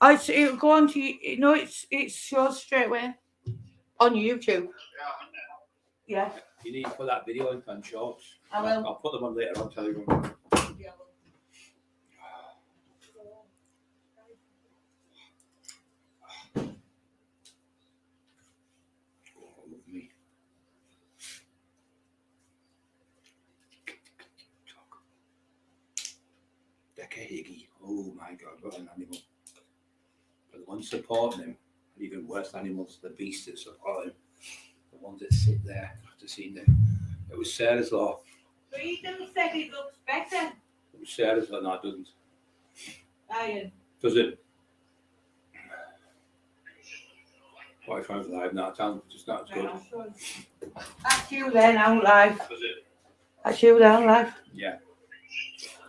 It'll go on to it shows straight away on YouTube. Yeah. You need to put that video in on shorts. I will. I'll put them on later on Telegram. Me. Higgy. Oh my God, what an animal. But the ones supporting him, and even worse animals, the beasts that support him, the ones that sit there after seeing them. It was Sarah's law. But he didn't say it looks better. It was Sarah's law, no, it doesn't. Iron. Does it? Wi-Fi's live now, just not as good. That's you then, now live. Does it? That's you then, live. Yeah.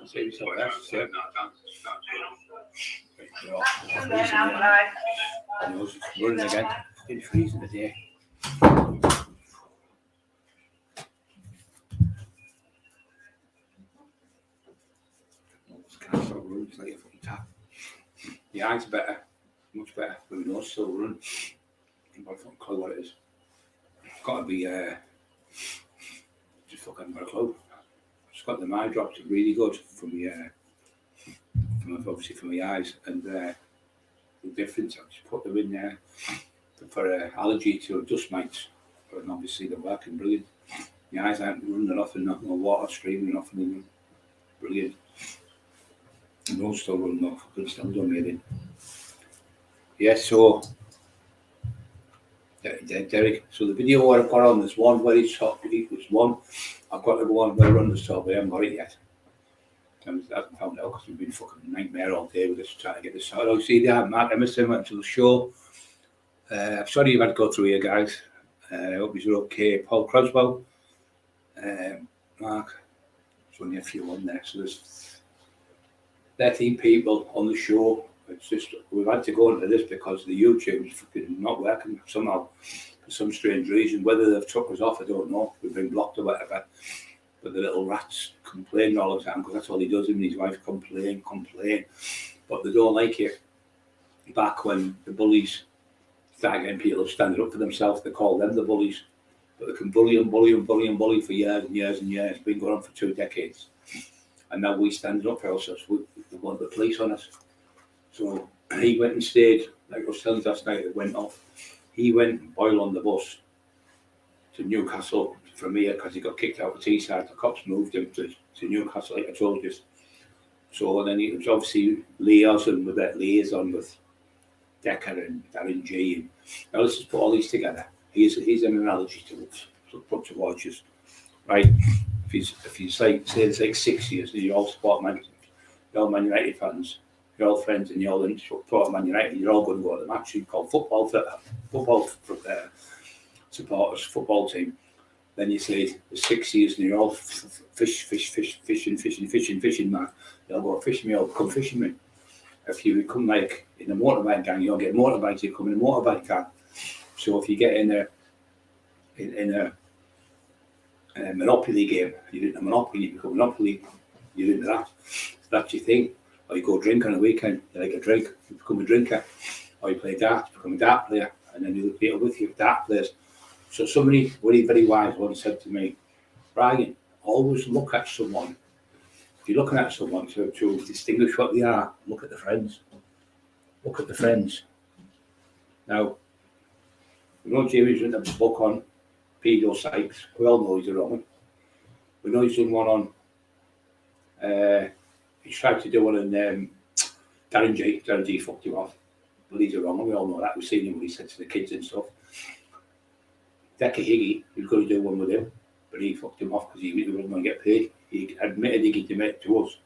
See so that's it. It's running again. It's been freezing today. Like a fucking tap. The eyes are better, much better, but the nose still run. I don't fucking clue what it is. It's got to be just fucking got a clue. It's got the eye drops really good from the obviously from my eyes, and the difference. I just put them in there for allergy to dust mites, and obviously they're working brilliant. The eyes aren't running off and no water streaming off in them. Brilliant. And those still running off. I could still do anything. Yes, so Derek. So the video I've got on, there's one where it's top. There's one. I've got the one where I run the top. I haven't got it yet. I haven't found out because we've been fucking nightmare all day with this trying to get this started. Oh, see that Mark Emerson went to the show. Sorry you've had to go through here, guys. I hope you're okay. Paul Croswell, Mark. There's only a few on there, so there's 13 people on the show. It's just we've had to go into this because the YouTube is fucking not working somehow for some strange reason. Whether they've took us off, I don't know. We've been blocked or whatever. But the little rats complain all the time because that's all he does. Him and his wife complain. But they don't like it. Back when the bullies started getting people standing up for themselves, they call them the bullies. But they can bully for years and years and years. It's been going on for 2 decades. And now we standing up for ourselves. We want the police on us. So he went and stayed, like I was telling you last night, it went off. He went Boyle on the bus to Newcastle from here because he got kicked out of Teesside. The cops moved him to Newcastle, like I told you. So then it was obviously liaison with with Decker and Darren G. And now let's just put all these together. He's an analogy to put towards you, right? If you say it's like 6 years and you're all sport Man, you're all Man United fans, you're all friends and you're all in support of Man United, you're all going to go to the match. You call football supporters, football team. Then you say it's 6 years and you're all fishing, man. You'll go fishing me, you'll come fishing me. If you become like in a motorbike gang, you'll get motorbikes, you come in a motorbike gang. So if you get in a Monopoly game, you're in a Monopoly, you become Monopoly, you're into that. That's your thing. Or you go drink on a weekend, you like a drink, you become a drinker. Or you play darts, become a dart player, and then you people with you, dart players. So somebody very wise once said to me, Brian, always look at someone. If you're looking at someone to distinguish what they are, look at the friends. Look at the friends. Now, we know Jimmy's written a book on CBD Sykes. We all know he's a wrong one. We know he's done one on, he tried to do one on Darren G fucked him off. But he's a wrong one, we all know that. We've seen him what he said to the kids and stuff. Decker Higgy, he was going to do one with him, but he fucked him off because he wasn't going to get paid. He admitted Higgy to admit to us,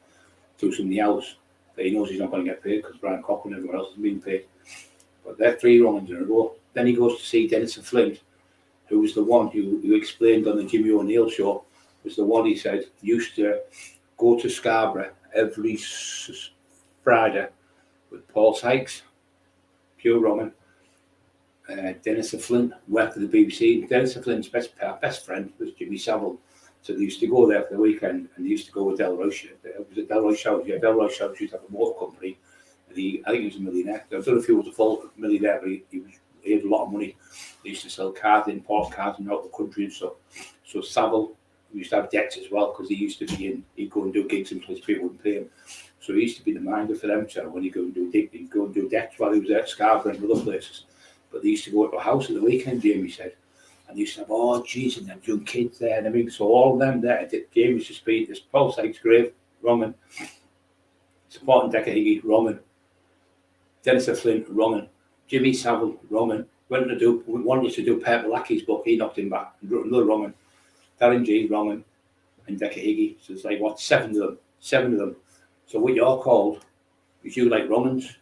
to somebody else, that he knows he's not going to get paid because Brian Cock and everyone else has been paid. But they're 3 wrongs in a row. Then he goes to see Dennis and Flint, who was the one who explained on the Jimmy O'Neill show, was the one he said used to go to Scarborough every Friday with Paul Sykes, pure wrong. Dennis and Flint worked for the BBC. Dennis and Flint's best friend was Jimmy Savile. So they used to go there for the weekend and they used to go with Delroy. Was it Delroy Showers? Yeah, Delroy Showers used to have a motor company I think he was a millionaire. I don't know if he was a full millionaire, but he had a lot of money. He used to sell cars, import cars and out the country and stuff. So Savile, he used to have debts as well, because he used to be he'd go and do gigs in places people wouldn't pay him. So he used to be the minder for them. So when he'd go and do debts while he was at Scarborough and other places. But they used to go to a house at the weekend, Jamie said. And they used to have, oh, geez, and them young kids there and everything. So all of them there, Jamie used to speak, there's Paul Sykes' grave, Roman. Supporting Decahigi, Roman. Dennis Flint, Roman. Jimmy Savile, Roman. Wanted to do Perjury's book, he knocked him back. Another Roman. Darren G, Roman. And Decahigi. So it's like, what, 7 of them? 7 of them. So what you're called is you like Romans.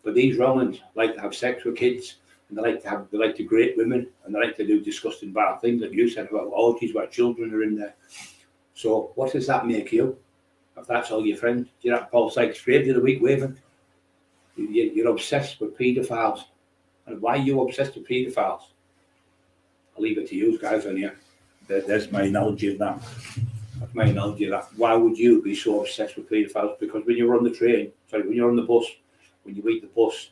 But these Romans like to have sex with kids. And they like to grate women. And they like to do disgusting bad things like you said about orgies where children are in there. So what does that make you? If that's all your friends, you're at Paul Sykes' grave the other week waving. You're obsessed with paedophiles. And why are you obsessed with paedophiles? I'll leave it to you guys on here. There's my analogy of that. That's my analogy of that. Why would you be so obsessed with paedophiles? Because when you're on the train, when you're on the bus, when you eat the bus,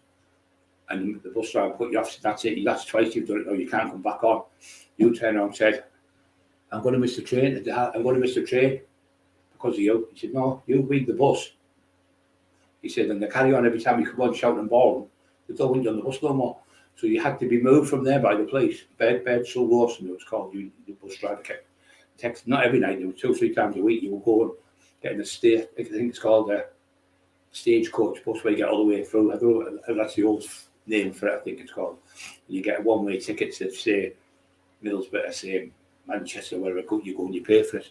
and the bus driver put you off, that's it, that's twice you've done it, no, you can't come back on. You turn around and said, I'm going to miss the train, because of you. He said, no, you read the bus. He said, and they carry on every time you come on shouting and bawling. They don't want you on the bus no more. So you had to be moved from there by the police. Bedsill Rawson, it was called. The bus driver kept texting, not every night, there were 2 or 3 times a week. You would go and get in I think it's called a stagecoach bus where you get all the way through. I don't know, that's the old name for it, I think it's called. And you get a one-way ticket to, say, Middlesbrough, say, Manchester, wherever you go and you pay for it.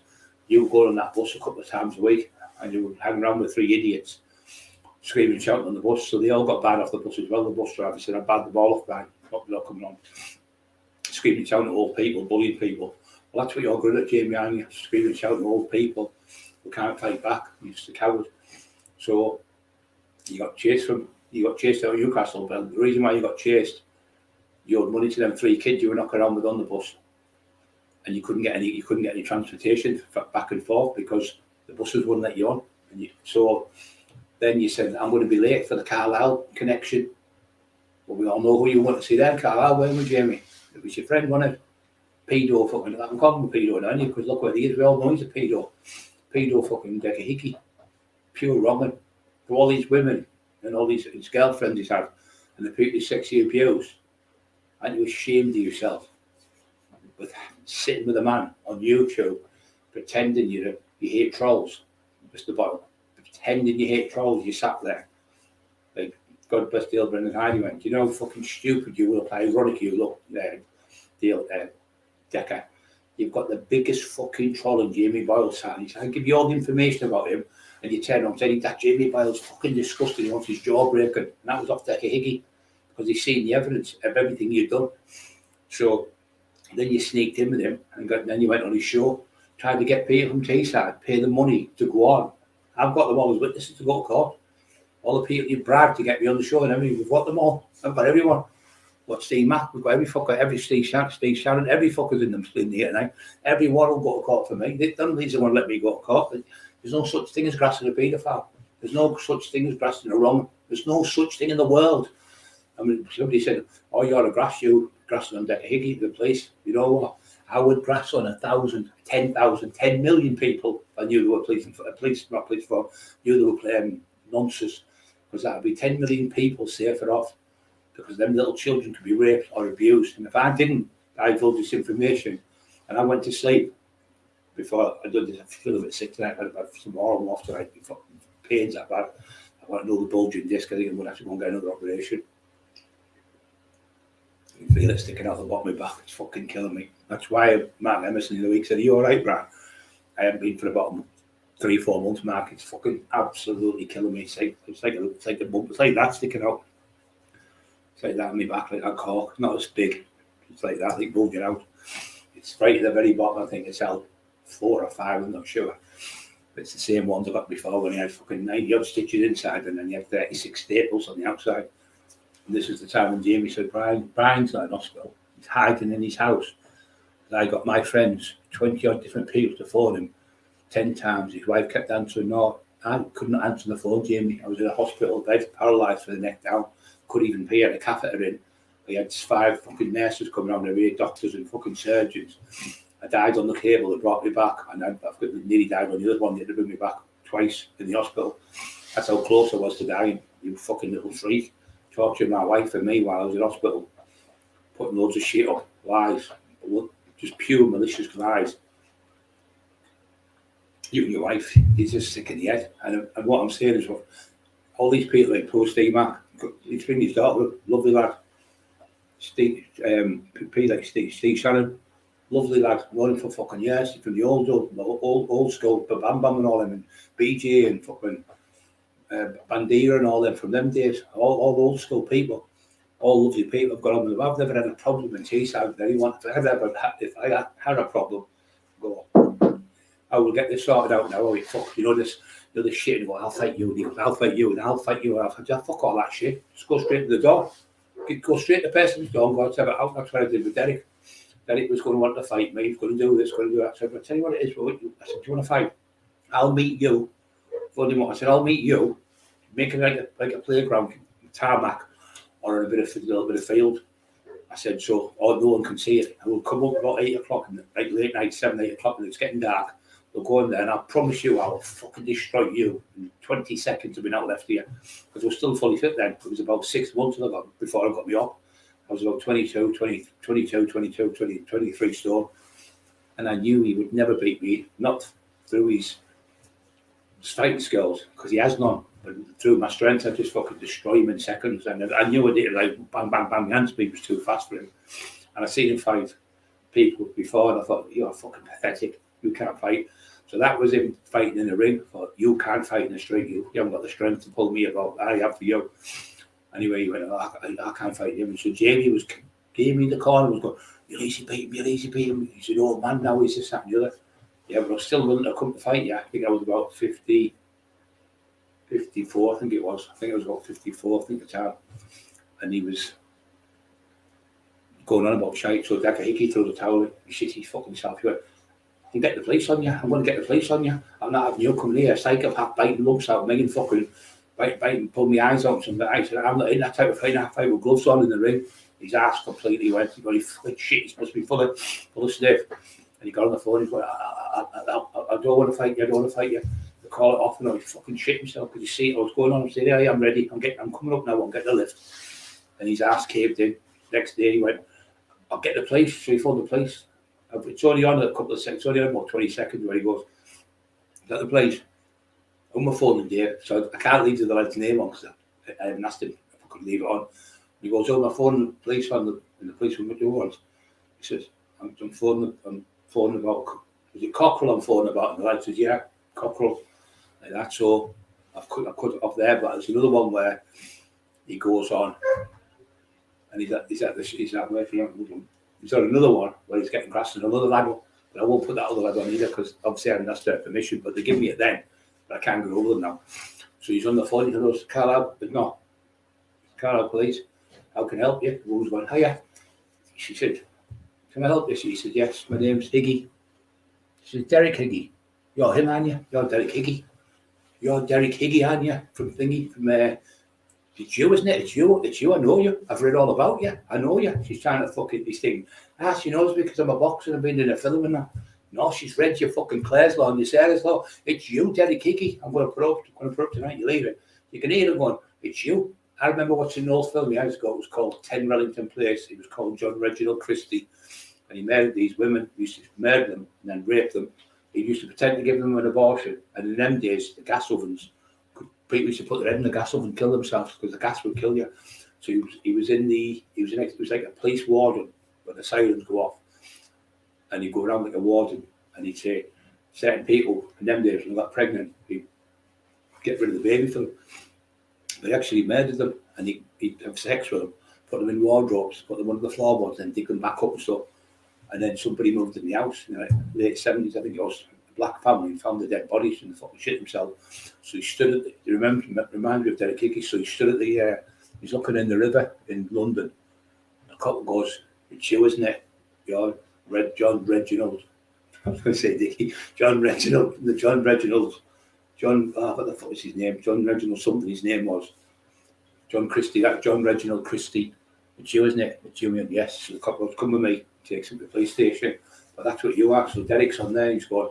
You would go on that bus a couple of times a week and you would hang around with 3 idiots screaming and shouting on the bus. So they all got banned off the bus as well. The bus driver said, I banned them all off, man. Not coming on. Screaming and shouting at old people, bullying people. Well, that's what you're good at, Jamie, aren't you? Screaming and shouting at old people who can't fight back. You're just a coward. So you got chased out of Newcastle. But the reason why you got chased, you owed money to them 3 kids you were knocking around with on the bus. And you couldn't get any transportation back and forth because the buses wouldn't let you on. So then you said, I'm going to be late for the Carlisle connection. Well, we all know who you want to see there, Carlisle, weren't we, Jamie? It was your friend, wasn't it? Pedo fucking, I'm calling him pedo now, because look where he is, we all know he's a pedo. Pedo fucking Decahigi. Pure Roman. For all these women and all his girlfriends he's had, and the people he's sexually abused. Aren't you ashamed of yourself? With sitting with a man on YouTube, pretending you hate trolls, Mr. Boyle. Pretending you hate trolls, you sat there. Like, God bless Dale Brennan Heidi went, you know how fucking stupid you look, how ironic you look there, Dale Decker. You've got the biggest fucking troll in Jamie Boyle's hand. I give you all the information about him, and you turn on and say that Jamie Boyle's fucking disgusting, he wants his jaw breaking. And that was off Decahigi, because he's seen the evidence of everything you've done. So then you sneaked in with him, and then you went on his show, tried to get people from Tayside, pay them money to go on. I've got them all as witnesses to go to court. All the people you bragged to get me on the show and everything, we've got them all. I've got everyone. What, Steve Mack, we've got every fucker, every Steve Shannon, every fucker's in them in here now. Everyone will go to court for me. They don't need someone to let me go to court. There's no such thing as grassing a paedophile. There's no such thing as grassing a Roman. There's no such thing in the world. I mean, somebody said, oh, you ought to grassing on Decahigi, the police. You know what? I would grass on 1,000, 10,000, 10 million people. I knew they were knew they were playing nonsense. Because that would be 10 million people safer off. Because them little children could be raped or abused. And if I didn't divulge this information and I went to sleep before I did this, I feel a bit sick tonight. I've had some horrible off tonight. Pains that bad. I want to know the bulging disc. I think I'm going to have to go and get another operation. I can feel it sticking out the bottom of my back. It's fucking killing me. That's why Mark Emerson in the week said, are you all right, Brad? I haven't been for about 3-4 months, Mark. It's fucking absolutely killing me. It's like a bump. It's like that sticking out. It's like that on my back, like that cork. Not as big. It's like that, like bulging out. It's right at the very bottom. I think it's L4 or 5, I'm not sure. But it's the same ones I got before when he had fucking 90 odd stitches inside and then he had 36 staples on the outside. And this was the time when Jamie said, Brian's not in hospital. He's hiding in his house. And I got my friends, 20 odd different people to phone him 10 times. His wife kept answering, no, I couldn't answer the phone, Jamie. I was in a hospital bed, paralysed with the neck down. Couldn't even pee, had a catheter in. I had 5 fucking nurses coming around every day, doctors and fucking surgeons. I died on the cable, they brought me back, and I've nearly died on the other one. They had to bring me back twice in the hospital. That's how close I was to dying. You fucking little freak. Torturing my wife and me while I was in hospital. Putting loads of shit up, lies. Just pure malicious lies. You and your wife, he's just sick in the head. And what I'm saying is, what all these people like poor Steve Mac, he's bringing his daughter, lovely lad. Steve Shannon, lovely lad, known him for fucking years, from the old school, Bam Bam and all them, and BJ and fucking Bandera and all them from them days, all old school people, all lovely people. I've got on with them. I've never had a problem in Teesside with anyone. If I had a problem, go, I will get this sorted out now. Oh, fuck, this shit. Well, I'll fight you, and I'll fight you, and I'll fight you. And I'll fight you. Fuck all that shit. Just go straight to the door. Go straight to the person's door and go out to have it out. That's what I did with Derek. Derek was going to want to fight me. He's going to do this, going to do that. So I tell you what it is. I said, do you want to fight? I'll meet you. I said, I'll meet you. Make it like a playground, tarmac, or a little bit of field. I said, so no one can see it. I will come up about 8 o'clock, like late night, 7, 8 o'clock, and it's getting dark. We'll go in there, and I promise you, I will fucking destroy you in 20 seconds of being out left here. Because I was still fully fit then. It was about 6 months before I got me up. I was about 22, 23 stone. And I knew he would never beat me, not through his fighting skills, because he has none. But through my strength, I just fucking destroy him in seconds. And I knew I did, like, bang, bang, bang, my hand speed was too fast for him. And I seen him fight people before, and I thought, you're fucking pathetic. You can't fight. So that was him fighting in the ring. I thought, you can't fight in the street. You haven't got the strength to pull me about. I have for you. Anyway, he went, I can't fight him. And so Jamie gave me the corner, was going, you'll easy beat him. He's an old man now, he's this, that, and the other. Yeah, but I was still willing to come to fight you. I think I was about 54, I think it was. I think I was about 54, I think, at the time. And he was going on about shite. So Hickey threw the towel in. He shit his fucking self. He went, I can get the police on you. I'm going to get the police on you. I'm not having you coming here, psychopath, biting lumps out, making fucking biting, pulling my eyes out. And I said, I'm not in that type of fight. I fight with gloves on in the ring. His ass completely went. He got his fucking shit. He's supposed to be full of sniff. And he got on the phone. He's like, I don't want to fight you. I don't want to fight you. They call it off, and he fucking shit himself because you see what was going on. I said, yeah, I'm ready. I'm coming up now. I'll get the lift. And his ass caved in. Next day, he went, I'll get the police. So he phoned the police. It's only on a couple of seconds. It's only on about 20 seconds where he goes, got the police. On my phone there, so I can't leave the lad's name on because I haven't asked him if I could leave it on. He goes, on my phone, the police on the police from what you want. He says, I'm phoning about, was it Cockrell I'm phoning about? And the lad says, yeah, Cockrell. Like that. So I've cut it off there, but there's another one where he goes on and he's on another one where he's getting grassed and another lad, but I won't put that other lad on either because obviously I haven't asked their permission, but they give me it then, but I can't go over them now. So he's on the phone, he goes, Carlisle, but no, Carlisle police, how can I help you? The woman's going, hiya. She said, can I help you? He said, yes, my name's Higgy. She said, Derek Higgy. You're him, aren't you? You're Derek Higgy. You're Derek Higgy, aren't you? From Thingy, from it's you, isn't it? It's you, I know you. I've read all about you. I know you. She's trying to fucking this thing. She knows me because I'm a boxer and I've been in a film and that. No, she's read your fucking Claire's Law and your Sarah's Law. It's you, Derek Higgy. I'm going to put up tonight, you leave it. You can hear it going, it's you. I remember watching an old film years ago. It was called 10 Rellington Place. It was called John Reginald Christie. And he murdered these women. He used to murder them and then rape them. He used to pretend to give them an abortion. And in them days, the gas ovens, people used to put their head in the gas oven and kill themselves because the gas would kill you. So he was like a police warden, but the sirens go off. And he'd go around like a warden and he'd say, certain people in them days when they got pregnant, he'd get rid of the baby for them. They actually murdered them and he'd have sex with them, put them in wardrobes, put them under the floorboards, and take them back up and stuff. And then somebody moved in the house in the late 70s, I think it was, a black family, and found the dead bodies and fucking shit himself. So he stood at the, reminded me of Derek Hickey, so he stood at the, he's looking in the river in London. The couple goes, it's you, isn't it? You're John Reginald. I was going to say Dickie. John Reginald, the John Reginald John, what the fuck was his name? John Reginald something his name was. John Christie, that John Reginald Christie. It's you, isn't it? It's you, yes. So the cop was come with me, takes him to the police station. But that's what you are. So Derek's on there. He's going,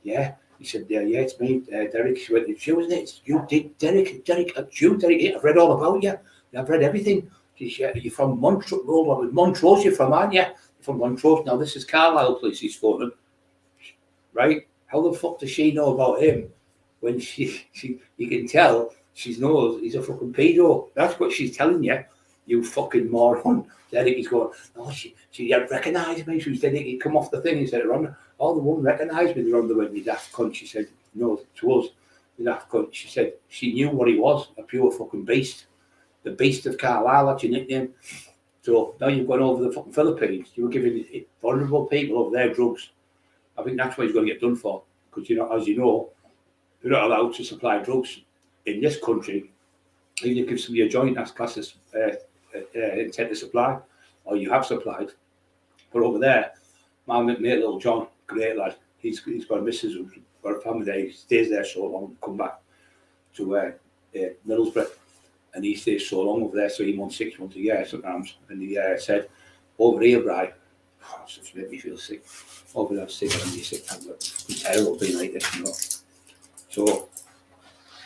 yeah. He said, yeah, it's me, Derek. She went, it's you, isn't it? It's you, Derek, it's you, Derek. Yeah, I've read all about you. I've read everything. You're from Montrose. Montrose, you're from, aren't you? You're from Montrose. Now, this is Carlisle police he's phoning. Right? How the fuck does she know about him when she you can tell she knows he's a fucking pedo? That's what she's telling you, you fucking moron. Derek, he's going, oh, she recognised me. She said he'd come off the thing. He said, oh, the woman recognised me. The went, you daft cunt. She said, no, to us, you daft cunt. She said she knew what he was, a pure fucking beast. The beast of Carlisle, that's your nickname. So now you've gone over the fucking Philippines. You were giving vulnerable people over their drugs. I think that's what he's going to get done for. Because, as you know, you're not allowed to supply drugs in this country. Even if you give somebody a joint, that's classed as intent to supply, or you have supplied. But over there, my mate, little John, great lad, he's got a missus who's got a family there. He stays there so long, come back to Middlesbrough. And he stays so long over there, so he wants 6 months a year sometimes. And he said, over here, Bri, it's just made me feel sick. Over there, sick, and he's sick. It's terrible being like this, So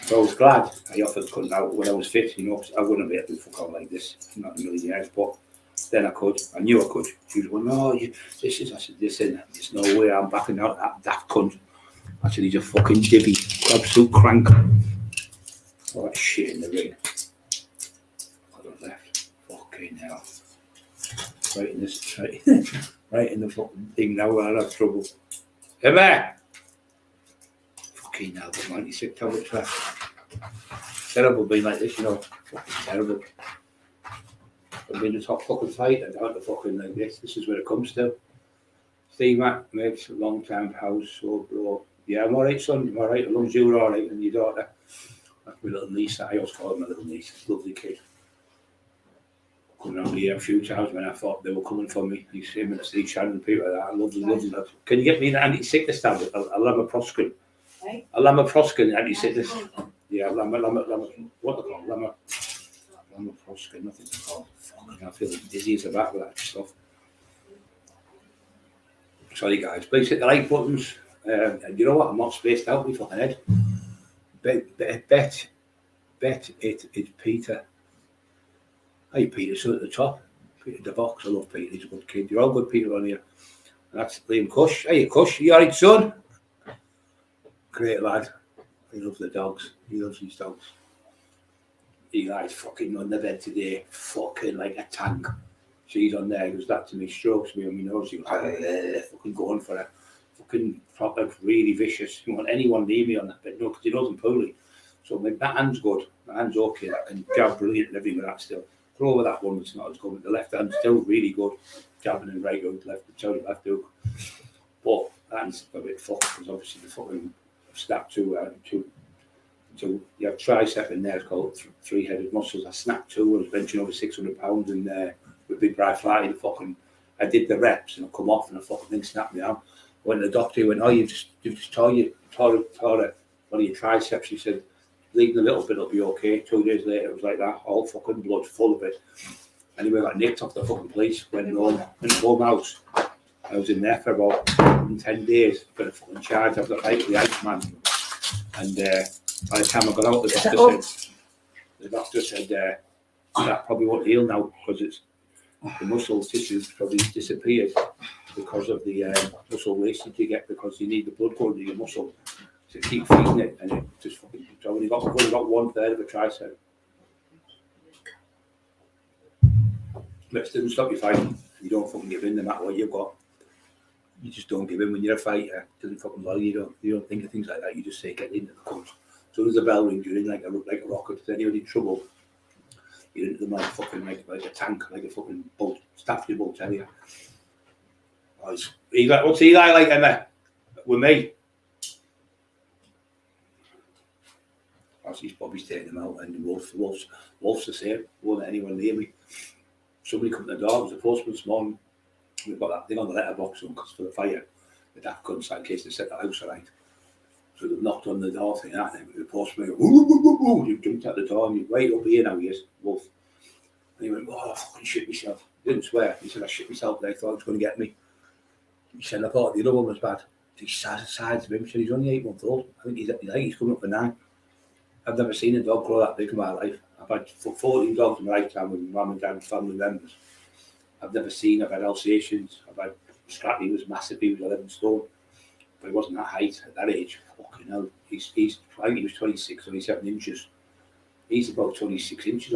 I was glad I offered cutting out when I was fit, because I wouldn't be able to fuck on like this, not in a million years. But then I could. I knew I could. She was going, no, this is, I said, listen, there's no way I'm backing out that daft cunt. I said, he's a fucking divvy, absolute crank. All that shit in the ring. Left. Fucking hell. Right in this, right in the fucking thing now where I have trouble. Come here! Fucking hell, but 96 tablets left. Terrible being like this, Fucking terrible. I've been the top fucking fight and out the fucking like this. This is where it comes to. Steve Mac makes a long time house, so bro. Yeah, I'm alright, son. I'm alright. As long as you're alright and your daughter. That's my little niece. I always call her my little niece. Lovely kid. Coming around here a few times when I thought they were coming for me. You see him at Steve Shannon and people like that. I love them. Can you get me an anti-sickness tablet? A lamaproskin. Right? A lamaproskin anti-sickness. Yeah, what they call lamaproskin, nothing to call. Fucking, I feel dizzy as a bat with that stuff. Sorry guys, please hit the like buttons. And you know what? I'm not spaced out with my fucking head. Bet it's Peter. Hey Peter, so at the top. Peter the box, I love Peter, he's a good kid. You're all good people on here. And that's Liam Cush. Hey Cush, you alright son? Great lad. He loves the dogs. He loves his dogs. Eli's fucking on the bed today, fucking like a tank. She's on there, he goes that to me, strokes me on my nose, he goes, fucking going for it. Fucking proper, really vicious. You want anyone near me on that bed? No, because he knows I'm poorly. So that hand's good. That hand's okay. I can jab brilliant and everything with that still. Throw over that one that's not as good. But the left hand's still really good. Jabbing and right hook, left hook. But that hand's a bit fucked because obviously the fucking snapped two. You have tricep in there, it's called three-headed muscles. I snapped two. I was benching over 600 pounds and with big bright fly. I did the reps and I come off and the fucking thing snapped me out. When the doctor went, oh, you've just tore one of your triceps. He said, bleeding a little bit, it'll be okay. 2 days later, it was like that, all fucking blood, full of it. Anyway, I got nicked off the fucking police, went home house. I was in there for about 10 days, got a fucking charge. I was like the Iceman. And by the time I got out, the doctor said that probably won't heal now because it's the muscle tissues probably disappeared because of the muscle wastage you get because you need the blood going to your muscle. So keep feeding it and it just fucking. I've only got 1/3 of a tricep. But it doesn't stop you fighting. You don't fucking give in no matter what you've got. You just don't give in when you're a fighter. It doesn't fucking bother you. You don't think of things like that. You just say get into the coach. As soon as the bell rings, you're in like a rocket. If anyone's in trouble, you're into them like a tank, like a fucking bolt, Staffordshire Bull Terrier. What's Eli like, Emma? With me? Bobby's taking him out, and Wolf's the same. Won't let anyone near me. Somebody come to the door. It was a postman this morning. We've got that thing on the letterbox because for the fire, the daft cunts in case they set the house alight. So they've knocked on the door thing, that, and the postman goes, woo, woo, woo, woo. You jumped out the door and you right up here now, he is, wolf. And he went, oh, I fucking shit myself. He didn't swear. He said, I shit myself there, I thought it was going to get me. He said, I thought the other one was bad. He sides of him, said he's only 8 months old. I think he's coming up for 9. I've never seen a dog grow that big in my life. I've had 14 dogs in my lifetime with my mum and dad and family members. I've had Alsatians. I've had Scrappy, was massive, he was 11 stone. But he wasn't that height at that age. Fucking hell. I think he was 26, 27 inches. He's about 26 inches,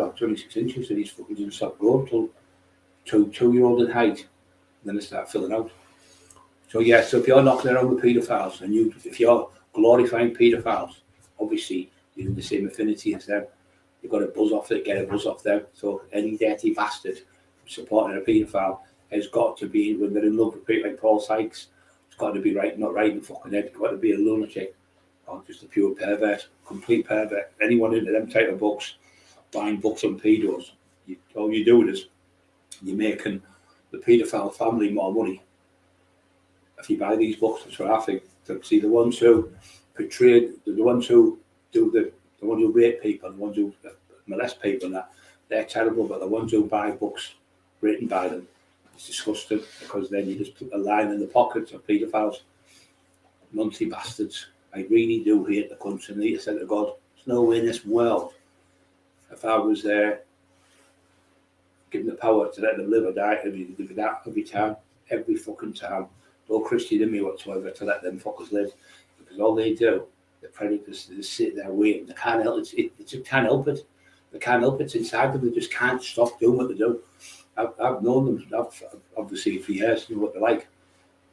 and he's fucking didn't stop growing till 2-year-old in height. And then they start filling out. So yeah, so if you're knocking around with paedophiles and if you're glorifying paedophiles, obviously you're in the same affinity as them. You've got to buzz off it, get a buzz off them. So any dirty bastard supporting a paedophile has got to be, when they're in love with people like Paul Sykes, it's got to be right, not right in the fucking head. It's got to be a lunatic or just a pure pervert, complete pervert. Anyone into them type of books, buying books on pedos, all you're doing is you're making the paedophile family more money. If you buy these books, that's what I think. See, the ones who portray, the ones who do the ones who rape people, the ones who molest people, and that, they're terrible. But the ones who buy books written by them, it's disgusting, because then you just put a line in the pockets of paedophiles, nunsy bastards. I really do hate the country, and I said to God, there's no way in this world, if I was there, given the power to let them live or die, every time, every fucking time. No Christian in me whatsoever to let them fuckers live, because all they do, the predators, they just sit there waiting. They can't help it. They just can't help it. They can't help it. It's inside them. They just can't stop doing what they do. I've known them. I've obviously for years, know what they're like.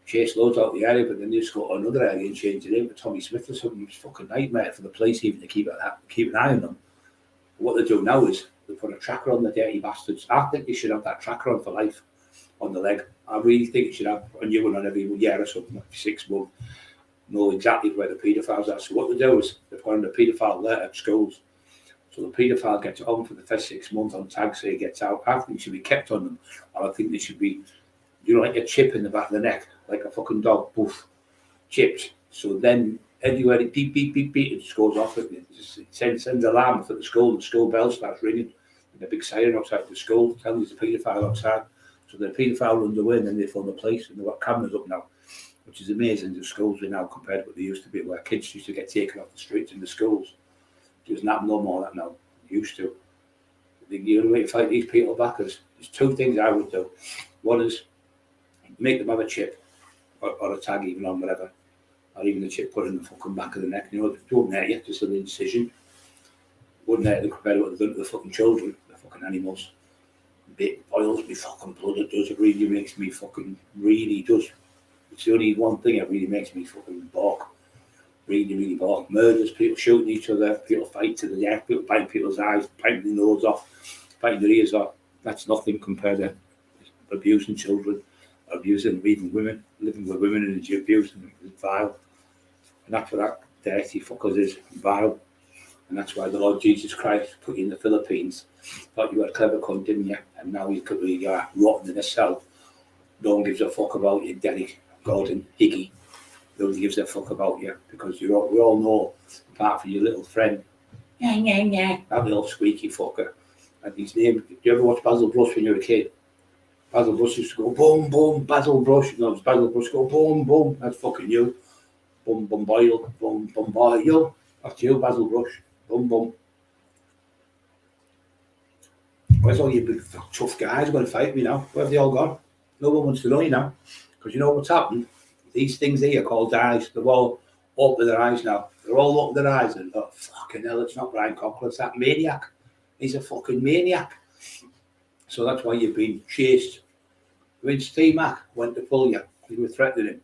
Chase loads out the area, but then they just go to another area and change it in with Tommy Smith or something. It's a fucking nightmare for the police even to keep an eye on them. But what they do now is they put a tracker on the dirty bastards. I think they should have that tracker on for life on the leg. I really think you should have a new one on every year or something, every 6 months. Know exactly where the paedophiles are. So what they do is they've got on the paedophile alert at schools. So the paedophile gets on for the first 6 months on tag, so he gets out. I think it should be kept on them. Or I think they should be, like a chip in the back of the neck, like a fucking dog, poof, chipped. So then anywhere it beep, beep, beep, beep, it just goes off. It sends an alarm for the school bell starts ringing. And a big siren outside the school telling you there's a paedophile outside. So the paedophile runs away and then they phone the police, and they've got cameras up now, which is amazing. The schools are now compared to what they used to be, where kids used to get taken off the streets in the schools. It doesn't happen no more that now. It used to. The only way to fight these people back is there's 2 things I would do. One is make them have a chip or a tag even on whatever, or even a chip put in the fucking back of the neck. Don't hurt you, just an incision. Wouldn't hurt them compared to what they've done to the fucking children, the fucking animals. It boils me fucking blood. It does. It really makes me fucking, really does. It's the only one thing that really makes me fucking balk. Really, really balk. Murders, people shooting each other, people fight to the death, people biting people's eyes, biting their nose off, biting their ears off. That's nothing compared to abusing children, abusing even women, living with women and abusing them is vile. And that's what that dirty fuckers is, vile. And that's why the Lord Jesus Christ put you in the Philippines. Thought you were a clever cunt, didn't you? And now you could be rotten in a cell. No one gives a fuck about you, Derek, Gordon, Higgy. Nobody gives a fuck about you, because we all know, apart from your little friend, that little squeaky fucker. And his name, do you ever watch Basil Brush when you were a kid? Basil Brush used to go boom, boom, Basil Brush. No, it's Basil Brush go boom, boom. That's fucking you. Boom, boom, boil, boom, boom, boil. That's you, Basil Brush. Boom, boom. Where's all you big tough guys going to fight me now? Where have they all gone? No one wants to know you now. Because you know what's happened? These things here called eyes, they've all opened their eyes now. They're all opened their eyes and thought, fucking hell, it's not Brian Cockle, it's that maniac. He's a fucking maniac. So that's why you've been chased. When Steve Mack went to pull you, you were threatening him,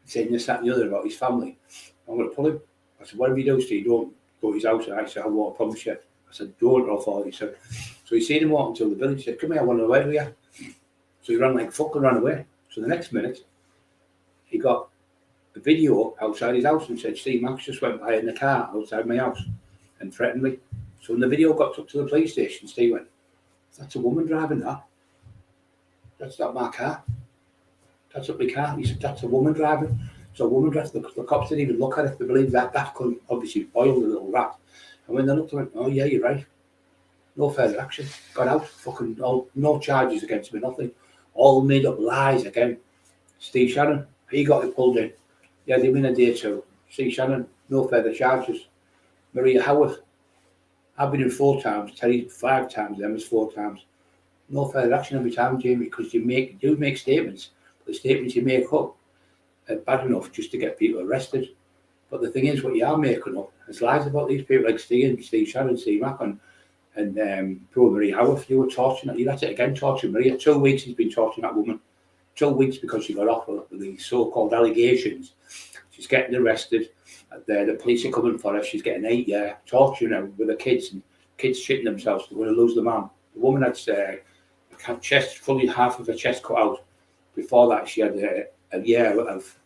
saying this, that and the other about his family. I'm going to pull him. I said, whatever you do, Steve, don't go to his house. And I said, I won't promise you. I said, don't, or fall. He said, so he seen him walking to the village. He said, come here, I want to away with you. So he ran like fuck and ran away. So the next minute, he got a video outside his house and said, Steve Max just went by in the car outside my house and threatened me. So when the video got took to the police station, Steve went, that's a woman driving that. That's not my car. That's not my car. He said, that's a woman driving. So a woman dressed, the cops didn't even look at it. They believed that could obviously boil the little rat. And when they looked at it, oh yeah, you're right. No further action. Got out. Fucking no charges against me, nothing. All made up lies again. Steve Shannon, he got it pulled in. Yeah, they win a day too. Steve Shannon, no further charges. Maria Howard, I've been in 4 times. Terry 5 times. Them was 4 times. No further action every time, Jamie, because you do make statements. But the statements you make up are bad enough just to get people arrested. But the thing is, what you are making up is lies about these people like Steve Shannon, Steve Mack, and poor Maria Howard. You were torturing her. You're at it again, torturing Maria. 2 weeks he's been torturing that woman. 2 weeks because she got off with these so-called allegations. She's getting arrested. The police are coming for her. She's getting 8 years, torturing her with her kids, and kids shitting themselves. They're going to lose the man. The woman had chest, fully half of her chest cut out. Before that, she had a year of,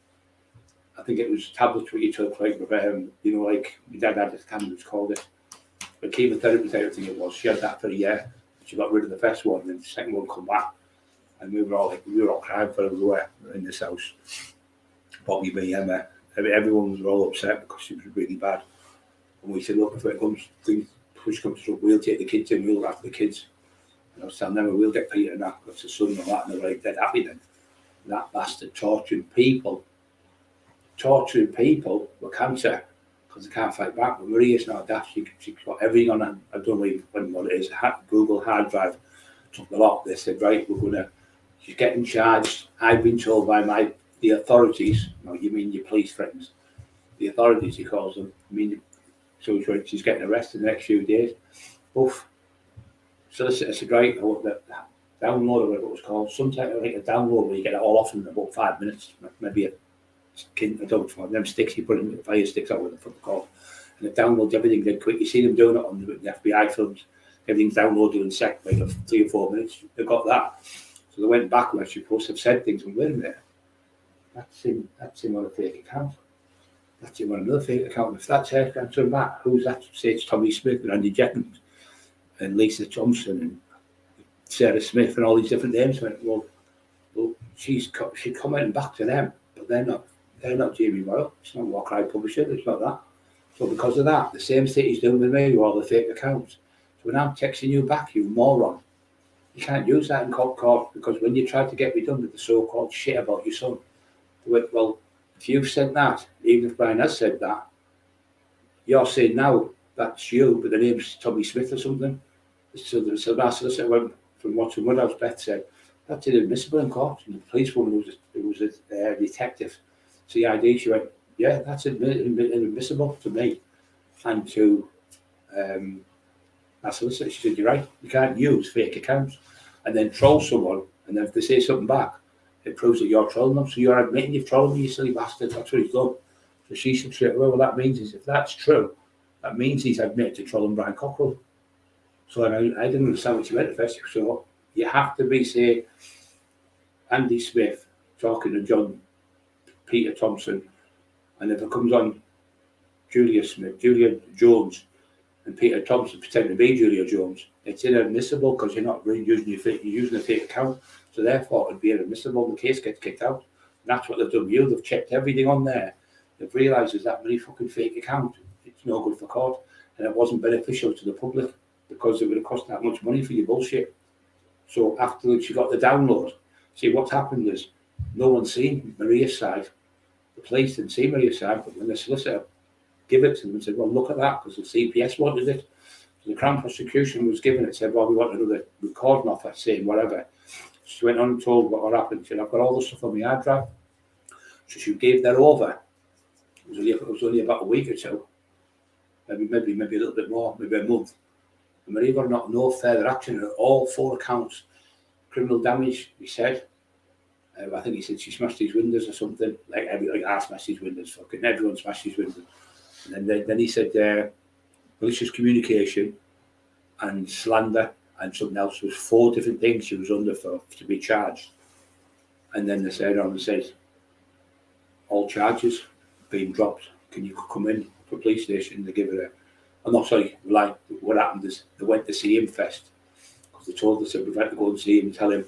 I think it was tablets what you took, like, like my dad had, I can't remember what it's called it. But chemotherapy, I think it was. She had that for a year. She got rid of the first one, and then the second one come back. And we were all crying for everywhere in this house. Bobby, me, Emma, everyone was all upset because she was really bad. And we said, look, if it comes, push comes through, we'll take the kids in, we'll look after the kids. And I was telling them, we'll get Peter and that, because the son and all that, and they were like dead happy then. And that bastard torturing people with cancer, because they can't fight back. But Maria's not that. She's got everything on her. I don't know what it is. Google hard drive took a lot. They said, right, she's getting charged. I've been told by the authorities, no, you mean your police friends, the authorities, he calls them. So she's getting arrested the next few days. Oof. Solicitor said, right, I want that download or whatever it was called. Sometimes I think a download where you get it all off in about 5 minutes, maybe I don't know, them sticks you put in the fire sticks out with the front call. And it downloads everything dead quick. You see them doing it on the FBI films. Everything's downloaded in like 3 or 4 minutes. They got that. So they went back where she supposed to have said things and wait a minute. That's him on a fake account. That's him on another fake account. If that's her answering back, who's that? Say it's Tommy Smith and Andy Jenkins and Lisa Thompson and Sarah Smith and all these different names. Went, well, she's commenting back to them, but they're not Jamie Royal. It's not War Cry Publisher. It's not that. So because of that, the same thing he's doing with me with all the fake accounts. So when I'm texting you back, you moron, you can't use that in court because when you try to get me done with the so-called shit about your son, they went, well, if you've said that, even if Brian has said that, you're saying now that's you, but the name's Tommy Smith or something. So the solicitor went from Watson Woodhouse, Beth said, that's inadmissible in court. And the policewoman who was a detective, CID, she went, yeah, that's inadmissible to me. And to that solicitor, she said, you're right, you can't use fake accounts and then troll someone, and then if they say something back, it proves that you're trolling them. So you're admitting you've trolled me, you silly bastard. That's what he's done. So she said straight away, well, that means is if that's true, that means he's admitted to trolling Brian Cockrell. So I didn't understand what she meant at first. So you have to be, say, Andy Smith talking to Peter Thompson, and if it comes on Julia Jones, and Peter Thompson pretending to be Julia Jones, it's inadmissible because you're not really using you're using a fake account. So therefore, it'd be inadmissible. The case gets kicked out. And that's what they've done with you. They've checked everything on there. They've realised there's that many fucking fake account. It's no good for court, and it wasn't beneficial to the public because it would have cost that much money for your bullshit. So after she got the download, see what's happened is no one's seen Maria's side. The police didn't see Maria's side, but when the solicitor gave it to them and said, well, look at that, because the CPS wanted it. So the Crown prosecution was given it, said, well, we want another recording offer, saying whatever. She went on and told what happened. She said, I've got all the stuff on my hard drive. So she gave that over. It was only about a week or two. Maybe a little bit more, maybe a month. And Maria got no further action at all 4 accounts. Criminal damage, he said. I think he said she smashed his windows or something. Like I smashed his windows, fucking everyone smashed his windows. And then he said malicious communication and slander and something else. There was 4 different things she was under to be charged. And then they said all charges being dropped. Can you come in to a police station? They give her what happened is they went to see him first. Because they told us that we've had to go and see him and tell him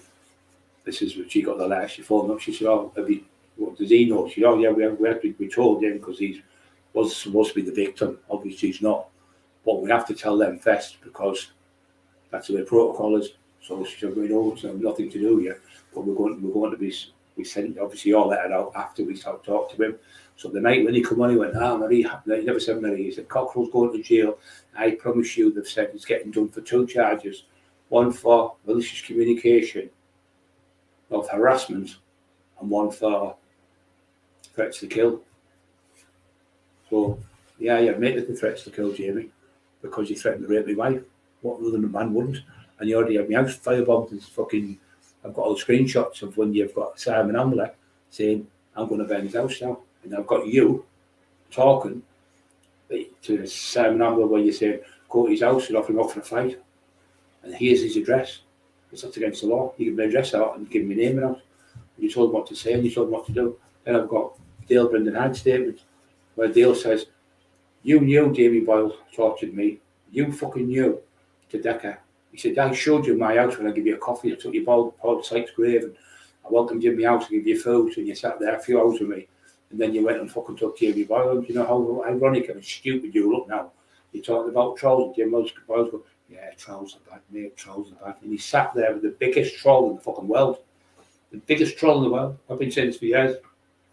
this is what she got the letter. She phoned up, she said, what does he know? She, oh yeah, we told him because he was supposed to be the victim. Obviously he's not. But we have to tell them first because that's the way protocol is. So she said, we know it's nothing to do here, but we're going to be. We sent obviously all let it out after we talked to him. So the night when he come on, he went, Marie, he never said Marie. He said, Cockrell's going to jail. I promise you, they've said he's getting done for 2 charges, one for malicious communication of harassment, and one for threats to kill. So yeah, you admitted the threats to kill, Jamie, because you threatened to rape my wife. What other than a man wouldn't? And you already have my house firebombed and fucking. I've got all the screenshots of when you've got Simon Amler saying, I'm going to burn his house down. And I've got you talking to Simon Amler where you say, go to his house and offer him up for a fight. And here's his address. It's not against the law. You give my address out and give me name out. And you told him what to say and you told him what to do. Then I've got Dale Brendan Hyde's statement where Dale says, you knew Davy Boyle tortured me. You fucking knew to Decker. He said, I showed you my house when I gave you a coffee. I took you Paul Sykes' grave and I welcomed you in my house to give you food and you sat there a few hours with me. And then you went and fucking took Davy Boyle. Do you know how ironic and stupid you look now? You're talking about trolls. Jim Boyle's going, yeah, trolls are bad, mate, trolls are bad. And he sat there with the biggest troll in the fucking world. The biggest troll in the world. I've been saying this for years.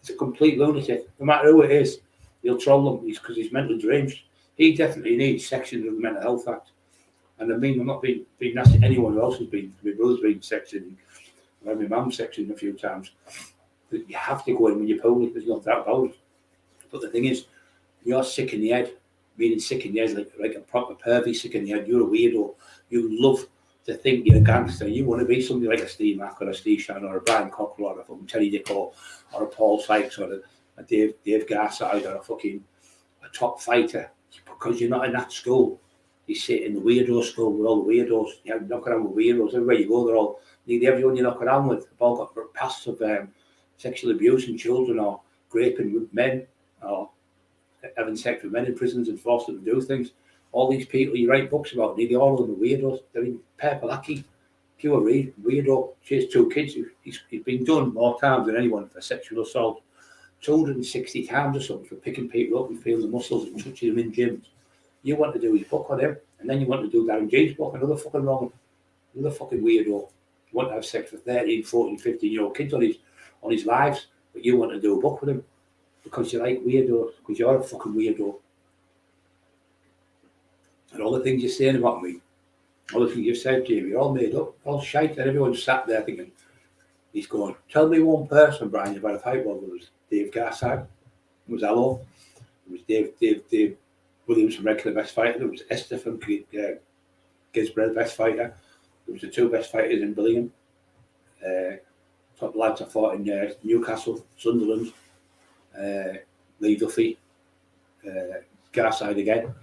It's a complete lunatic. No matter who it is, he'll troll them because he's mentally deranged. He definitely needs sections of the Mental Health Act. And I mean, I'm not being nasty. Anyone else has been, my brother's been sectioned, my mum's sectioned a few times. But you have to go in when you're poorly, there's not that about it. But the thing is, you're sick in the head, meaning sick in the head, like a proper pervy sick in the head. You're a weirdo. You love to think you're a gangster. You want to be somebody like a Steve Mack or a Steve Shannon or a Brian Cockrell or a fucking Terry Dick or a Paul Sykes or a Dave Garside or a top fighter. Because you're not in that school. You sit in the weirdo school with all the weirdos. You knock around with weirdos. Everywhere you go, they're all, nearly everyone you knock around with, they've all got pasts of sexual abuse in children or raping with men or having sex with men in prisons and forced them to do things. All these people you write books about, nearly all of them are weirdos. They're in Purple Aki, pure weirdo. She has 2 kids. He's been done more times than anyone for sexual assault. 260 times or something for picking people up and feeling the muscles and touching them in gyms. You want to do his book on him, and then you want to do Darren James' book, another fucking wrong, another fucking weirdo. You want to have sex with 13, 14, 15-year-old kids on his lives, but you want to do a book with him because you like weirdos, because you're a fucking weirdo. And all the things you're saying about me, all the things you've said, Jamie, you're all made up, all shite, and everyone's sat there thinking, he's going, tell me one person, Brian, you've had a fight with. It was Dave Garside, it was Allo, it was Dave Williams from Regular Best Fighter, there was Esther from Gisborough Best Fighter, there was the 2 best fighters in Billingham, top lads I fought in Newcastle, Sunderland, Lee Duffy, Garside again.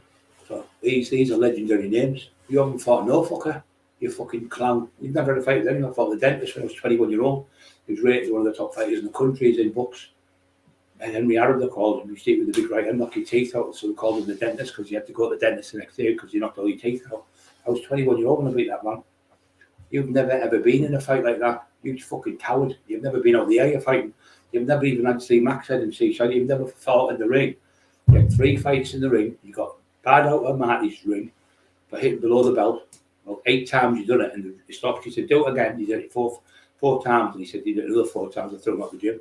So these are legendary names. You haven't fought no fucker, you fucking clown. You've never had a fight with anyone. I fought the dentist when I was 21-year-old. He was rated one of the top fighters in the country, he's in books. And Henry Arab, they called him, he stayed with the big right hand, knock your teeth out. So they called him the dentist because you had to go to the dentist the next day because you knocked all your teeth out. I was 21-year-old when I beat that man. You've never ever been in a fight like that. You fucking coward. You've never been out the air fighting. You've never even had C Max head and C Shaggy. You've never fought in the ring. You had 3 fights in the ring. You got bad out of Marty's ring for hitting below the belt. Well, 8 times you've done it and he stopped. He said, do it again. He did it four times and he said, he did it another 4 times. I threw him out the gym.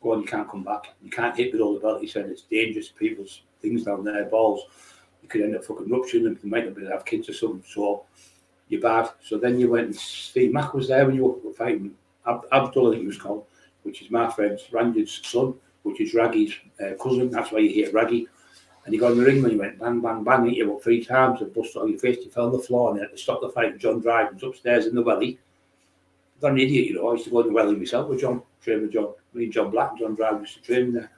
Go on, you can't come back. You can't hit below the belt. He said it's dangerous. People's things down there, balls. You could end up fucking rupturing them. You might not be able to have kids or something. So you're bad. So then you went and Steve Mack was there when you were fighting. Abdul, I think he was called, which is my friend Ranjit's son, which is Raggy's cousin. That's why you hate Raggy. And you got in the ring when you went bang, bang, bang, hit you about 3 times and busted on your face. You fell on the floor and you had to stop the fight. John Dryden's upstairs in the welly. I'm an idiot, you know. I used to go in the welly myself with John, train with John. Me and John Black and John Dryden used to train there.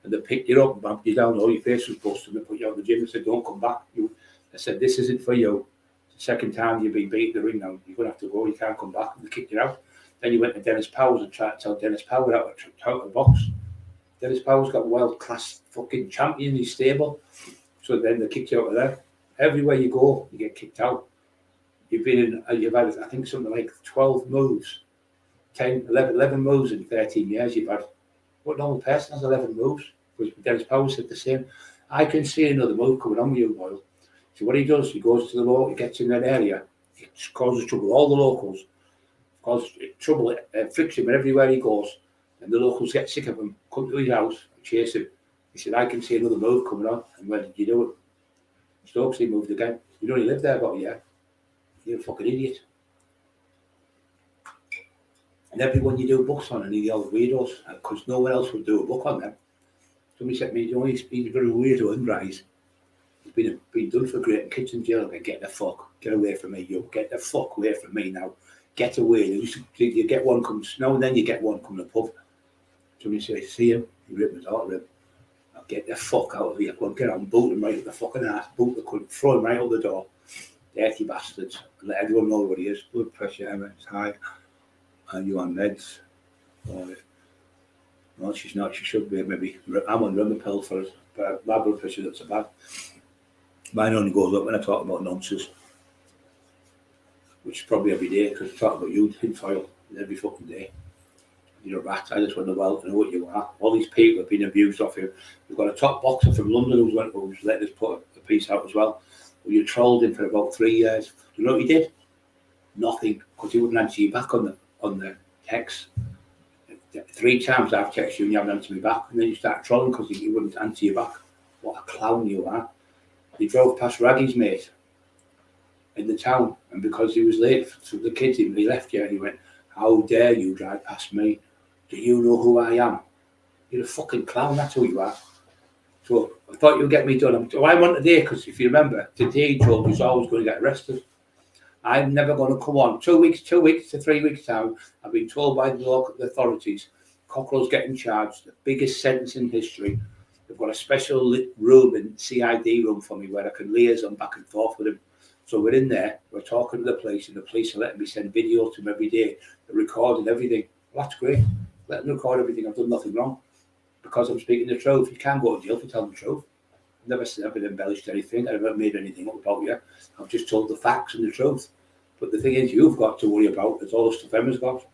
And they picked you up and bumped you down, all your face was busted, and they put you out of the gym and said, don't come back. I said, this isn't for you. It's the 2nd time you've been beat in the ring now. You're going to have to go, you can't come back. And they kicked you out. Then you went to Dennis Powell's and tried to tell Dennis Powell out of the box. Dennis Powell's got a world-class fucking champion in his stable. So then they kicked you out of there. Everywhere you go, you get kicked out. You've had, I think, something like 12 moves, 10, 11 moves in 13 years you've had. What normal person has 11 moves? Because Dennis Powell said the same. I can see another move coming on with you, Boyle. So what he does, he goes to the law, he gets in that area, it causes trouble. All the locals cause trouble, friction everywhere he goes, and the locals get sick of him, come to his house, chase him. He said, I can see another move coming on. And when did you do it? Stokes, he moved again. You only lived there about a year. You're a fucking idiot. And everyone you do books on, and the old weirdos, because no one else would do a book on them. Somebody said to me, you know, he's been a very weirdo and rise. He's been done for great kids in jail. Get the fuck, get away from me, you. Get the fuck away from me now. Get away. You get one comes now and then you get one come to the pub. Somebody says, see him, you rip his heart rib. I'll get the fuck out of here. Go and get on, boot him right at the fucking ass, boot the cunt, throw him right out the door. Dirty bastards. Let everyone know what he is. Blood pressure, it's high. Are you on meds? Well, she's not. She should be. Maybe I'm on Remipel for it, but my blood pressure that's so bad. Mine only goes up when I talk about nonsense, which is probably every day because I talk about you in file every fucking day. You're a rat. I just want to know what you are. All these people have been abused off you. We've got a top boxer from London who's let us put a piece out as well. You trolled him for about 3 years. You know what he did? Nothing, because he wouldn't answer you back on the text. 3 times I've texted you and you haven't answered me back, and then you start trolling because he wouldn't answer you back. What a clown you are. He drove past Raggy's mate in the town, and because he was late for the kids, he left you and he went, how dare you drive past me? Do you know who I am? You're a fucking clown, that's who you are. So I thought you'd get me done. I'm on today because if you remember, today he told me he's always going to get arrested. I'm never going to come on. 2 weeks to 3 weeks time, I've been told by the local authorities, Cockrell's getting charged, the biggest sentence in history. They've got a special room in CID room for me where I can liaison back and forth with him. So we're in there, we're talking to the police, and the police are letting me send videos to him every day. They're recording everything. Well, that's great. Let them record everything. I've done nothing wrong because I'm speaking the truth. You can't go to jail for telling the truth. I've never embellished anything. I've never made anything up about you. I've just told the facts and the truth. But the thing is, you've got to worry about is all the stuff Emma's got.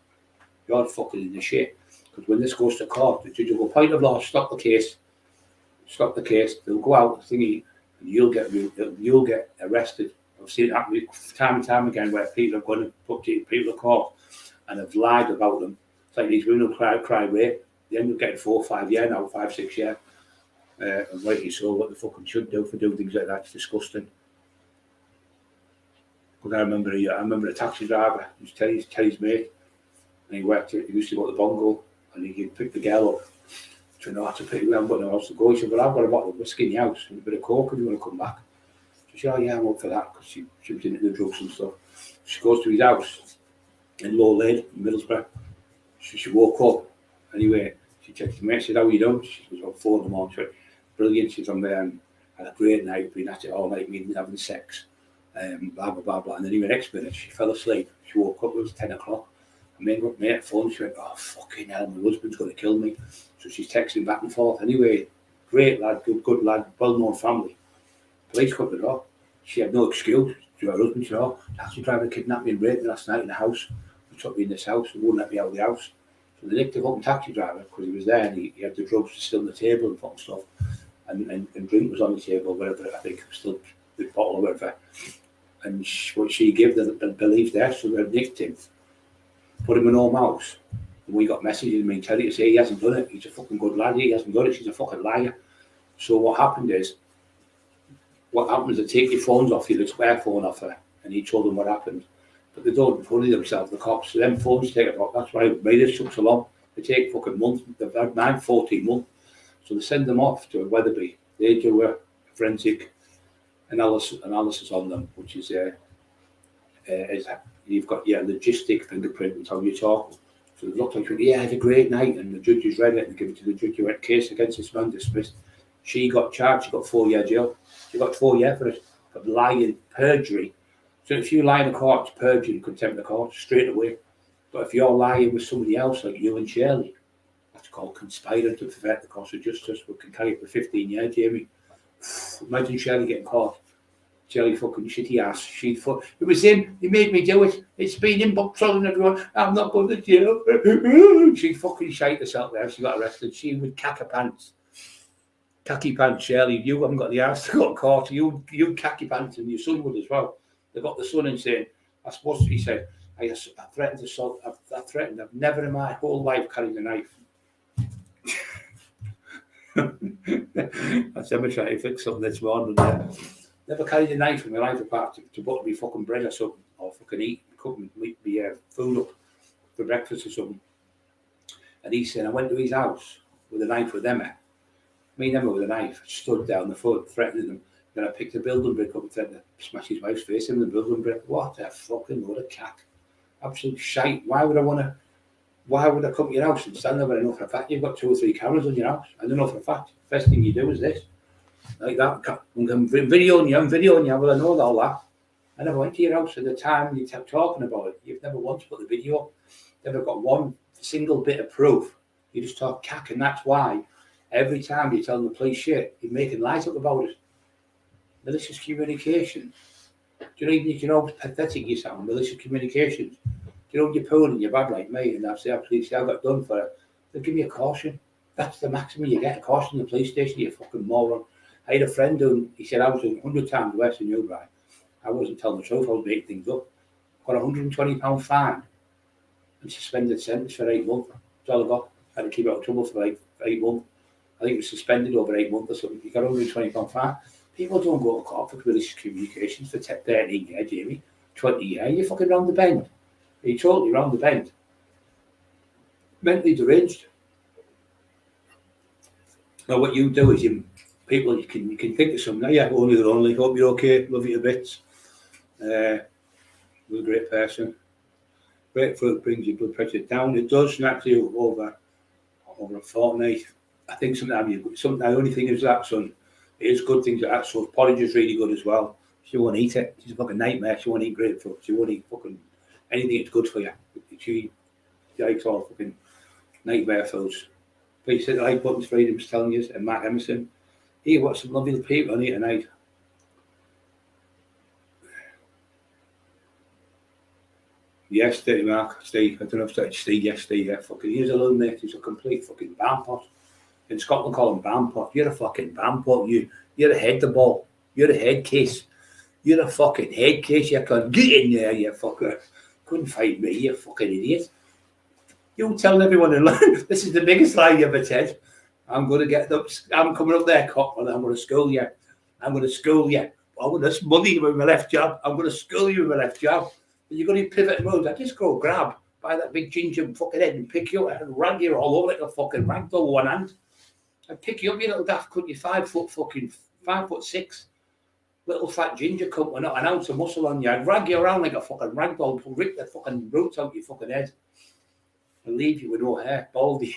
You're fucking in the shit. Because when this goes to court, the judge will go, point of law, stop the case. Stop the case. They'll go out, thingy, and you'll get arrested. I've seen it happen time and time again where people have gone and put people to court and have lied about them. It's like these women who cry rape. They end up getting 4 or 5 years now, 5, 6 years. And rightly so, what they fucking should do for doing things like that. It's disgusting. Because I remember a taxi driver, he was Terry's mate, and he used to go to the bongo, and he'd pick the girl up. So I know how to pick her up, but I know how to go. He said, well, I've got a bottle of whiskey in the house and a bit of coke if you want to come back. She said, oh yeah, I'm up for that, because she was into the drugs and stuff. She goes to his house in Low Lane, in Middlesbrough. She woke up. Anyway, she texted me, she said, how are you doing? She was about 4 in the morning. She went, brilliant, she's on there and had a great night, been at it all night, meeting, having sex, blah, blah, blah, blah. And then the next minute, she fell asleep. She woke up, it was 10 o'clock. I made up my phone, she went, oh, fucking hell, my husband's going to kill me. So she's texting back and forth. Anyway, great lad, good lad, well-known family. Police come to the door. She had no excuse. To her husband said, oh, taxi driver kidnapped me and raped me last night in the house. He took me in this house and wouldn't let me out of the house. So they nicked the fucking taxi driver because he was there and he had the drugs still on the table and fucking stuff. And drink was on the table, whatever, I think, still the bottle or whatever. And what she gave the belief there, so they nicked him, put him in home house. And we got messages, me and Terry to say he hasn't done it. He's a fucking good lad, he hasn't done it, she's a fucking liar. So what happened is, they take your phones off you, the square phone off her, and he told them what happened. But they don't funny themselves, the cops. So them phones take about, that's why this took so long. They take fucking months, they've had mine 14 months. So they send them off to a Weatherby. They do a forensic analysis on them, which is you've got your logistic fingerprint, which how you talk. So it looked like, yeah, I had a great night, and the judges read it and give it to the judge. Who went, case against this man dismissed. She got charged. She got 4 year jail. She got 4 years for it, for lying, perjury. So if you lie in a court, it's perjury, contempt of court straight away. But if you're lying with somebody else, like you and Shirley, that's called conspiring to pervert the course of justice. We can carry it for 15 years, Jamie. Imagine Shirley getting caught jelly fucking shitty ass. It was him. He made me do it. It's been him, but telling everyone, I'm not going to jail. She fucking shite herself there. She got arrested. She would khaki pants. Khaki pants, Shirley. You haven't got the ass to go to court. You khaki pants, and your son would as well. They got the son and saying, I suppose he said, I threatened to assault. I've never in my whole life carried a knife. That's ever trying to fix something this morning. Never carried a knife in my life apart to put me fucking bread or something, or fucking eat, cook me food up for breakfast or something. And he said, I went to his house with a knife with Emma. Me and Emma with a knife, stood down the front, threatening them. Then I picked a building brick up and threatened to smash his wife's face in the building brick. What a fucking load of cack. Absolute shite. Why would I come to your house and stand there with enough for a fact you've got 2 or 3 cameras on your house? I don't know for a fact. First thing you do is this. Like that. I'm videoing you. Well, I know all that. I never went to your house at the time you kept talking about it. You've never once put the video. Never got one single bit of proof. You just talk cack, and that's why every time you're telling the police shit, you're making lies up about it. Malicious communications. Do you know, even if you know how pathetic you sound, malicious communications. Do you know, you're poor and you're bad like me, and that's the police, I got done for it. They'll give you a caution. That's the maximum you get, a caution in the police station, you fucking moron. I had a friend who, he said I was doing 100 times worse than you, Brian. I wasn't telling the truth, I was making things up. Got a £120 fine and suspended sentence for 8 months. That's all I got. I had to keep out of trouble for like 8 months. I think it was suspended over 8 months or something. You got a £120 fine. People don't go to court for malicious communications for 13 years, Jamie. 20 years, you're fucking round the bend. You're totally round the bend. Mentally deranged. Now what you do is you can think of something. Yeah, only the lonely. Hope you're okay. Love you to bits. You're a great person. Grapefruit brings your blood pressure down. It does naturally over a fortnight. I think something. The only thing is that, son, it is good things like that. So porridge is really good as well. She won't eat it. She's a fucking nightmare. She won't eat grapefruit. She won't eat fucking anything that's good for you. She likes all fucking nightmare foods. Please hit the like button, Freedom's telling you, and Matt Emerson. Here, what's some lovely people on here tonight? Yes, Steve, Mark, Steve. I don't know if it's Steve. Yes, Steve. Yeah, fucking. Here's a little mate. He's a complete fucking bampot. In Scotland, call him bampot. You're a fucking bampot. You're a head the ball. You're a head case. You're a fucking head case. You can get in there, you fucker. Couldn't fight me, you fucking idiot. You tell everyone in London, this is the biggest lie you ever said. I'm going to get up. I'm coming up there, cop, and I'm going to school you. I'm going to school you. I'm going to smother you with my left jab. I'm going to school you with my left jab. And you're going to pivot moves. I just go grab by that big ginger fucking head and pick you up and rag you all over like a fucking ragdoll with one hand. I'd pick you up, you little daft cunt, you 5'6", little fat ginger cunt with not an ounce of muscle on you. I'd rag you around like a fucking ragdoll, rip the fucking roots out your fucking head. And leave you with no hair, baldy,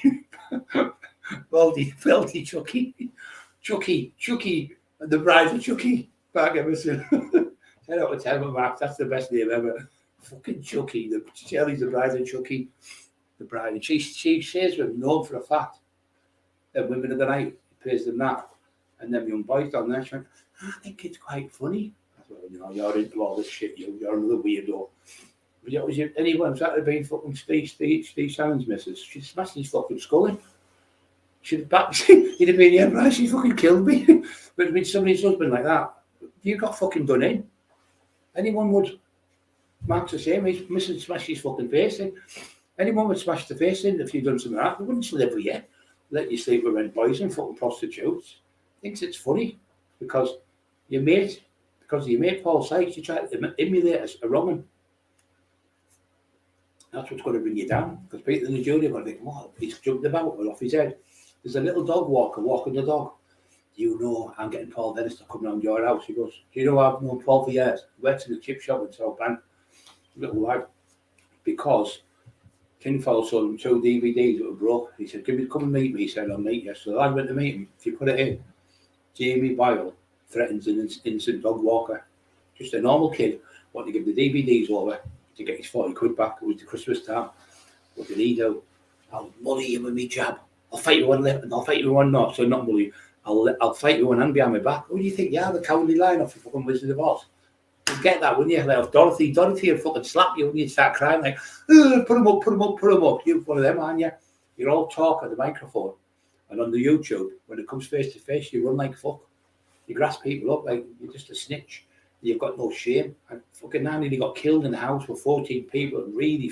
filthy Chucky, the bride of Chucky, Mark Emerson. 10 out of 10, Mark, that's the best name ever. Fucking Chucky, Shelley's the bride of Chucky, the bride. And she says we've known for a fact that women of the night pays them that. And then young boys down there, she went, I think it's quite funny. I thought, you know, you're into all this shit, you're another weirdo. But was anyone that had been fucking Steve Shannon's missus? She smashed his fucking skull in. She'd have back, he'd have been here, right? She fucking killed me. But with somebody's husband like that, you got fucking done in. Anyone would, Mark's the same, his missus smashed his fucking face in. Anyone would smash the face in if you'd done something like that. They wouldn't sleep with you. Let you sleep with rent boys and fucking prostitutes. Thinks it's funny because of your mate Paul Sykes, you try to emulate a wrong one. That's what's going to bring you down. Because people in the jury are going to think, what? He's jumped about off his head. There's a little dog walker walking the dog. You know, I'm getting Paul Dennis to come round your house. He goes, do you know I've known Paul for years? He works in the chip shop in South Bank. Little lad. Because Kinfowl sold him 2 DVDs that were broke. He said, come and meet me. He said, I'll meet you. So the lad went to meet him. If you put it in, Jamie Boyle threatens an innocent dog walker. Just a normal kid wanting to give the DVDs over to get his 40 quid back. It was the Christmas time. What did he do? I'll bully you with me jab. I'll fight you one left and I'll fight you with one not. So not bully. I'll fight you one hand behind my back. Who do you think? Yeah, the cowardly lion off the fucking Wizard of Oz. You'd get that, wouldn't you? Like if Dorothy would fucking slap you and you'd start crying like, put him up. You're one of them, aren't you? You're all talk at the microphone. And on the YouTube, when it comes face to face, you run like fuck. You grass people up like you're just a snitch. You've got no shame. And fucking now nearly got killed in the house with 14 people and really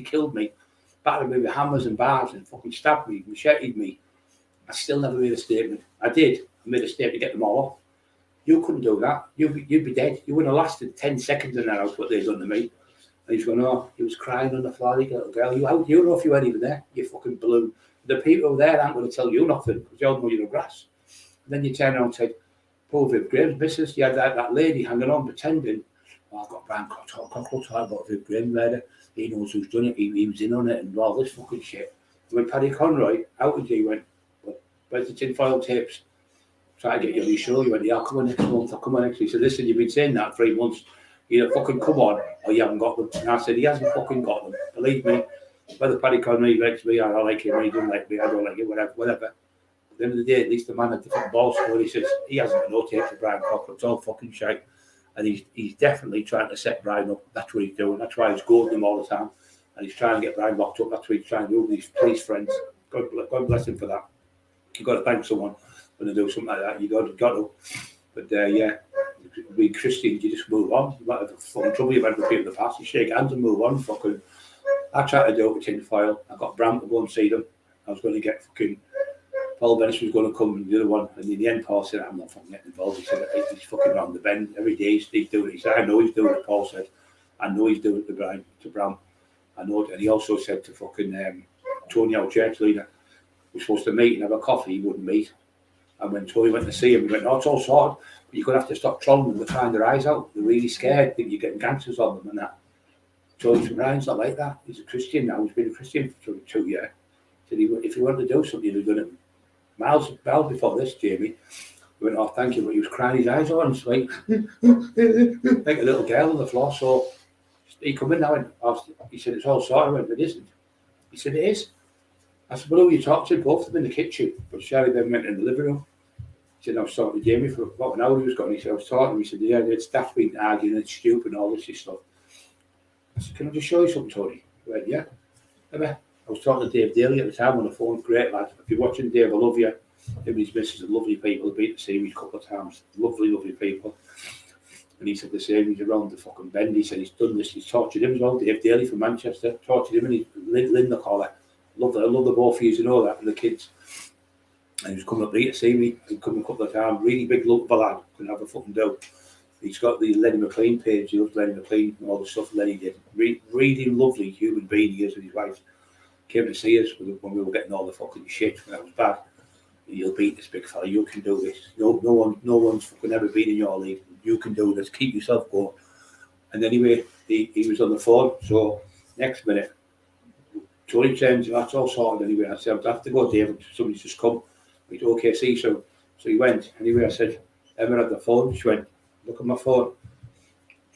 killed me. Battered me with hammers and bars and fucking stabbed me, macheted me. I still never made a statement. I did. I made a statement to get them all off. You couldn't do that. You'd be dead. You wouldn't have lasted 10 seconds in that house, what they've done to me. And he's going, oh, he was crying on the floor like a little girl. You don't know if you weren't even there. You fucking balloon. The people over there aren't going to tell you nothing because they all know you're the grass. And then you turn around and say, poor Viv Graham's business. You had that lady hanging on, pretending, oh, I've got Brian Cockle talking about Viv Graham murder. He knows who's done it. He was in on it and all this fucking shit. When Paddy Conroy outed you, he went, where's the tinfoil tapes? Try to get you on your show. You went, yeah, I'll come on next month. I'll come on next week. He said, listen, you've been saying that 3 months. You fucking come on, or you haven't got them. And I said, he hasn't fucking got them. Believe me. Whether Paddy Conroy likes me, or I like him, or he doesn't like me, I don't like him, whatever. At the end of the day, at least the man had different balls. So he says, he hasn't got no tapes of Brian Cockle. It's all fucking shite. And he's definitely trying to set Brian up. That's what he's doing. That's why he's goading him all the time. And he's trying to get Brian locked up. That's what he's trying to do with these police friends. God bless him for that. You've got to thank someone when they do something like that. You got to. But yeah, being Christian, you just move on. You might have fucking trouble you've had with people in the past. You shake hands and move on. Fucking, I tried to do it with tinfoil. I got Bram to go and see them. I was going to get fucking Paul Bennis was going to come and the other one. And in the end, Paul said, I'm not fucking getting involved. He said, he's fucking around the bend every day. He's doing it. He said, I know he's doing it. Paul said, I know he's doing it to Bram. I know it. And he also said to fucking Tony, our church leader, we're supposed to meet and have a coffee. He wouldn't meet. And when Tony went to see him, he went, oh, it's all sorted. But you're going to have to stop trolling them. They're crying their eyes out. They're really scared. Think you're getting gangsters on them and that. Tony Ryan's not like that. He's a Christian now. He's been a Christian for 2 years. Said if you wanted to do something, you'd have done it miles before this, Jamie. He went, oh, thank you. But he was crying his eyes out and it's like, like a little girl on the floor. So he come in now and asked, he said, it's all sorted. I went, it isn't. He said, it is. I said, well, who you talked to? Both of them in the kitchen. But Sherry then went in the living room. He said, I was talking to Jamie for about an hour. He was gone. He said, I was talking to him. He said, yeah, it's staff been arguing and stupid and all this stuff. I said, can I just show you something, Tony? He went, yeah. I was talking to Dave Daly at the time on the phone. Great lad. If you're watching Dave, I love you. Him and his missus are lovely people. I've been to see him a couple of times. Lovely, lovely people. And he said the same. He's around the fucking bend. He said he's done this. He's tortured him as well. Dave Daly from Manchester. Tortured him and he's Linda Collar. I love the both of you to know that, and the kids. And he was coming up here to see me. He'd come a couple of times. Really big look for lad. Couldn't have a fucking do. He's got the Lenny McLean page. He loves Lenny McLean and all the stuff Lenny did. Really lovely human being he is with his wife. Came to see us when we were getting all the fucking shit when that was bad. You'll beat this big fella. You can do this. No one's fucking ever been in your league. You can do this. Keep yourself going. And anyway, he was on the phone. So next minute, Tony turns, that's all sorted anyway. I said, I have to go, David. Somebody's just come. He said, okay, see you soon. So he went. Anyway, I said, Emma had the phone. She went, look at my phone.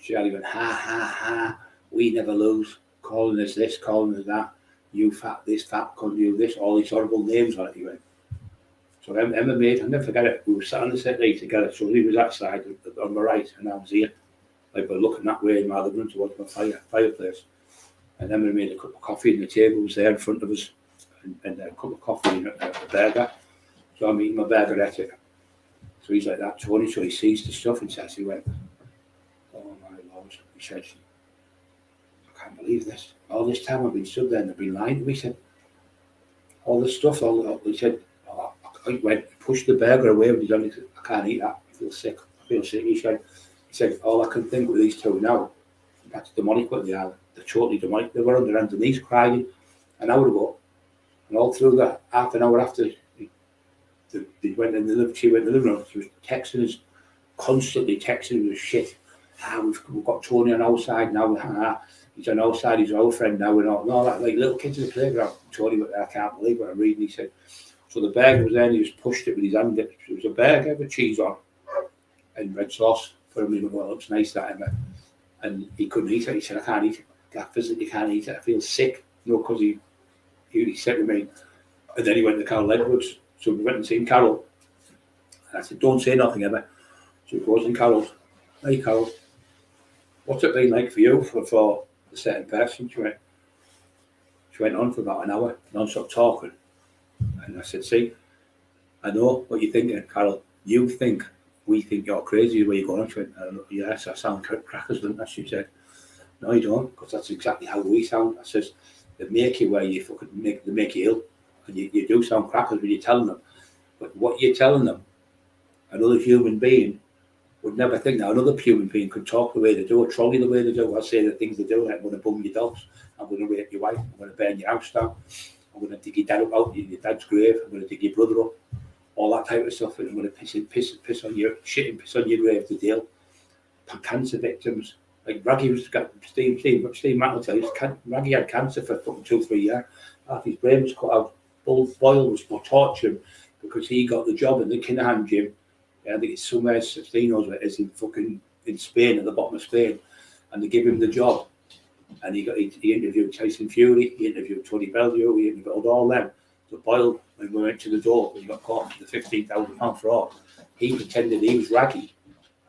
Charlie went, ha. We never lose. Calling us this, calling us that. You fat this, fat, couldn't do this. All these horrible names on it. He went. So Emma made, I'll never forget it. We were sat on the set night together. So he was that side on my right, and I was here. Like we're looking that way in my living room towards my fireplace. And Emma made a cup of coffee, and the table was there in front of us, and a cup of coffee and a burger. So I'm eating my burger at it. So he's like that, Tony. So he sees the stuff and says, he went, oh my Lord. He said, I can't believe this. All this time I've been stood there and they've been lying to me. He said, all this stuff, he said, I went, pushed the burger away with his hand. He said, I can't eat that. I feel sick. He said, all I can think with these two now, that's demonic what they are. They're totally demonic. They were on their hands and knees crying an hour ago. And all through that half an hour after they went in the living room, she was texting us, constantly texting us shit. We've got Tony on our side now. He's on our side, he's our friend now, and all that, like little kids in the playground. Tony went, I can't believe what I'm reading. He said, so the burger was there and he just pushed it with his hand. It was a burger with cheese on and red sauce for him. He went, well, it looks nice, that, Emma. And he couldn't eat it. He said, I can't eat it. I physically can't eat it. I feel sick. Because he said to me, and then he went to Carol Edwards. So we went and seen Carol. And I said, don't say nothing ever. So he goes, and Carol, hey Carol, what's it been like for you for a certain person? She went on for about an hour, non-stop talking. And I said, see, I know what you're thinking, Carol. We think you're crazy the way you're going. She went, yes, I sound crackers, don't I? She said, no, you don't, because that's exactly how we sound. I says, they make you where you fucking make you ill. And you do sound crackers when you're telling them. But what you're telling them, another human being would never think that another human being could talk the way they do, or trolley the way they do, or say the things they do, like I'm going to bum your dogs, I'm going to rape your wife, I'm going to burn your house down, I'm going to dig your dad up out your dad's grave, I'm going to dig your brother up, all that type of stuff, and I'm going to piss on your shit and piss on your grave to deal. Cancer victims, like Raggy was got Steve Matt will tell you, Raggy had cancer for fucking 2-3 years. Half his brain was cut out. Boyle was torturing because he got the job in the Kinahan gym. I think it's somewhere 16 knows where it is in Spain, at the bottom of Spain, and they give him the job. And he interviewed Tyson Fury, he interviewed Tony Bellew, he interviewed all them. So Boyle, when we went to the door, when he got caught for the £15,000 fraud, he pretended he was Raggy.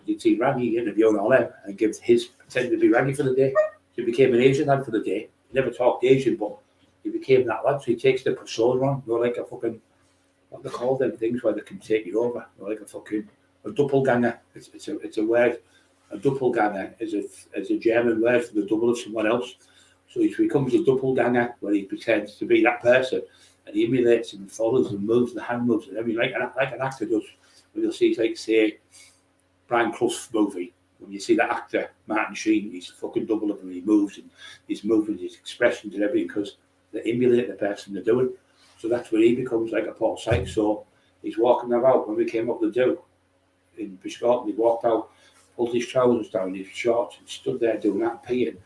You'd see Raggy interviewing all them and give pretended to be Raggy for the day. He became an Asian lad for the day. He never talked Asian, but he became that lad. So he takes the persona on. You're like a fucking, what they call them things where they can take you over. You're like a doppelganger. It's a word. A doppelganger is a German word for the double of someone else. So he becomes a doppelganger where he pretends to be that person and he emulates and follows and moves the hand moves and everything like an actor does. When you'll see, like, say, Brian Clough's movie, when you see that actor, Martin Sheen, he's a fucking double of him. He moves and his movements, his expressions and everything, because they emulate the person they're doing. So that's where he becomes like a Paul Sykes. So he's walking about. When we came up the do in Biscotland, he walked out, pulled his trousers down, his shorts, and stood there doing that, peeing.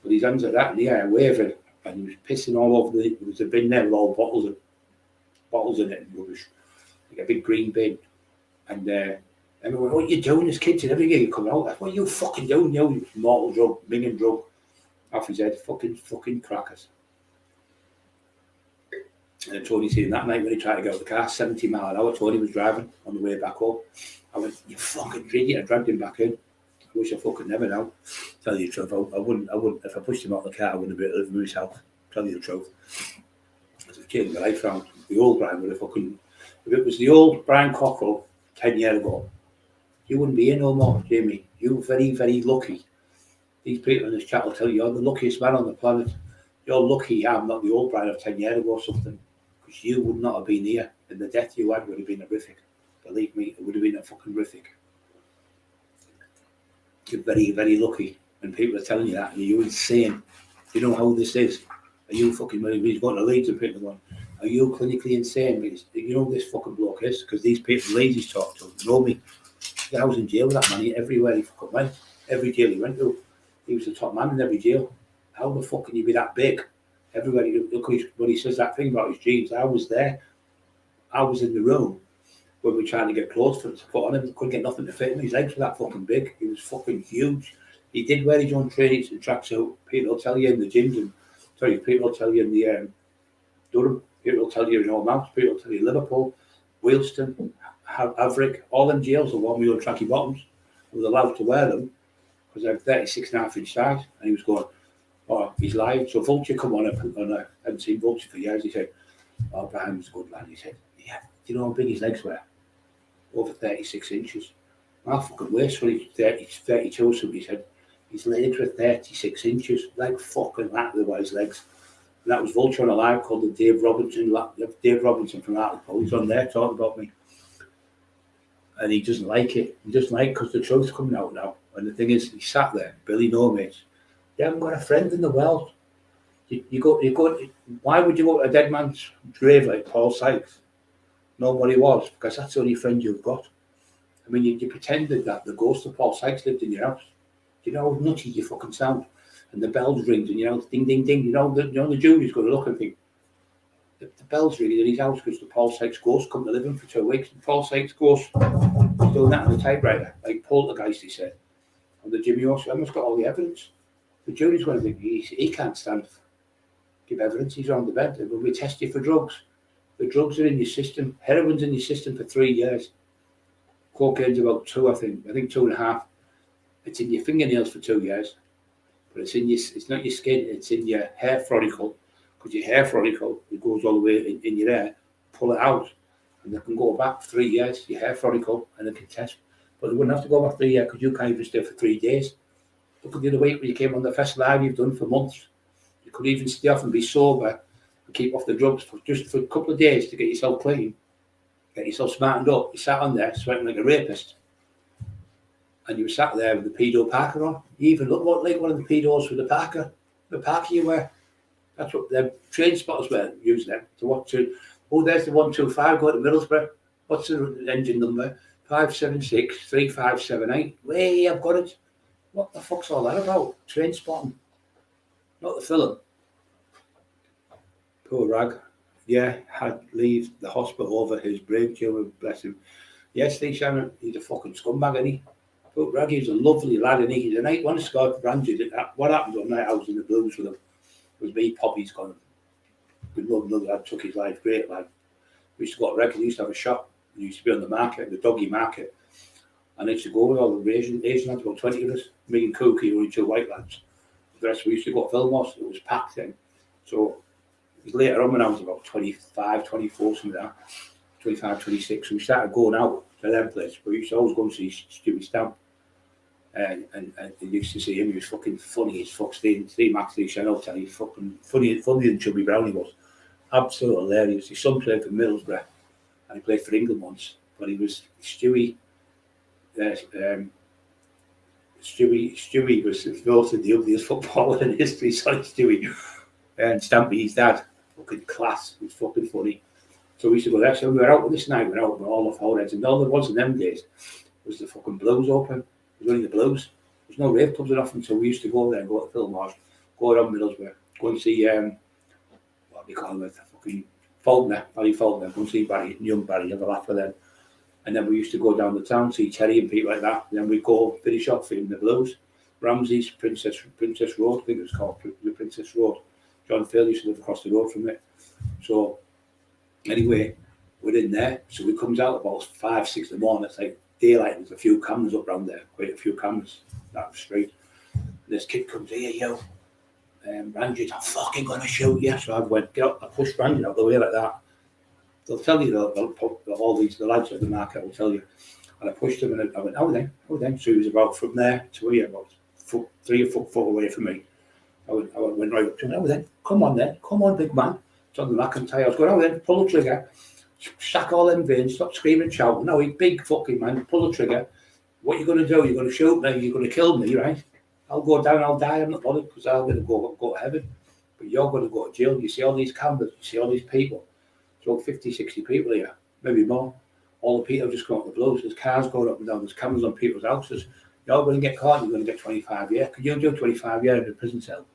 But his hands like that in the air, waving, and he was pissing all over there was a bin there with all bottles in it and rubbish, like a big green bin. And everyone, what are you doing? This kid's and everything, you come out. What are you fucking doing? You mortal drug, minging drug. Off his head, fucking crackers. And Tony seen that night when he tried to get out of the car, 70 mile an hour. Tony was driving on the way back home. I went, you fucking idiot. I dragged him back in. I wish I fucking never know. Tell you the truth, I wouldn't, if I pushed him out of the car, I wouldn't be able to live in his house. Tell you the truth. I've changed my life around. The old Brian would have fucking, if it was the old Brian Cockrell 10 years ago, you wouldn't be here no more, Jamie. You're very, very lucky. These people in this chat will tell you you're the luckiest man on the planet. You're lucky I'm not the old Brian of 10 years ago or something, because you would not have been here, and the death you had would have been horrific. Believe me, it would have been a fucking horrific. You're very, very lucky. When people are telling you that, you're insane. You know how this is. Are you fucking, when he's going to Leeds and people going, are you clinically insane? Because you know this fucking bloke is, because these people Leeds he's talked to know me. I was in jail with that man everywhere he fucking went. Every jail he went to, he was the top man in every jail. How the fuck can you be that big? Everybody, look, when he says that thing about his jeans, I was there. I was in the room when we were trying to get clothes for him to put on him. Couldn't get nothing to fit him. His legs were that fucking big. He was fucking huge. He did wear his own trainings and tracksuit. People will tell you in the gyms, and people will tell you in the Durham. People will tell you in Mount. People will tell you Liverpool, Wealdstone, Haverick. All them jails are one with your tracky bottoms. I was allowed to wear them because I have 36.5 inch size. And he was going, oh, he's lying. So Vulture come on. I hadn't seen Vulture for years. He said, oh, Brian was a good lad. He said, yeah, do you know how big his legs were? Over 36 inches. My fucking waist when he's 32 or something, he said, his legs were 36 inches. Like fucking that, they were his legs. And that was Vulture on a live called the Dave Robinson from Hartlepool. He's on there talking about me. And he doesn't like it. He doesn't like it because the truth's coming out now. And the thing is, he sat there, Billy No Mates. You haven't got a friend in the world. You go. Why would you go to a dead man's grave like Paul Sykes? Know what he was, because that's the only friend you've got. I mean, you pretended that the ghost of Paul Sykes lived in your house. You know how nutty you fucking sound. And the bells rings and ding, ding, ding. You know the jury's going to look and think, the bells ringing in his house because the Paul Sykes ghost come to live in for 2 weeks. And Paul Sykes ghost was doing that on the typewriter, like Poltergeist, he said. And the Jimmy Orson, I've got all the evidence. The jury's going to think, he can't stand give evidence, he's on the bed. And when we test you for drugs, the drugs are in your system. Heroin's in your system for 3 years. Cocaine's about 2, I think 2.5. It's in your fingernails for 2 years, but it's not your skin, it's in your hair follicle, because your hair follicle, it goes all the way in your hair, pull it out, and they can go back 3 years, your hair follicle, and they can test. But they wouldn't have to go back 3 years, because you can't even stay for 3 days. Look at the other week when you came on the first live you've done for months. You could even stay off and be sober and keep off the drugs for a couple of days to get yourself clean, get yourself smartened up. You sat on there sweating like a rapist, and you were sat there with the pedo parker on. You even look like one of the pedos with the parker you wear. That's what the train spotters were using them to watch it. Oh, there's the 125 going to Middlesbrough. What's the engine number? 576 3578. Way, I've got it. What the fuck's all that about? Train spotting, not the film. Poor rag. Yeah, had leave the hospital over his brain tumor, bless him. Yes, Steve Shannon, he's a fucking scumbag, isn't he? Poor rag, he's a lovely lad, and he's a night one Scott Randy. What happened on night I was in the blues with him was me, Poppy's gone. Good love, another lad took his life, great lad. We used to go to Recollections, he used to have a shop. He used to be on the market, the doggy market. And I used to go with all the Asian lads, about 20 of us, me and Cookie, only 2 white lads. The rest we used to go to Fillmore's, it was packed then. So it was later on when I was about 25, 24, something like that, 25, 26, so we started going out to them places. But we used to always go and see Stewie Stamp. And used to see him, he was fucking funny as fuck. Steve Max, Lee Shannon, he's fucking funnier than Chubby Brown he was. Absolutely hilarious. His son played for Middlesbrough, and he played for England once, but he was Stewie. Stewie was voted the ugliest footballer in history. Sorry, Stewie. And Stampy, his dad, fucking class. It was fucking funny. So we used to go there. So we were out with this night. We were out with all of our heads, and all there was in them days was the fucking Blues open. It was only the Blues. There's no rave clubs enough, and so we used to go there and go to Fillmore's, go around Middlesbrough, go and see what do you call it, fucking Barry Faulkner, go and see Barry, young Barry, have a laugh with them. And then we used to go down the town, see Terry and people like that. And then we'd go finish off in the Blues. Ramsey's Princess Road, I think it was called, the Princess Road. John Phil used to live across the road from it. So anyway, we're in there. So we comes out about 5, 6 in the morning. It's like daylight. There's a few cameras up around there, quite a few cameras. That street. And this kid comes, here, yo. Ranjit, I'm fucking going to shoot you. So I went, get up, I pushed Ranjit out the way like that. They'll tell you, all these, the lads at the market will tell you. And I pushed him and I went, oh then. So he was about from there to here, about 3 or 4 foot away from me. I went right up to him, oh then, come on, big man. It's on the McIntyre. I was going, oh then, pull the trigger, sack all them veins, stop screaming and shouting. No, he's big fucking man, pull the trigger. What are you going to do? You're going to shoot me, you're going to kill me, right? I'll go down, I'll die, I'm not bothered, because I'm going to go to heaven. But you're going to go to jail. You see all these cameras, you see all these people. So 50, 60 people here, maybe more. All the people just come up the Blues. There's cars going up and down. There's cameras on people's houses. You're going to get caught. You're going to get 25 years. Can you do 25 years in a prison cell?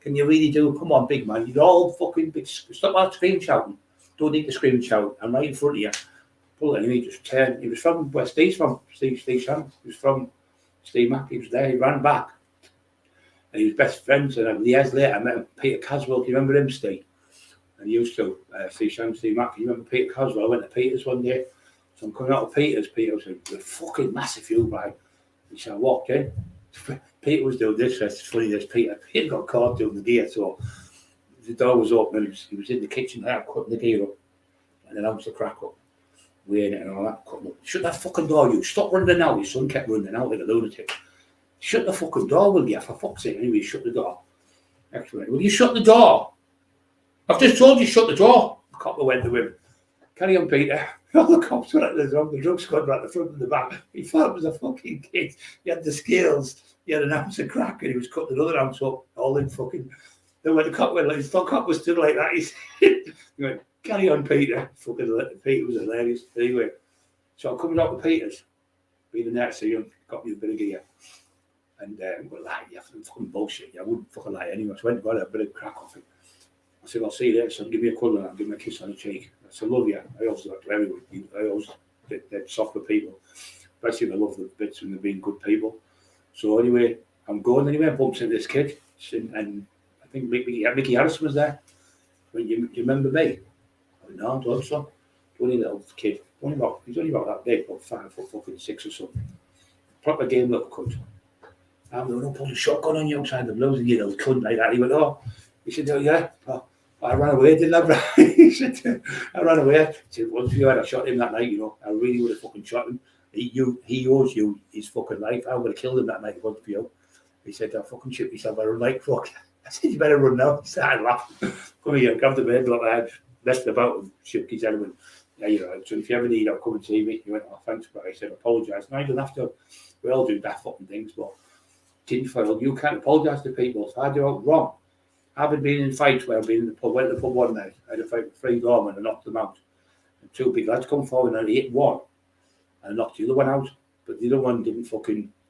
Can you really do? Come on, big man. You're all fucking big. Stop that screaming shouting. Don't need to scream and shout. I'm right in front of you. Pull it anyway. Just turn. He was from where Steve's from. Steve Shannon. He was from Steve Mack. He was there. He ran back. And he was best friends. And years later, I met him, Peter Caswell. Do you remember him, Steve? And he used to, Steve Shannon, Steve Mack. You remember Peter Caswell? I went to Peter's one day. So I'm coming out of Peter's. Peter said, "You're fucking massive, you, right?" And so I walked in. Peter was doing this. It's funny, this Peter got caught doing the gear. So the door was open. And he was in the kitchen there, cutting the gear up. And then I was the crack up, weighing it and all that. Cutting up. Shut that fucking door, you. Stop running out. His son kept running out like a lunatic. Shut the fucking door, will you? For fuck's sake. Anyway, shut the door. Excellent. Will you shut the door? I've just told you shut the door. The cop went to him. Carry on, Peter. All the cops were at the drug squad were at the front and the back. He thought it was a fucking kid. He had the skills. He had an ounce of crack and he was cutting another ounce up. All in fucking. Then when the cop went, like, the cop was stood like that. He went, carry on, Peter. Fucking Peter was hilarious. Anyway, so I comes out with Peter's. Being the next to him, got me a bit of gear. And well, like, yeah, fucking bullshit. Yeah, I wouldn't fucking lie anyway. So I went and got a bit of crack off him. I said, I'll see you later, son. Give me a cuddle and I'll give me a kiss on the cheek. I said, love you. I also like to everyone. I always get soft with people. Especially if I love the bits when they're being good people. So anyway, I'm going anyway. I bumped into this kid. And I think Mickey Harrison was there. Went, you remember me? I went, no, I don't so. Only little kid. He's only about that big, about 5'6" or something. Proper game little cunt. I'm going to pull a shotgun on you outside the blues, and you know, cunt like that. He went, oh. He said, oh yeah. Oh, I ran away, didn't I? He said, I ran away. He said, once you had, I shot him that night, you know. I really would have fucking shot him. He owes you his fucking life. I would have killed him that night if it wasn't for you. He said, I'll fucking shoot myself. I run like fuck. I said, you better run now. He started laughing. Come here, grabbed the bed, look, I had messed about and shook his head and went, yeah, you're right. So if you ever need, I'll come and see me. He went, oh, thanks, but I said, apologise. No, you don't have to. We all do that fucking things, but tinfoil, you can't apologise to people. If I do it wrong, I've been in fights where I've been in the pub, went to the pub one night, I had a fight with 3 doormen and I knocked them out. And 2 big lads come forward and I hit one and I knocked the other one out. But the other one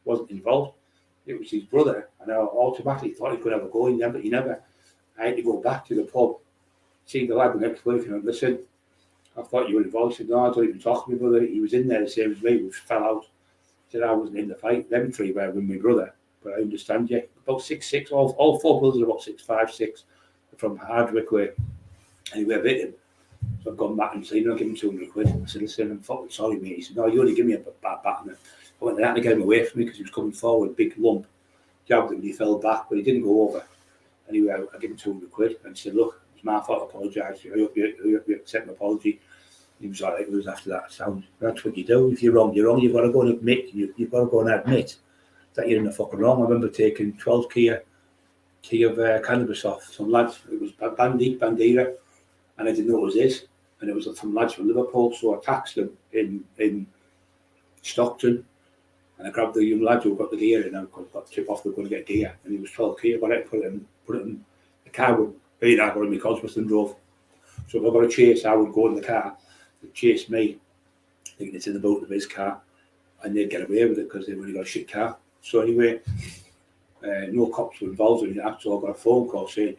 wasn't involved. It was his brother, and I automatically thought he could have a go. He never. I had to go back to the pub, see the lad the next week, and listen, I thought you were involved. He said, no, I don't even talk to my brother. He was in there the same as me, we fell out. He said, I wasn't in the fight. Them 3 were with my brother, but I understand you. About 6'6", all 4 brothers are about 6'5", 6, from Hardwick way. Anyway, I bit him. So I've gone back and said, I'll give him 200 quid. I said, listen, I'm fucking sorry, mate. He said, no, you only give me a bad bat. I went there to get him away from me because he was coming forward, big lump, jabbed him and he fell back, but he didn't go over. Anyway, I gave him 200 quid and said, look, it's my fault, I apologise. I hope you accept my apology. He was all right. It was after that sound. That's what you do. If you're wrong, you're wrong. You've got to go and admit. You've got to go and admit that you're in the fucking wrong. I remember taking 12 key of cannabis off some lads. It was Bandira, and I didn't know it was his. And it was some lads from Liverpool, so I taxed them in Stockton. And I grabbed the young lad who got the gear and I got to tip off, they're going to get gear. And he was 12 key, but I put it in the car with me, I got in my Cosmos and drove. So if I got a chase, I would go in the car, they'd chase me, thinking it's in the boot of his car, and they'd get away with it because they've only got a shit car. So anyway, no cops were involved in that, so I got a phone call saying,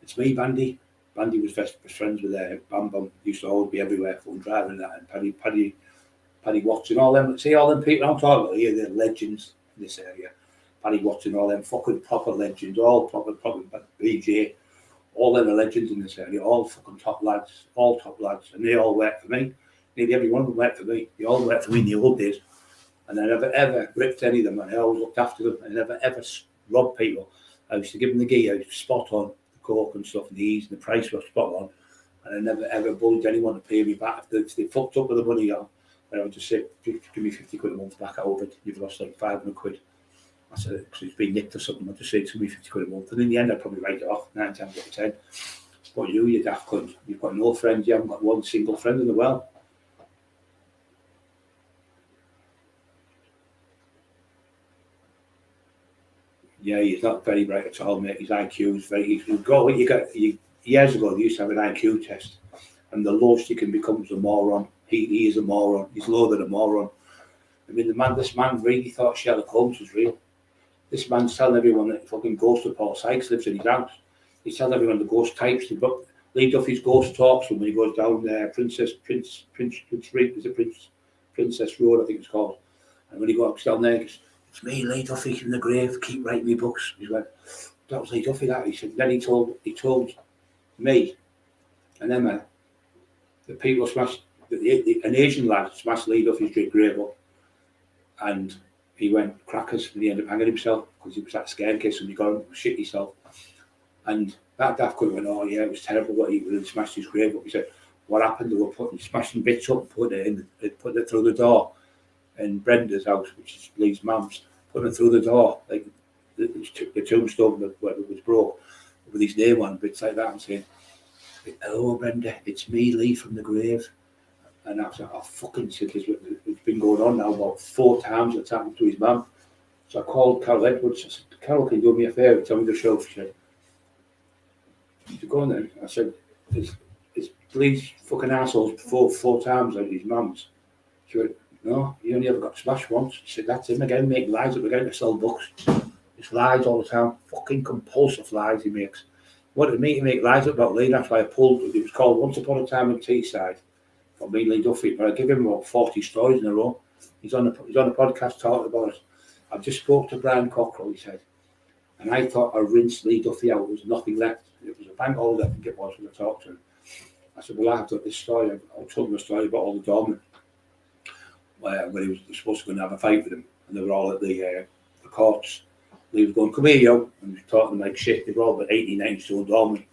it's me, Bandy. Bandy was best friends with Bam Bam, used to always be everywhere, phone driving and that, and Paddy Watson, all them people I'm talking about here, they're legends in this area. Paddy Watson, all them fucking proper legends, all proper BJ, all them are legends in this area, all fucking top lads, and they all work for me. Nearly every one of them worked for me. They all worked for me in the old days. And I never ever ripped any of them, and I always looked after them. I never ever robbed people. I used to give them the gear, spot on, the coke and stuff, and the ease, and the price was spot on. And I never ever bullied anyone to pay me back. If they fucked up with the money, I would just say, give me 50 quid a month back out of it. You've lost like 500 quid. I said, because it's been nicked or something. I'd just say, give me 50 quid a month. And in the end, I'd probably write it off 9 times out of 10. What you daft cunt? You've got no friends. You haven't got one single friend in the world. Yeah, he's not very bright at all, mate. His IQ is very. Years ago, they used to have an IQ test, and the lowest you can become is a moron. He is a moron. He's lower than a moron. I mean, this man really thought Sherlock Holmes was real. This man's telling everyone that fucking ghost of Paul Sykes lives in his house. He's telling everyone the ghost types. Lead off his ghost talks when he goes down there, Princess Road, I think it's called. And when he goes down there, he goes, it's me, Lee Duffy in the grave, keep writing me books. He went, that was Lee Duffy, that. He said, then he told me and Emma, the people smashed, an Asian lad smashed Lee Duffy's grave up, and he went crackers, and he ended up hanging himself because he was that scared case when you got him, shit yourself. And that daft could went, oh yeah, it was terrible what he really smashed his grave up. He said, what happened? They were smashing bits up and putting it through the door in Brenda's house, which is Lee's mum's, putting it through the door, like the tombstone that was broke, with his name on, bits like that, and saying, hello Brenda, it's me, Lee from the grave. And I was like, oh fucking shit, it's been going on now about 4 times it's happened to his mum. So I called Carol Edwards. I said, Carol, can you do me a favour? Tell me the show. She said, you go on then. I said, it's Lee's fucking assholes 4 times like his mum's. She went, no, he only ever got smashed once. She said, that's him again, making lies up again to sell books. It's lies all the time, fucking compulsive lies he makes. Wanted me to make lies up about Lee, that's why I pulled, it was called Once Upon a Time in Teesside, from me, Lee Duffy, but I give him about 40 stories in a row. He's on a podcast talking about it. I've just spoke to Brian Cockrell, he said, and I thought I rinsed Lee Duffy out, there was nothing left. It was a bank holiday, I think it was, when I talked to him. I said, well, I've got this story, I'll tell him a story about all the doormen. where he was supposed to go and have a fight with him, and they were all at the courts. Lee was going, come here, yo, and he was talking like shit. They were all about 18, 19 stone dormant.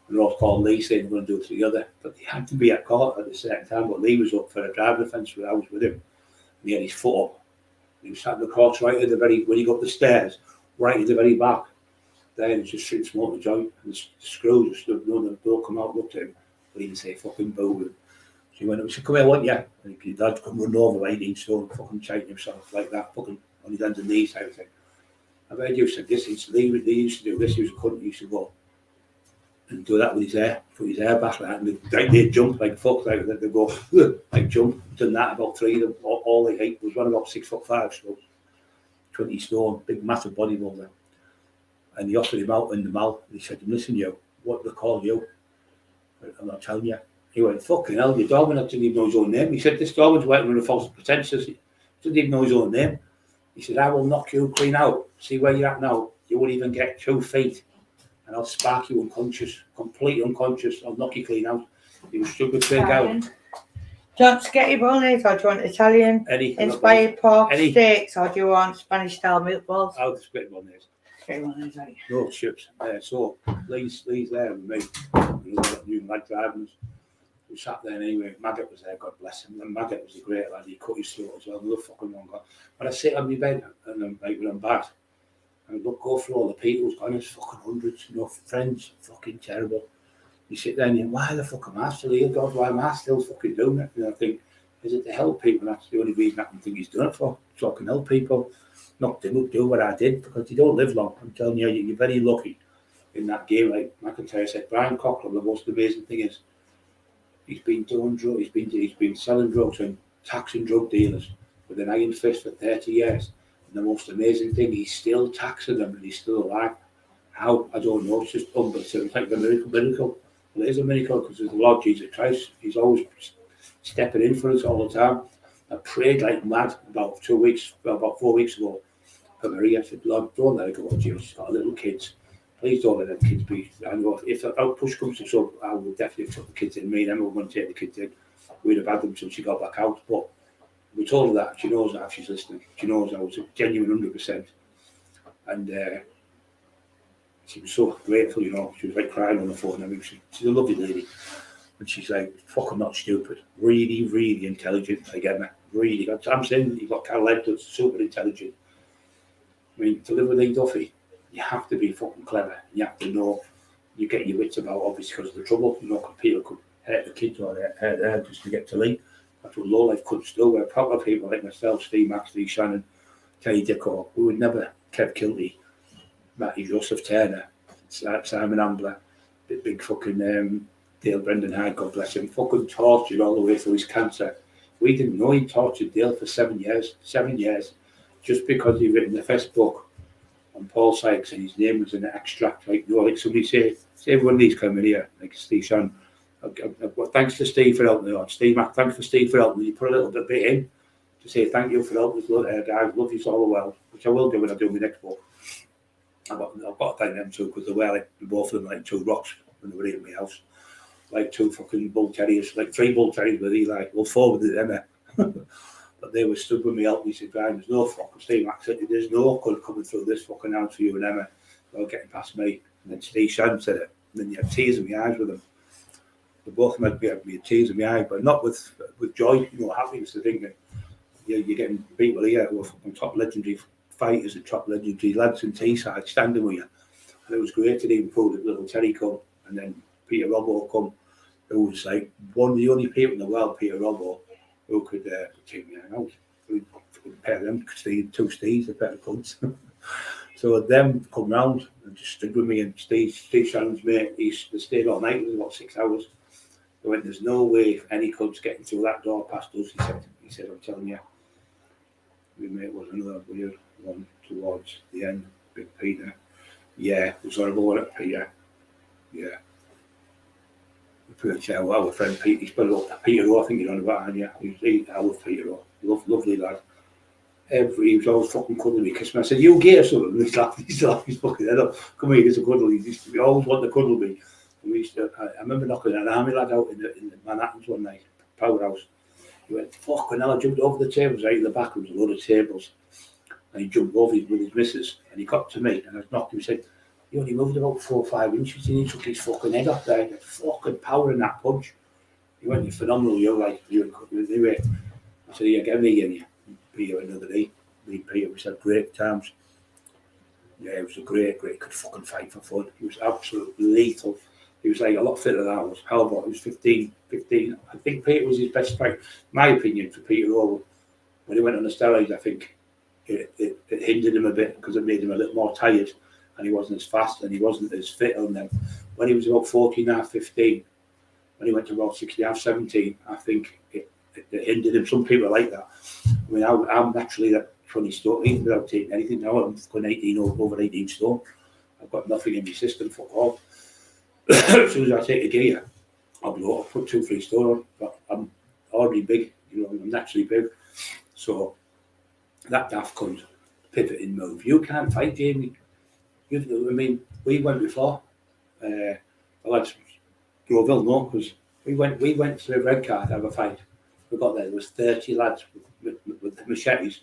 And they're all called Lee, saying they're going to do it together. But they had to be at court at the same time. But Lee was up for a driving offence where I was with him. And he had his foot up. He was sat in the court right at the very, when he got up the stairs, right at the very back. There, he was just sitting smoking a joint. And the screws just stood, the door come out, looked at him, but he didn't say fucking boo. So he went up and said, come here, won't you? And his dad come run over 18 stone, fucking shaking himself like that, fucking on his hands and knees, type of thing. I've heard you said this, Lee used to do this, he was a cunt, he used to go and do that with his hair, put his hair back like that, and they'd jump like fuck, like that, they'd go, like jump, done that about 3 of them, all they ate was one about 6'5", so 20 stone, big massive bodybuilder. And he offered him out in the mall, and he said, listen you, what do they call you? I'm not telling you. He went, fucking hell, your dog didn't even know his own name. He said, this dog was working with a false pretenses, he didn't even know his own name. He said, I will knock you clean out. See where you're at now, you won't even get 2 feet. And I'll spark you unconscious, completely unconscious. I'll knock you clean out. He was stupid to out. Do you want spaghetti bolognese or do you want Italian inspired pork steaks or do you want Spanish style meatballs? I'll just spaghetti bolognese. Spaghetti bolognese, right? No chips. So Lee's there with me. New lad driving us. We sat there anyway. Maggot was there, God bless him. And Maggot was a great lad. He cut his throat as well. Another fucking one guy. But I sit on my bed and I'm like when I'm bad. And I look, go through all the people who's gone, there's fucking hundreds, friends, fucking terrible. You sit there and you think, why the fuck am I still here, God? Why am I still fucking doing it? And I think, is it to help people? That's the only reason I can think he's done it for. So I can help people, not do what I did, because you don't live long. I'm telling you, you're very lucky in that game. Like McIntyre said, Brian Cochran, the most amazing thing is, he's been doing drugs, he's been selling drugs and taxing drug dealers with an iron fist for 30 years. The most amazing thing, he's still taxing them and he's still alive. How? I don't know. It's just unbelievable. It's like a miracle. Well, it is a miracle because there's the Lord Jesus Christ. He's always stepping in for us all the time. I prayed like mad about 4 weeks ago for Maria. I said, Lord, don't let her go on jail. She's got little kids. Please don't let the kids be. I know if push comes to shove, I would definitely have took the kids in. Me and Emma were going to take the kids in. We'd have had them till she got back out. But we told her that. She knows that she's listening. She knows I was a genuine 100%. And she was so grateful, She was like crying on the phone. I mean, she's a lovely lady. And she's like, fucking not stupid. Really, really intelligent. I get that. Really. I'm saying you've got Carlisle that's super intelligent. I mean, to live with Lee Duffy, you have to be fucking clever. You have to know. You get your wits about, obviously, because of the trouble. Because people could hurt the kids or hurt her just to get to Lee. That's what low-life cunts do. Where proper people like myself, Steve Max, Lee Shannon, Terry Dicko, we would never, Kev Kilty, Matty Joseph Turner, Simon Ambler, big fucking Dale Brendan Hyde, God bless him, fucking tortured all the way through his cancer. We didn't know he tortured Dale for 7 years, just because he'd written the first book on Paul Sykes and his name was in an extract. Like somebody say one of these coming here, like Steve Shannon. Thanks to Steve for helping me on. Steve Mac, thanks for Steve for helping me. You put a little bit in to say thank you for helping us, guys. Love you all the well, which I will do when I do my next book. I've got to thank them too because they were like both of them like 2 rocks when they were in my house, like 2 fucking bull terriers, like 3 bull terriers with Eli. Well, 4 with them, but they were stood with me helping me. Said, Brian, there's no fucking Steve Mac said, there's no good coming through this fucking house for you and Emma. They're getting past me. And then Steve Shannon said it. And then you had tears in my eyes with them. They both might be tears in my eye, but not with joy, happiness to think that you're getting people here who are fucking top legendary fighters and top legendary lads in Teesside standing with you. And it was great to even pull the little Terry come and then Peter Robbo come, who was like one of the only people in the world, Peter Robbo, who could take me out. We'd pair them, 2 Steves, a pair of cunts. So them come round and just stood with me and Steve Shannon's mate, they stayed all night, it was about 6 hours. They went, there's no way any cunts getting through that door past us, he said, I'm telling you. My mate was another weird one towards the end, Big Peter. Yeah, it was horrible, wasn't it, Peter? Yeah. Our friend Peter, he's put up Peter O, I think you're on about, aren't you? I love Peter O, lovely lad. He was always fucking cuddling me, kissing me. I said, you gay or something? He's laughing his fucking head up. Come here, get a cuddle. He always wanted to cuddle me. I remember knocking an army lad out in the Manhattans one night, Powerhouse. He went, fucking hell, I jumped over the tables right in the back. There was a load of tables. And he jumped over with his missus. And he got to me and I knocked him and said, he only moved about 4 or 5 inches and he took his fucking head off there. He had fucking power in that punch. He went, you're phenomenal, you're like, anyway. I said, yeah, get me in here. Peter another day. Me and Peter, we had great times. Yeah, it was a great, he could fucking fight for fun. He was absolutely lethal. He was like a lot fitter than I was. However, he was 15. I think Peter was his best fight. My opinion for Peter Owen, when he went on the steroids, I think it hindered him a bit because it made him a little more tired and he wasn't as fast and he wasn't as fit on them. When he was about 14 and a half, 15, when he went to about 16 and a half, 17, I think it hindered him. Some people are like that. I mean, I'm naturally that 20 stone, even without taking anything. Now I'm going 18 over 18 stone. I've got nothing in my system, fuck all. As soon as I take a gear, I'll blow up, put 2-3 stone on. But I'm already big, I'm naturally big. So that daft cunt pivoting move. You can't fight, Jamie. I mean, we went before. The lads, Groville, no, because we went to the red card to have a fight. We got there was 30 lads with machetes,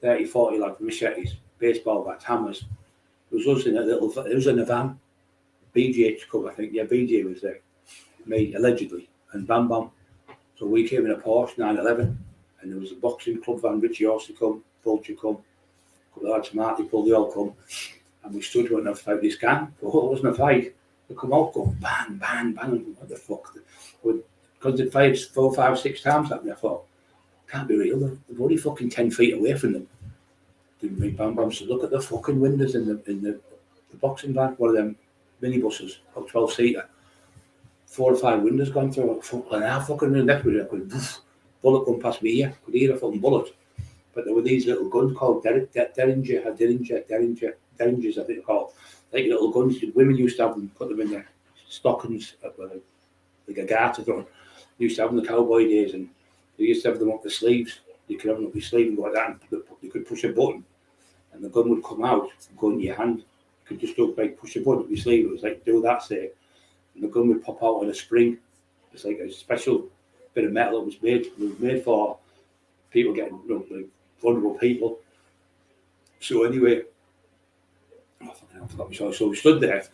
30, 40 lads with machetes, baseball bats, hammers. It was us in it was in a van. BJ to come, I think. Yeah, BJ was there. Me, allegedly. And Bam Bam. So we came in a Porsche 911 and there was a boxing club van, Richie Horse to come, Vulture come, a couple of lads, Marty Pull, they all come. And we stood wanting to fight this gang. But it wasn't a fight. They come out going bang, bang, bang. What the fuck? Because they'd fired 4, 5, 6 times at me, I thought, can't be real. They're only fucking 10 feet away from them. Didn't make Bam Bam. So look at the fucking windows in the boxing van, one of them minibuses, about 12-seater. 4 or 5 windows gone through. Like, fucking hell, fucking the next window. Bullet going past me here. Could hear a fucking bullet. But there were these little guns called Derringers, I think they're called. Like little guns. Women used to have them, put them in their stockings, like a garter thrown. Used to have them in the cowboy days, and they used to have them up the sleeves. You could have them up your sleeve and go like that, and you could push a button, and the gun would come out and go into your hand. You could just look like push a button up your sleeve. It was like do that, say, and the gun would pop out on a spring. It's like a special bit of metal that was made for people getting like vulnerable people. So anyway, I forgot my choice. So we stood there.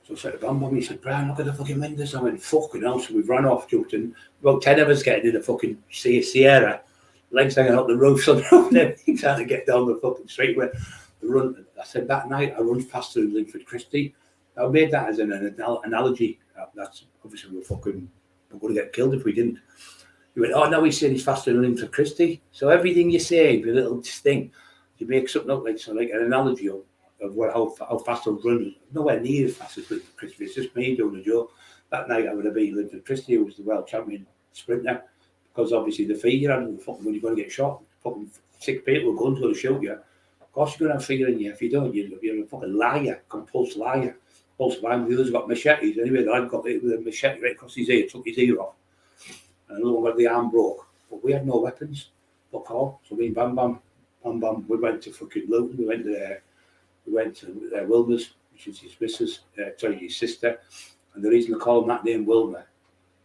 So I said to Bam Bam, he said, Brian, look at the fucking windows. I went, fucking hell. So we've run off, jumped in. About 10 of us getting in a fucking Sierra, legs hanging out the roof, and everything, trying to get down the fucking straightaway. I said that night I run past through Linford Christie. I made that as an analogy. That's obviously we're going to get killed if we didn't. He went, oh, no, he's saying he's faster than Linford Christie. So everything you say, the little thing, you make something up like an analogy of how fast I was running. Nowhere near as fast as Linford Christie. It's just me doing a joke. That night I would have beaten Linford Christie, who was the world champion sprinter, because obviously the fear you had, when you're going to get shot, fucking 6 people with guns going to shoot you. Of course you're going to have fear in you. If you don't, you're a fucking liar, compulsive liar. Also, the others got machetes. Anyway, the lad got it with a machete right across his ear, took his ear off. And another one where the arm broke. But we had no weapons. Fuck all. So me and Bam Bam, we went to fucking Luton. We went to Wilma's, which is his missus, his sister. And the reason they call him that name, Wilma,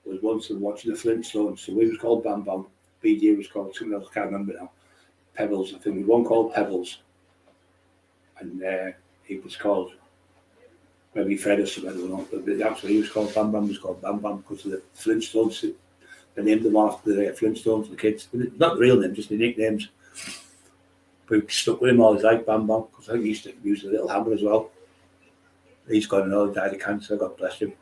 was once they were watching the Flintstones. So we was called Bam Bam. BJ was called something else, I can't remember now. Pebbles, I think. We had one called Pebbles. And he was called maybe Fred or something, I don't know. But actually, he was called Bam Bam, was called Bam Bam because of the Flintstones. They named them after the Flintstones, the kids. Not the real name, just the nicknames. But we stuck with him all his life, Bam Bam, because I think he used to use a little hammer as well. He's got another, died of cancer, God bless him.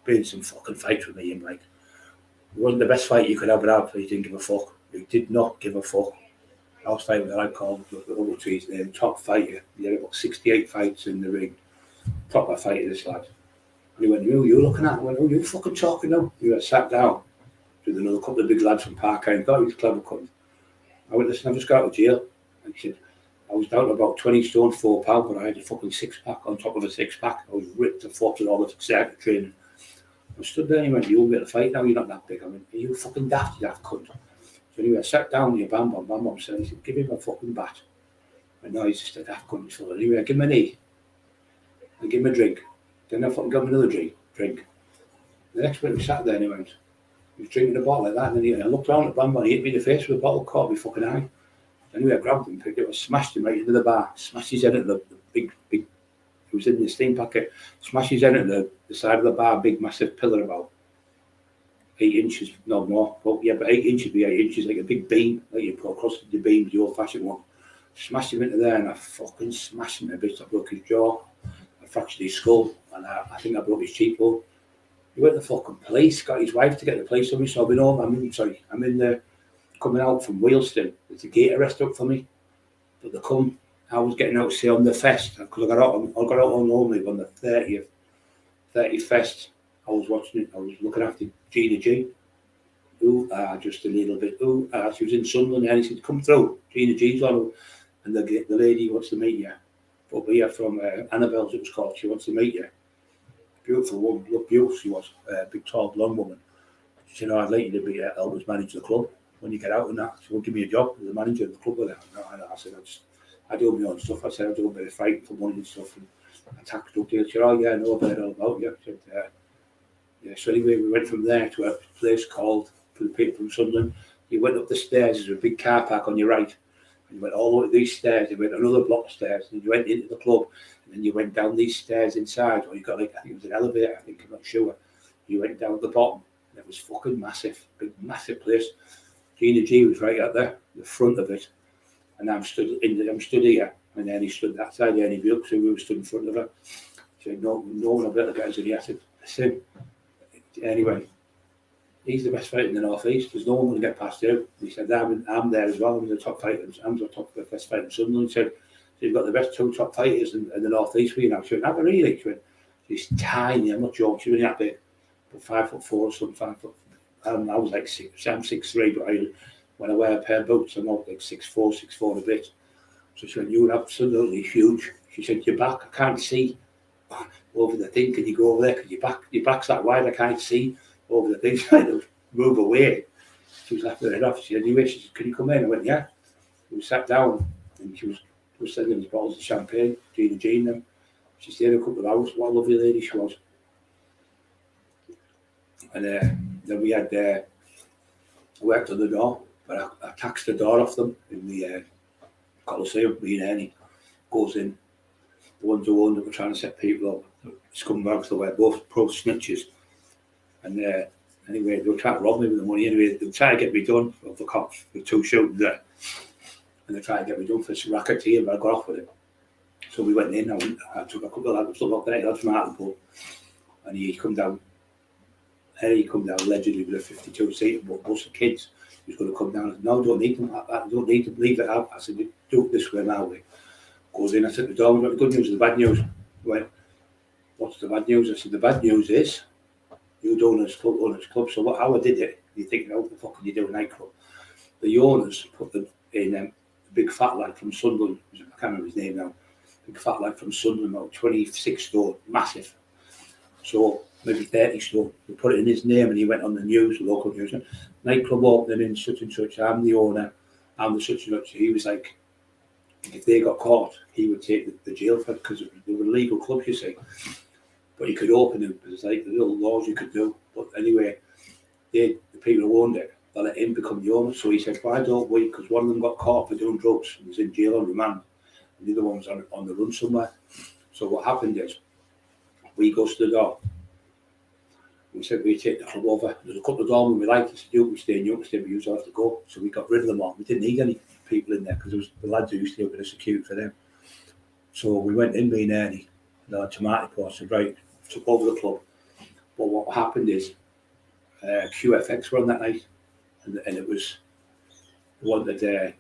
Been in some fucking fights with me, and like, it wasn't the best fight you could ever have, but he didn't give a fuck. He did not give a fuck. I was fighting with a lad called Ogletree's name, top fighter. He had about 68 fights in the ring. Proper fighter, this lad. And he went, who are you looking at? I went, oh, you fucking talking now? He went, sat down with another couple of big lads from Park End. Thought he was clever cunt. I went, listen, I just got out of jail. And he said, I was down to about 20 stone, 4 pounds, but I had a fucking 6-pack on top of a 6-pack. I was ripped and fought with all the circuit training. I stood there and he went, you'll be able to fight now, you're not that big. I went, are you fucking daft, you daft cunt? So anyway, I sat down with your Bam Bam said, he said, give him a fucking bat. I know he's just a daft cunt. So anyway, I give him a knee. I give him a drink. Then I fucking got him another drink. The next minute we sat there and he went, He was drinking a bottle like that, and then I looked around at Bam, and he hit me in the face with a bottle, caught me fucking eye. Anyway, I grabbed him, picked it up, smashed him right into the bar, smashed his head at the big, he was in the steam packet, smashed his head at the side of the bar, big massive pillar about 8 inches, no more, but 8 inches be 8 inches, like a big beam, like you put across the beam, the old-fashioned one. Smashed him into there, and I fucking smashed him a bit. I broke his jaw, I fractured his skull, and I think I broke his cheekbone. He went to the fucking police, got his wife to get the police on me, so I've been home, I'm in the, coming out from Wheelston, there's a gate arrest up for me, but I was getting out to say on the fest, because I got out on normally on the 30th fest. I was watching it, I was looking after Gina G. Just a little bit. She was in Sunderland, and he said, come through, Gina G's on, and the lady wants to meet you. But we are from Annabelle's, it was called, she wants to meet you. Beautiful woman, looked beautiful she was, big, tall, blonde woman. She said, I'd like you to be help us manage the club. When you get out and that, she won't give me a job as the manager of the club with her. I said, I do my own stuff. I said, I do a bit of fighting for money and stuff, and attack drug deals. She said, oh yeah, I know about it all about you. I said, yeah. So anyway, we went from there to a place called, for the people from Sunderland, you went up the stairs, there's a big car park on your right, and you went all the way up these stairs, you went another block of stairs, and you went into the club, and then you went down these stairs inside, or you got like, I think it was an elevator, I'm not sure. You went down at the bottom, and it was fucking massive, big, massive place. Gina G was right at the front of it, and I'm stood here, and then he stood that side, and he looked, so we were stood in front of her. She said, no one will be able to get us in here. I said, listen, anyway, he's the best fighter in the North East. There's no one going to get past him. He said, I'm there as well. I'm the top fighter. I'm the best fighter in Sunderland. He said, so you've got the best 2 top fighters in the North East for you now. She went, not really. She went, she's tiny. I'm not joking. She was that big, but 5'4" or something. 5 foot. I was like 6. I'm 6'3", but when I wear a pair of boots, I'm not like 6'4" a bit. So she went, you're absolutely huge. She said, your back, I can't see over the thing. Can you go over there? Because your back's that wide, I can't see over the thing. Trying to move away. She was laughing her head off. She said, anyway, she said, can you come in? I went, yeah. We sat down, and she was sending us bottles of champagne, Gina Jean them. She stayed a couple of hours. What a lovely lady she was. And then we had, I worked on the door, but I taxed the door off them in the Coliseum, me and Ernie. Goes in, the ones who owned it were trying to set people up, scumbags, they were both pro snitches. And anyway, they were trying to rob me with the money. Anyway, they were trying to get me done for the cops, the 2 shootings there. And they tried to get me done for some racketeering, but I got off with it. So we went in, I took a couple of lads, stuff like that, lads from Hartlepool, and he come down allegedly with a 52-seater bus of kids. He was going to come down. I said, no, don't need them. I don't need to leave it out. I said, do it this way now. Goes in, I said, the door, we've got the good news and the bad news. He went, what's the bad news? I said, the bad news is, you don't own this club. So how I did it, you think, what the fuck can you do a nightclub? The owners put them in a big fat lad from Sunderland, I can't remember his name now, big fat lad from Sunderland, about 26 stone, massive. So maybe 30 stone. We put it in his name and he went on the news, local news. Nightclub opening in such and such, I'm the owner, I'm the such and such. He was like, if they got caught, he would take the jail for it because they were legal clubs, you see. But you could open them, there's like the little laws you could do. But anyway, the people who owned it, they let him become the owner. So he said, why don't we? Because one of them got caught for doing drugs and was in jail on remand. And the other one was on the run somewhere. So what happened is, we go to the door. We said we take the club over. There's a couple of doormen we liked. He said, you can stay and you can stay, but you have to go. So we got rid of them all. We didn't need any people in there because it was the lads who used to do a bit of security for them. So we went in, me and Ernie, and our tomato post said, right, took over the club. But what happened is, QFX were on that night, and it was the one that they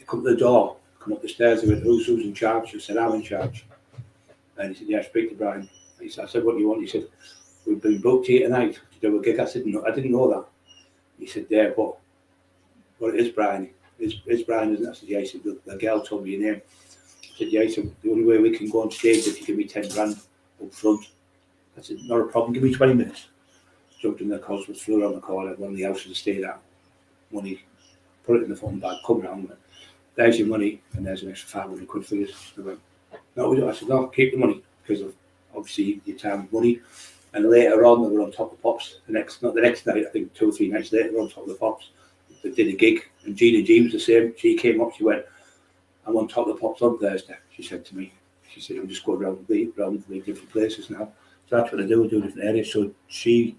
come to the door, come up the stairs, they went, who's in charge? I said, I'm in charge. And he said, yeah, speak to Brian. I said, what do you want? He said, we've been booked here tonight to do a gig. I said, no, I didn't know that. He said, yeah, but well, it is Brian. It's Brian, isn't it? I said, yeah. He said, the girl told me your name. I said, yeah. He said, the only way we can go on stage is if you give me 10 grand up front. I said, not a problem, give me 20 minutes. Jumped in the car, was flew around the corner, one of the houses stayed at. Money, put it in the phone bag, come round. There's your money, and there's an extra 500 quid for you. I went, no, we don't. I said, no, keep the money, because of obviously your time and money. And later on, they were on top of Pops. Not the next night, I think 2 or 3 nights later, they were on top of the Pops. They did a gig, and Gina G was the same. She came up, she went, I'm on top of the Pops on Thursday, she said to me. She said, I'm just going around the different places now. So that's what I do different areas. So she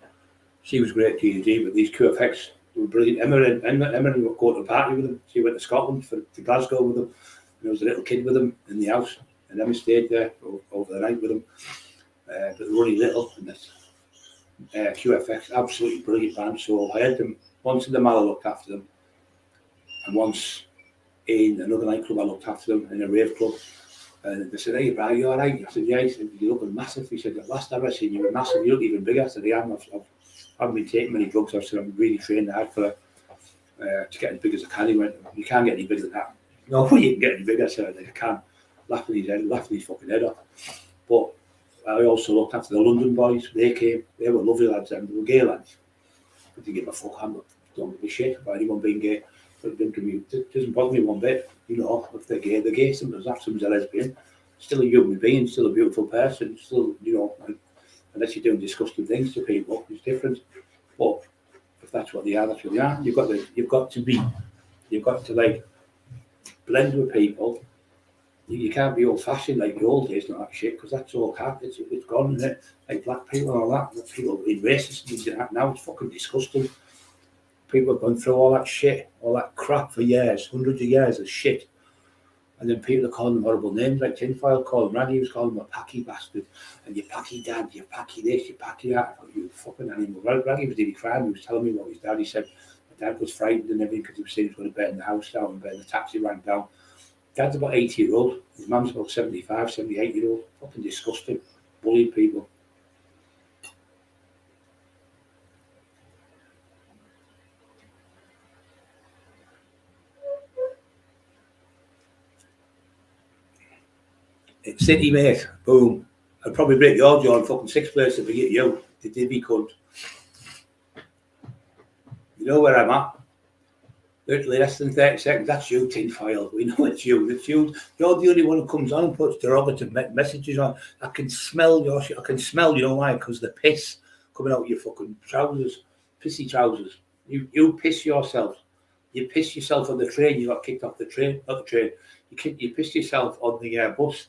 was great, Gina G, but these QFX, they were brilliant. Emma would go to a party with them. She went to Scotland, to Glasgow with them. And there was a little kid with them in the house, and Emma stayed there over the night with them. But they were only little, and this QFX, absolutely brilliant band. So I had them once in the Mall, I looked after them, and once in another nightclub, I looked after them in a rave club. And they said, "Hey, Brian, you all right?" I said, "Yeah." He said, "You're looking massive." He said, "Last time I seen you were massive. You look even bigger." I said, "Yeah, I haven't been taking many drugs." I said, "I'm really trained hard for to get as big as I can." He went, "You can't get any bigger than that." "No, you can get any bigger." I said, "I can't." Laughing his fucking head off. But I also looked after the London boys. They came. They were lovely lads, and they were gay lads. I didn't give a fuck. I don't give a shit about anyone being gay. But it doesn't bother me one bit. You know, if they're gay, they're gay. Sometimes a lesbian. Still a human being, still a beautiful person. Still, you know, unless you're doing disgusting things to people, it's different. But if that's what they are, that's what they are. You've got to like blend with people. You can't be old-fashioned like the old days, not that shit, because that's all cat. It's gone, isn't it? Like black people and all that. People being racist and things like that now, it's fucking disgusting. People have gone through all that shit, all that crap for years, hundreds of years of shit. And then people are calling them horrible names, like Tinfoil called him, Randy was calling him a packy bastard, and you packy dad, you packy this, you packy that. I thought, you fucking animal. Randy was really crying, he was telling me what his dad, he said, my dad was frightened and everything because he was saying he was going to burn the house down and burn the taxi rank down. Dad's about 80-year-old, his mum's about 75, 78-year-old. Fucking disgusting. Bullying people. City, mate. Boom. I'd probably break your jaw in fucking 6 places to forget you. The divvy cunt. You know where I'm at? Literally less than 30 seconds. That's you, Tinfoil. We know it's you. It's you. You're the only one who comes on and puts derogative messages on. I can smell your shit. I can smell, you know why? Because the piss coming out of your fucking trousers. Pissy trousers. You piss yourself. You piss yourself on the train. You got kicked off the train. Not the train. You pissed yourself on the bus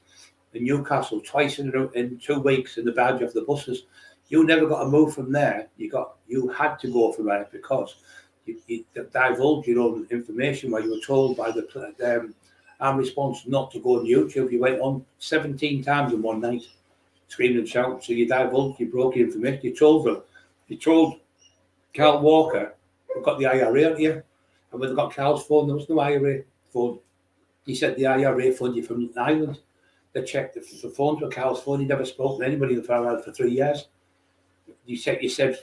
in Newcastle twice in 2 weeks in the badge of the buses. You never got a move from there. You had to go from there because you divulged your own information where you were told by the armed response not to go on YouTube. You went on 17 times in one night, screaming and shouting. So you divulged, you broke your information. You told Carl Walker, we've got the IRA on you. And when they got Carl's phone, there was no IRA phone. He said the IRA phoned you from Ireland. They checked the phones with Carl's phone. He never spoke to anybody in the Faroe for 3 years. You said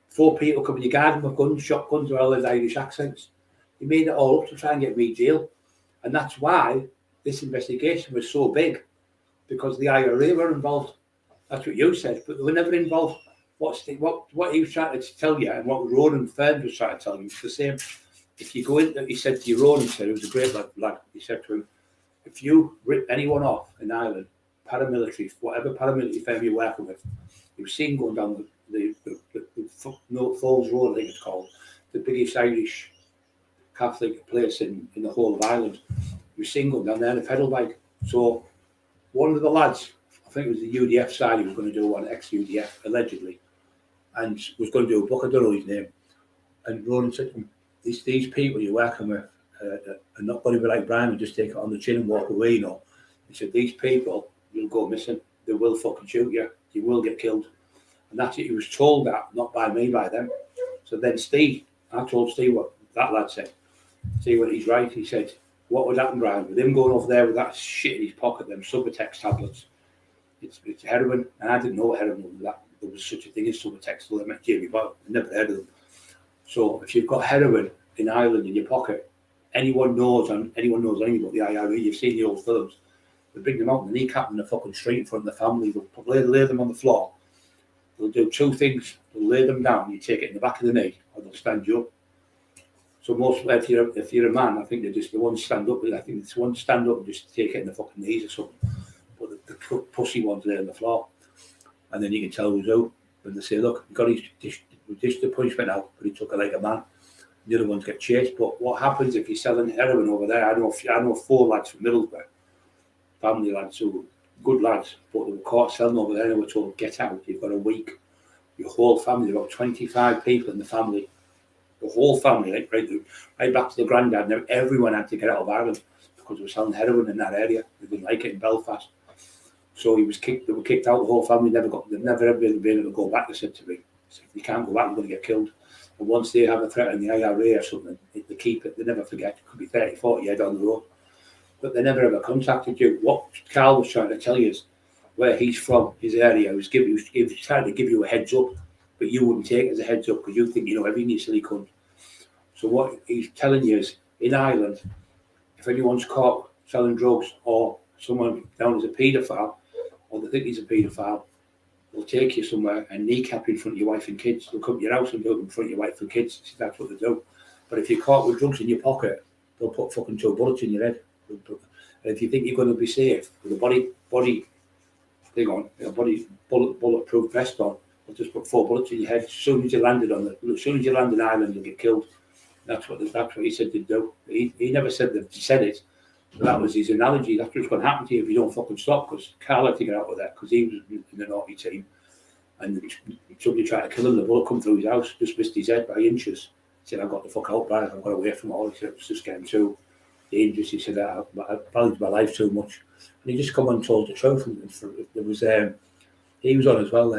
4 people come in your garden with guns, shotguns, with all those Irish accents. He made it all up to try and get me jail. And that's why this investigation was so big, because the IRA were involved. That's what you said, but they were never involved. What he was trying to tell you and what Ronan Fern was trying to tell you was the same. If you go in, he said to you, Ronan said, it was a great lad, he said to him, if you rip anyone off in Ireland, paramilitary, whatever paramilitary firm you're working with, he was seen going down the Falls Road, I think it's called, the biggest Irish Catholic place in the whole of Ireland. He was seen going down there on a pedal bike. So one of the lads, I think it was the UDF side, he was going to do one, ex-UDF, allegedly, and was going to do a book, I don't know his name. And Ronan said to him, these people you're working with are not going to be like Brian and just take it on the chin and walk away, you know. He said, these people, you'll go missing. They will fucking shoot you. You will get killed. And that's it. He was told that, not by me, by them. So then I told Steve what that lad said. See what he's right. He said, what would happen, Brian, with him going over there with that shit in his pocket, them Subutex tablets? It's heroin. And I didn't know what heroin was. That there was such a thing as Subutex till I met Jamie Boyle. I never heard of them. So if you've got heroin in Ireland in your pocket, anyone knows anything about the IRA, you've seen the old films, they bring them out and kneecap in the fucking street in front of the family, they'll lay them on the floor. They'll do 2 things. They'll lay them down, you take it in the back of the knee, or they'll stand you up. So mostly if you're a man, I think they want to stand up, I think it's one to stand up and just take it in the fucking knees or something. But the pussy ones lay on the floor. And then you can tell who's who. when they say, look, he got his dish the punishment out, but he took it like a man. The other ones get chased. But what happens if you're selling heroin over there? I know 4 lads from Middlesbrough, family lads who good lads, but they were caught selling over there and they were told, get out, you've got a week. Your whole family, about 25 people in the family, the whole family, right back to the granddad, and everyone had to get out of Ireland because they were selling heroin in that area. They didn't like it in Belfast. So they were kicked out, the whole family, they've never ever been able to go back, they said to me. So if you can't go back, you're going to get killed. And once they have a threat in the IRA or something, they keep it, they never forget. It could be 30, 40 years down the road. But they never ever contacted you. What Carl was trying to tell you is where he's from, his area, he was trying to give you a heads up, but you wouldn't take it as a heads up because you think you know everything, you silly cunt. So what he's telling you is, in Ireland, if anyone's caught selling drugs or someone down as a paedophile, or they think he's a paedophile, they'll take you somewhere and kneecap you in front of your wife and kids. They'll come to your house and do it in front of your wife and kids. That's what they do. But if you're caught with drugs in your pocket, they'll put fucking 2 bullets in your head. And if you think you're going to be safe with a body thing on, a bulletproof vest on, they'll just put 4 bullets in your head. As soon as you land in Ireland, you'll get killed. That's what he said they'd do. He never said that he said it. But that was his analogy. That's what's going to happen to you if you don't fucking stop. Because Carl had to get out of there because he was in the naughty team, and somebody tried to kill him. The bullet come through his house, just missed his head by inches. He said, "I got the fuck out, Brian. I got away from it all." He said, "It was just getting too dangerous." He said, "I valued my life too much," and he just come on and told the truth. And there was he was on as well.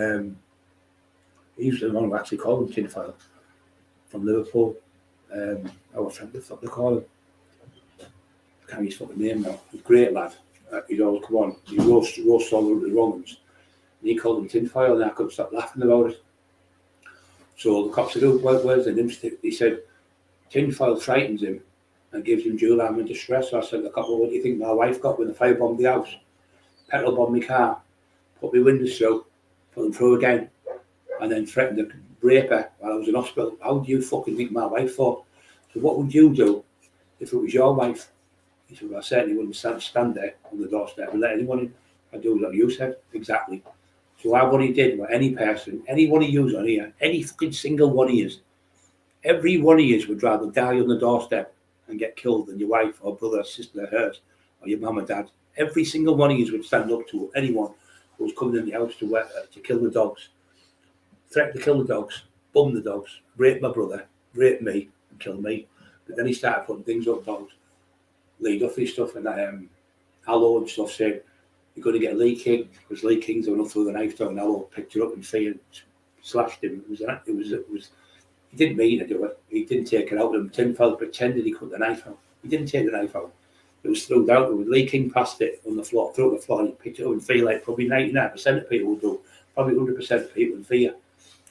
He was the one who actually called him Tinfoil from Liverpool. Our friend, the fuck they call him. I can't use his fucking name now. He's a great lad. He'd always come on. He roast all the wrong ones. And he called him Tinfoil, and I couldn't stop laughing about it. So the cops said, "Oh, where's the dipstick?" He said, "Tinfoil frightens him and gives him dual arm and distress." So I said, "The cop, well, what do you think my wife got when the firebombed the house? Petrol bombed my car, put my windows through, put them through again, and then threatened to rape her while I was in hospital. How do you fucking think my wife fought? So what would you do if it was your wife?" He said, "Well, I certainly wouldn't stand there on the doorstep and let anyone in. I'd do what you said." Exactly. So what he did, what any person, any one of yous on here, any fucking single one of yous, every one of yous would rather die on the doorstep and get killed than your wife or brother or sister or hers or your mum or dad. Every single one of yous would stand up to anyone who was coming in the house to kill the dogs, threaten to kill the dogs, bum the dogs, rape my brother, rape me and kill me. But then he started putting things up dogs, Lee Duffy stuff and Allo and stuff, saying you're going to get Lee King, because Lee King's going to throw the knife down, and Allo picked her up and slashed him. It was he didn't mean to do it. He didn't take it out of him. Tinfoil pretended he cut the knife out. He didn't take the knife out. It was thrown out. Lee King passed it on the floor, threw it on the floor, and he picked it up and feel like probably 99% of people would do, probably 100% of people in fear.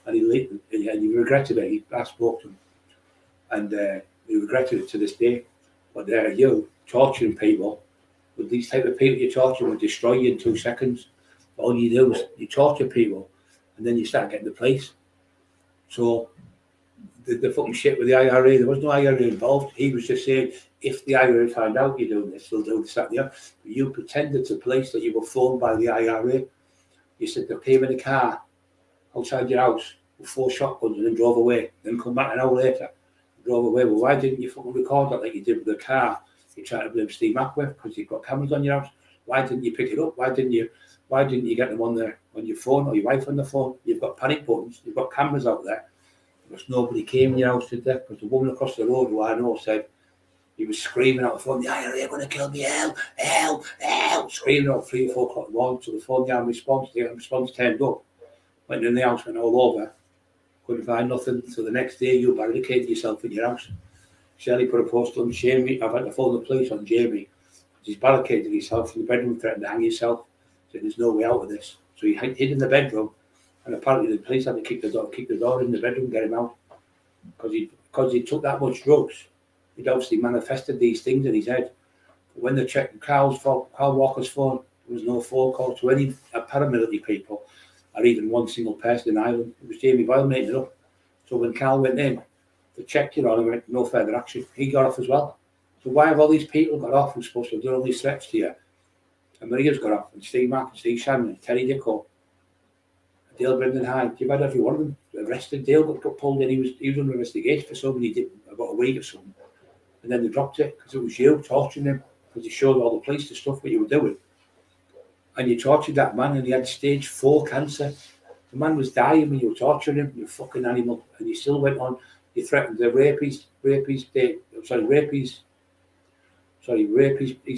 And he regretted it. I spoke to him, and he regretted it to this day. But you torturing people, with these type of people you torture will destroy you in 2 seconds. All you do is you torture people, and then you start getting the police. So the fucking shit with the IRA, there was no IRA involved. He was just saying, if the IRA find out you're doing this, they'll do this, that, and the other. But you pretended to police that you were phoned by the IRA. You said they came in a car outside your house with 4 shotguns and then drove away. Then come back an hour later, drove away. Well, why didn't you fucking record that like you did with the car? You tried to blame Steve Mackwith because you've got cameras on your house. Why didn't you pick it up? Why didn't you get them on your phone or your wife on the phone? You've got panic buttons. You've got cameras out there. Because nobody came in your house, did they? Because the woman across the road who I know said he was screaming out the phone, "The IRA are going to kill me, hell," screaming out 3 or 4 o'clock in the morning. So the phone down response. The response turned up, went in the house, went all over, couldn't find nothing. So the next day you barricaded yourself in your house. Shelley put a post on Jamie. I've had to phone the police on Jamie. He's barricaded himself in the bedroom, threatened to hang himself. Said there's no way out of this. So he hid in the bedroom, and apparently the police had to kick the door in the bedroom, get him out, because he took that much drugs. He'd obviously manifested these things in his head. But when they checked Carl Walker's phone, there was no phone call to any paramilitary people or even one single person in Ireland. It was Jamie Boyle making it up. So when Carl went in, they checked it on and went, no further action. He got off as well. So why have all these people got off who's supposed to have done all these threats to you? And Maria's got off, and Steve Mack, and Steve Shannon, and Terry Dicko. Dale Brendan High. You've had every one of them arrested. Dale got pulled in. He was under investigation for something he did about a week or something. And then they dropped it because it was you torturing him, because he showed all the police the stuff what you were doing. And you tortured that man, and he had stage 4 cancer. The man was dying when you were torturing him, you fucking animal. And you still went on. You threatened the rape his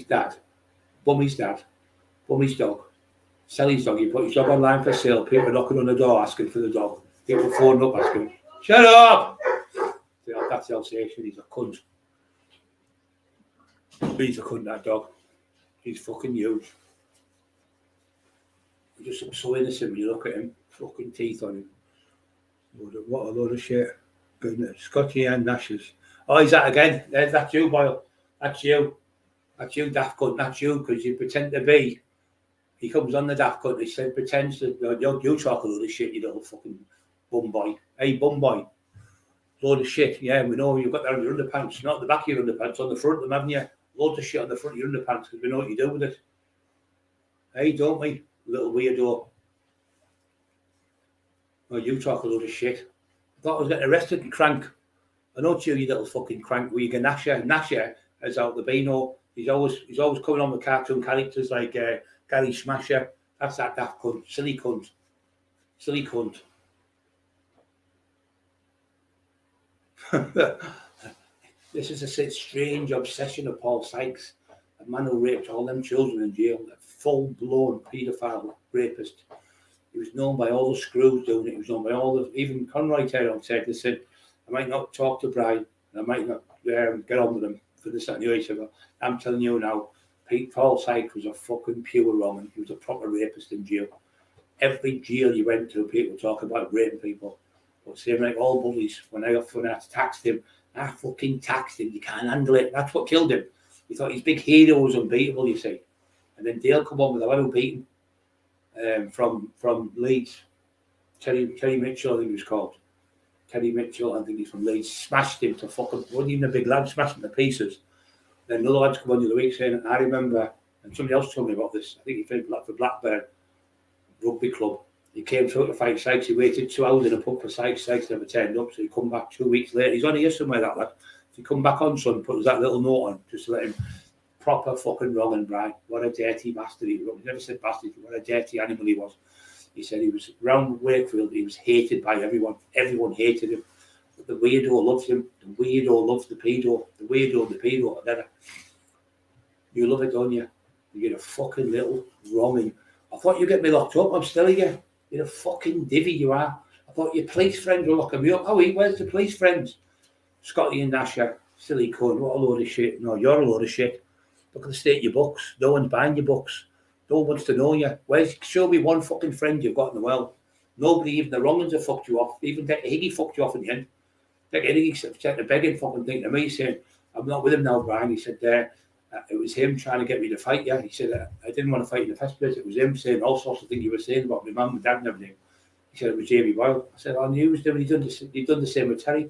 dad, bum his dad, bum his dog, sell his dog. You put his dog online for sale. People knocking on the door asking for the dog. People phoning up asking, "Shut up!" That's Alsatian. He's a cunt. He's a cunt, that dog. He's fucking huge. He just looks so innocent when you look at him. Fucking teeth on him. What a load of shit. Goodness. Scotty and Nash's. Oh, he's that again. That's you, Boyle. That's you. That's you, daft cunt. That's you, because you pretend to be. He comes on the daft cunt. He said, pretends to. You talk a load of shit, you little fucking bum boy. Hey, bum boy. Load of shit. Yeah, we know you've got that on your underpants. Not the back of your underpants, on the front of them, haven't you? Loads of shit on the front of your underpants, because we know what you do with it. Hey, don't we? Little weirdo. Oh, you talk a load of shit. I thought I was getting arrested, you crank. I know you, you little fucking crank. Were you going Nasher as out the Beano? He's always coming on with cartoon characters like Gary Smasher. That's that daft cunt. Silly cunt. Silly cunt. This is a strange obsession of Paul Sykes, a man who raped all them children in jail, a full-blown paedophile rapist. He was known by all the screws doing it. He was known by all the, even Conroy Taylor said, listen, I might not talk to Brian, I might not get on with him for this and the other. But I'm telling you now, Paul Sykes was a fucking pure Roman. He was a proper rapist in jail. Every jail you went to, people talk about raping people. But same like all bullies, when I taxed him, I fucking taxed him. You can't handle it. That's what killed him. He thought his big hero was unbeatable, you see. And then Dale come on with a little beating from Leeds. Terry Mitchell, I think he was called. Terry Mitchell, I think he's from Leeds. Smashed him to fucking, wasn't even a big lad, smashed him to pieces. Then another lad's come on the other week saying, I remember, and somebody else told me about this, I think he played for Blackburn Rugby Club. He came through to fight Sykes. He waited 2 hours in a pub for Sykes. Sykes never turned up, so he come back 2 weeks later. He's only here somewhere, that lad. He come back on, son, put that little note on, just to let him proper fucking wrong and bright. What a dirty bastard he was. He never said bastard, what a dirty animal he was. He said he was round Wakefield, he was hated by everyone. Everyone hated him. But the weirdo loves him. The weirdo loves the pedo. The weirdo, the pedo, whatever. You love it, don't you? You get a fucking little wronging. I thought you'd get me locked up. I'm still here. You're a fucking divvy, you are. I thought your police friends were locking me up. Oh, where's the police friends? Scotty and Nasher, silly cunt, what a load of shit. No, you're a load of shit. Look at the state of your books. No one's buying your books. No one wants to know you. Show me one fucking friend you've got in the world. Nobody, even the wrong ones have fucked you off. Even Dick Higgy fucked you off in the end. Dick Higgy sent a begging fucking thing to me saying, I'm not with him now, Brian. He said, it was him trying to get me to fight you. He said, I didn't want to fight in the first place. It was him saying all sorts of things you were saying about my mum and dad and everything. He said it was Jamie Boyle. I said, I knew he was doing. He'd done the same with Terry.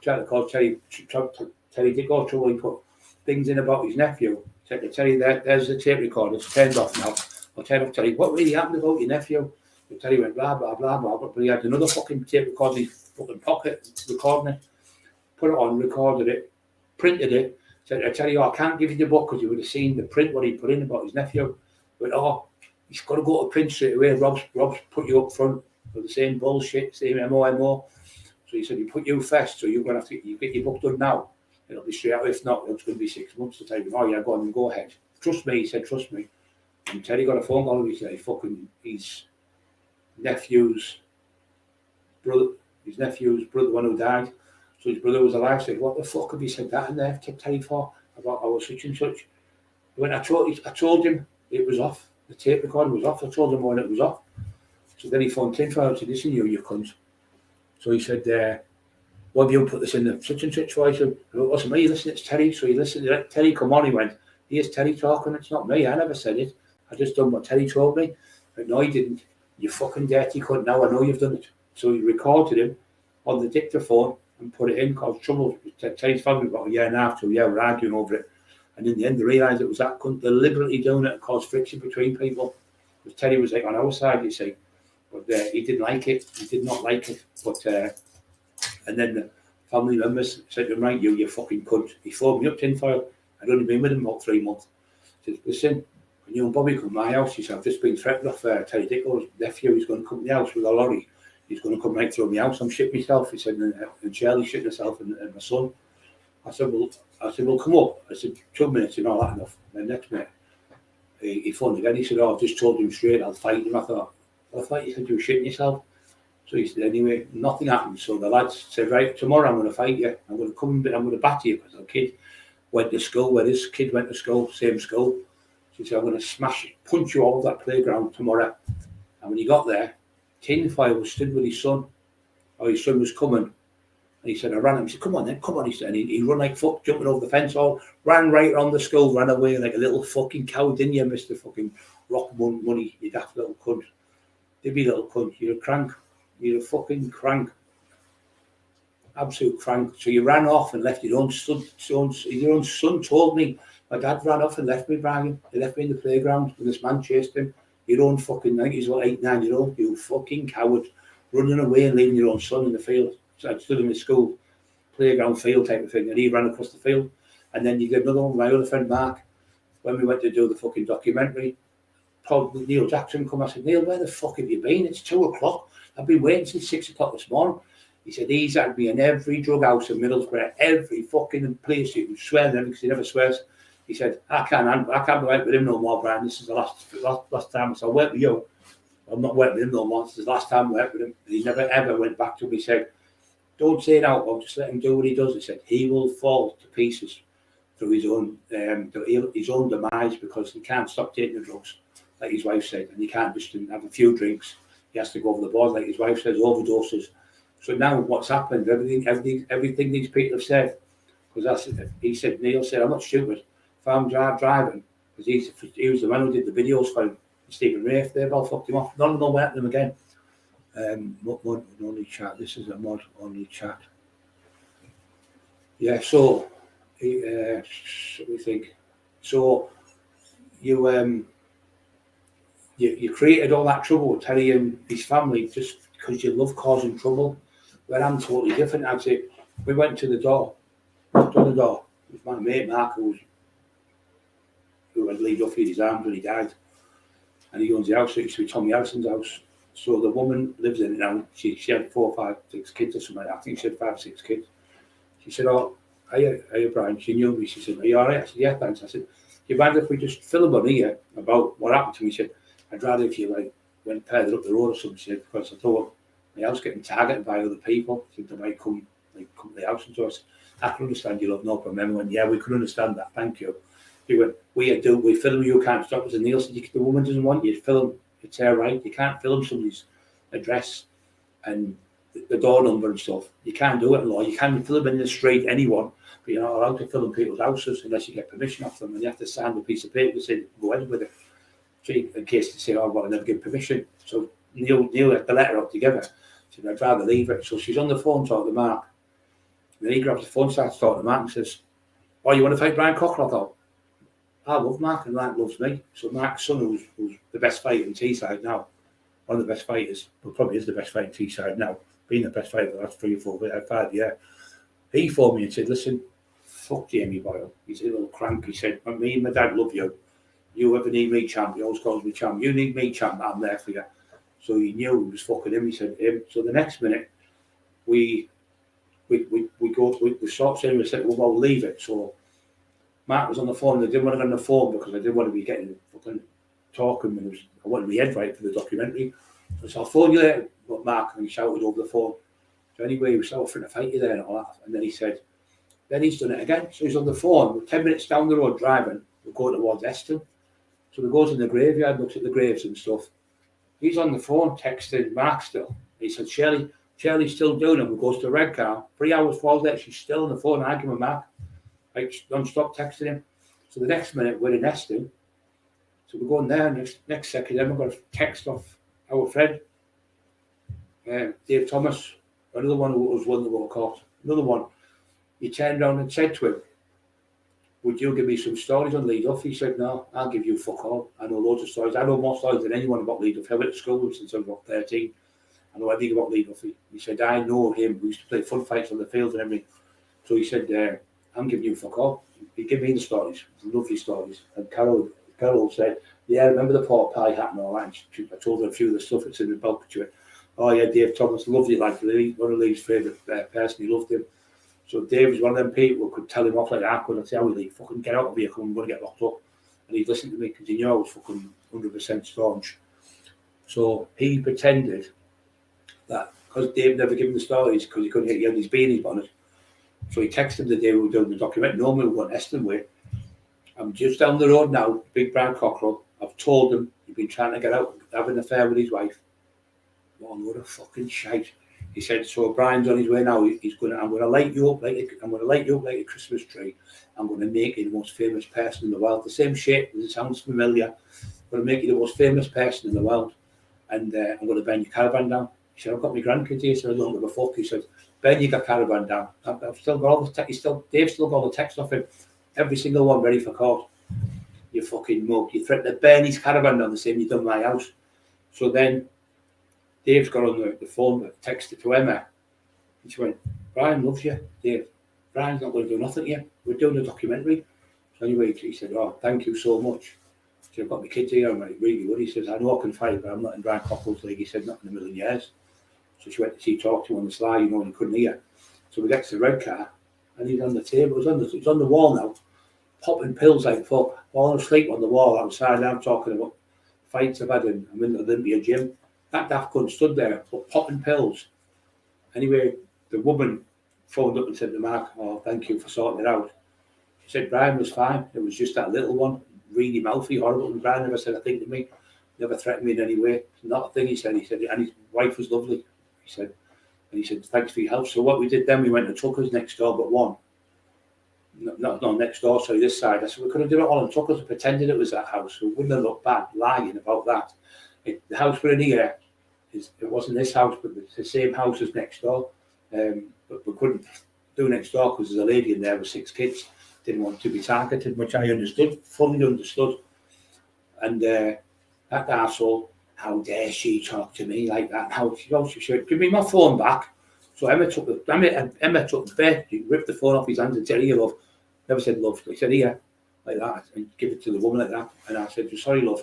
Trying to call Terry did go through and put things in about his nephew. Said to Terry, there's the tape recorder. It's turned off now. I'll turn off Terry. What really happened about your nephew? And Terry went blah blah blah blah. But he had another fucking tape recorder in his fucking pocket, recording it. Put it on, recorded it, printed it. Said, I tell you, I can't give you the book because you would have seen the print what he put in about his nephew. But he's got to go to print straight away. Rob's put you up front for the same bullshit, same MO. So he said, he put you first, so you're going to have to get your book done now. It'll be straight out. If not, it's going to be 6 months to tell you, oh yeah, go on and go ahead. Trust me, he said, trust me. And Terry got a phone call and he said, his nephew's brother, the one who died. So his brother was alive. Said, what the fuck have you said that in there to Terry for? About our such and such. When I told him it was off. The tape recorder was off. I told him when it was off. So then he phoned Tinfoil and said, listen, you cunt. So he said, what have you put this in the such and such for? I said, it wasn't me, listen, it's Terry. So he listened to it. Terry come on, he went, here's Terry talking, it's not me, I never said it. I just done what Terry told me. But no, he didn't. You fucking dirty cunt, now I know you've done it. So he recorded him on the dictaphone and put it in, caused trouble. Terry's family about a year and a half, 2 years, we're arguing over it. And in the end, they realised it was that cunt deliberately doing it and caused friction between people. Because Terry was like on our side, you see. But he didn't like it. He did not like it. But and then the family members said to him, right, you fucking cunt. He phoned me up tinfoil. I'd only been with him about 3 months. He said, listen, when you and Bobby come to my house, he said, I've just been threatened off Terry Dicko's nephew. He's going to come to the house with a lorry. He's going to come right through my house. I'm shitting myself. He said, and Shirley's shitting herself and my son. I said, well, come up. I said, 2 minutes, you know, that enough. And then next minute, he phoned again. He said, I've just told him straight, I'll fight him. I thought you said you were shitting yourself. So he said, anyway, nothing happened. So the lads said, right, tomorrow I'm going to fight you. I'm going to come, I'm going to batter you because the kid went to school where this kid went to school, same school. So he said, I'm going to punch you all over that playground tomorrow. And when he got there, tinfoil was stood with his son. Or his son was coming. And he said, I ran him. He said, come on then, come on. He said, and he run like fuck, jumping over the fence, all ran right around the school, ran away like a little fucking cow, didn't you, Mr. fucking Rock Money, you daft little cunt. You'd be a little cunt, you're a crank. You're a fucking crank. Absolute crank. So you ran off and left your own son. Your own son told me, my dad ran off and left me, Brian. He left me in the playground and this man chased him. Your own fucking 90s, what, 8, 9-year-old, you fucking coward, running away and leaving your own son in the field. So I stood in the school, playground field type of thing, and he ran across the field. And then you get another one, my other friend Mark, when we went to do the fucking documentary, probably Neil Jackson come. I said, Neil, where the fuck have you been? It's 2 o'clock. I've been waiting since 6 o'clock this morning. He said, he's had me in every drug house in Middlesbrough, every fucking place. You can swear them because he never swears. He said, I can't be out with him no more, Brian. This is the last time. So I went with you. I'm not working with him no more. This is the last time I worked with him. And he never ever went back to me. He said, don't say it out loud, just let him do what he does. He said, he will fall to pieces through his own demise because he can't stop taking the drugs, like his wife said, and he can't just have a few drinks. He has to go over the board, like his wife says, overdoses. So now what's happened, everything these people have said, because he said, Neil said, I'm not stupid. If I'm driving, because he was the man who did the videos for Stephen Rafe, they've all fucked him off. None of them went to them again. Mod only chat. This is a mod only chat. Yeah, so what do you think? So you created all that trouble with Terry and his family just because you love causing trouble. Where I'm totally different. I'd say we went to the door, knocked on the door with my mate Mark, who had laid off in his arms when he died, and he owns the house. So it used to be Tommy Harrison's house. So the woman lives in it now. She had 4, 5, 6 kids or something. I think she had 5, 6 kids. She said, "Oh, hiya, Brian." She knew me. She said, "Are you all right?" I said, "Yeah, thanks." I said, "Do you mind if we just film on here about what happened to me?" She said, "I'd rather if you went further up the road or something." She said, "Because I thought my house getting targeted by other people. I think they might come to the house and so." I said, "I can understand you, love, no problem." I went, "Yeah, we can understand that. Thank you." He went, "We film. You can't stop us." And Neil said, "The woman doesn't want you to film. It's her right. You can't film somebody's address and the door number and stuff. You can't do it in law. You can't film in the street, anyone, but you're not allowed to film people's houses unless you get permission off them, and you have to sign a piece of paper to say go ahead with it. So in case they say, "Oh, well, I never give permission." So Neil had the letter up together. She said, "I'd rather leave it." So she's on the phone talking to Mark. And then he grabs the phone, starts talking to Mark and says, "Oh, you want to fight Brian Cocker?" I thought, I love Mark and Mark loves me. So Mark's son, who's the best fighter in Teesside now, one of the best fighters, but probably is the best fighter in Teesside now, being the best fighter for the last 3 or 4, 5 years. He phoned me and said, "Listen, fuck Jamie Boyle. He's a little crank." He said, "Me and my dad love you. You ever need me, champ? He always calls me champ. You need me, champ. I'm there for you." So he knew he was fucking him. He said him. So the next minute, we sort of said, "Well, we'll leave it." So Mark was on the phone. I didn't want to get on the phone because I didn't want to be getting fucking talking. I wanted my head right for the documentary. So I'll phone you later, but Mark, and he shouted over the phone. So anyway, he was offering to fight you there and all that. And then he said, then he's done it again. So he's on the phone. We're 10 minutes down the road driving. We're going towards Eston. So we goes in the graveyard, looks at the graves and stuff. He's on the phone texting Mark still. He said, Shirley's still doing it. We goes to the red car. 3 hours falls there. She's still on the phone arguing with Mark. Like non-stop texting him. So the next minute we're in Eston. So we're going there. Next second, then we've got a text off our friend, Dave Thomas, another one who was one that got caught. Another one. He turned around and said to him, would you give me some stories on Lee Duff? He said, no, I'll give you fuck all. I know loads of stories. I know more stories than anyone about Lee Duff. I went to school with him since I was about 13. I know everything about Lee Duffy. He said, I know him. We used to play fun fights on the field and everything. So he said, I'm giving you fuck all. He gave me the stories, the lovely stories. And Carol said, yeah, I remember the pork pie hat and all that. And I told her a few of the stuff that's in the book. She went, oh yeah, Dave Thomas, lovely, like one of Lee's favourite person. He loved him. So Dave was one of them people who could tell him off like that. Couldn't say, how Lee, fucking get out of here, I'm going to get locked up. And he'd listen to me because he knew I was fucking 100% staunch. So he pretended that because Dave never gave him the stories because he couldn't get his beanies bonnet. So he texted him the day we were doing the documentary. Normally we went Eston way. I'm just down the road now, big brown cockerel. I've told him he's been trying to get out, having an affair with his wife. What a load of fucking shite. He said, so Brian's on his way now. I'm gonna light you up like a Christmas tree. I'm gonna make you the most famous person in the world. The same shape, it sounds familiar. I'm gonna make you the most famous person in the world. And I'm gonna burn your caravan down. He said, I've got my grandkids here, so I don't give a fuck. He said, burn your caravan down. I've still got all the text. Dave's still got all the text off him. Every single one ready for court. You fucking mug. You threatened to burn his caravan down the same you done my house. So then Dave's got on the phone, texted to Emma. And she went, Brian loves you, Dave. Brian's not going to do nothing here. We're doing a documentary. So anyway, he said, oh, thank you so much. He said, I've got my kids here. I'm like, really good. He says, I know I can fight, but I'm not in Brian Cockles League. He said, not in a million years. So she went to talk to him on the sly, and he couldn't hear. So we get to the red car, and he's on the table. It's on the wall now, popping pills like fuck, falling asleep on the wall outside. I'm talking about fights I've had in the Olympia gym. That daft cunt stood there, popping pills. Anyway, the woman phoned up and said to Mark, oh, thank you for sorting it out. She said, Brian was fine. It was just that little one, really mouthy, horrible. And Brian never said a thing to me, never threatened me in any way. Not a thing, he said. And his wife was lovely, he said. And he said, thanks for your help. So what we did then, we went to Tucker's next door, but one. Not next door, sorry, this side. I said, we could have done it all in Tucker's and pretended it was that house. So we wouldn't have looked bad lying about that. The house we're in here, it wasn't this house, but it's the same house as next door. But we couldn't do next door because there's a lady in there with 6 kids. Didn't want to be targeted, which I understood, fully understood. And that arsehole, how dare she talk to me like that? How she said, give me my phone back. So Emma took the bed, he ripped the phone off his hands and said, here, love. Never said love. He said, here, like that, and give it to the woman like that. And I said, sorry, love.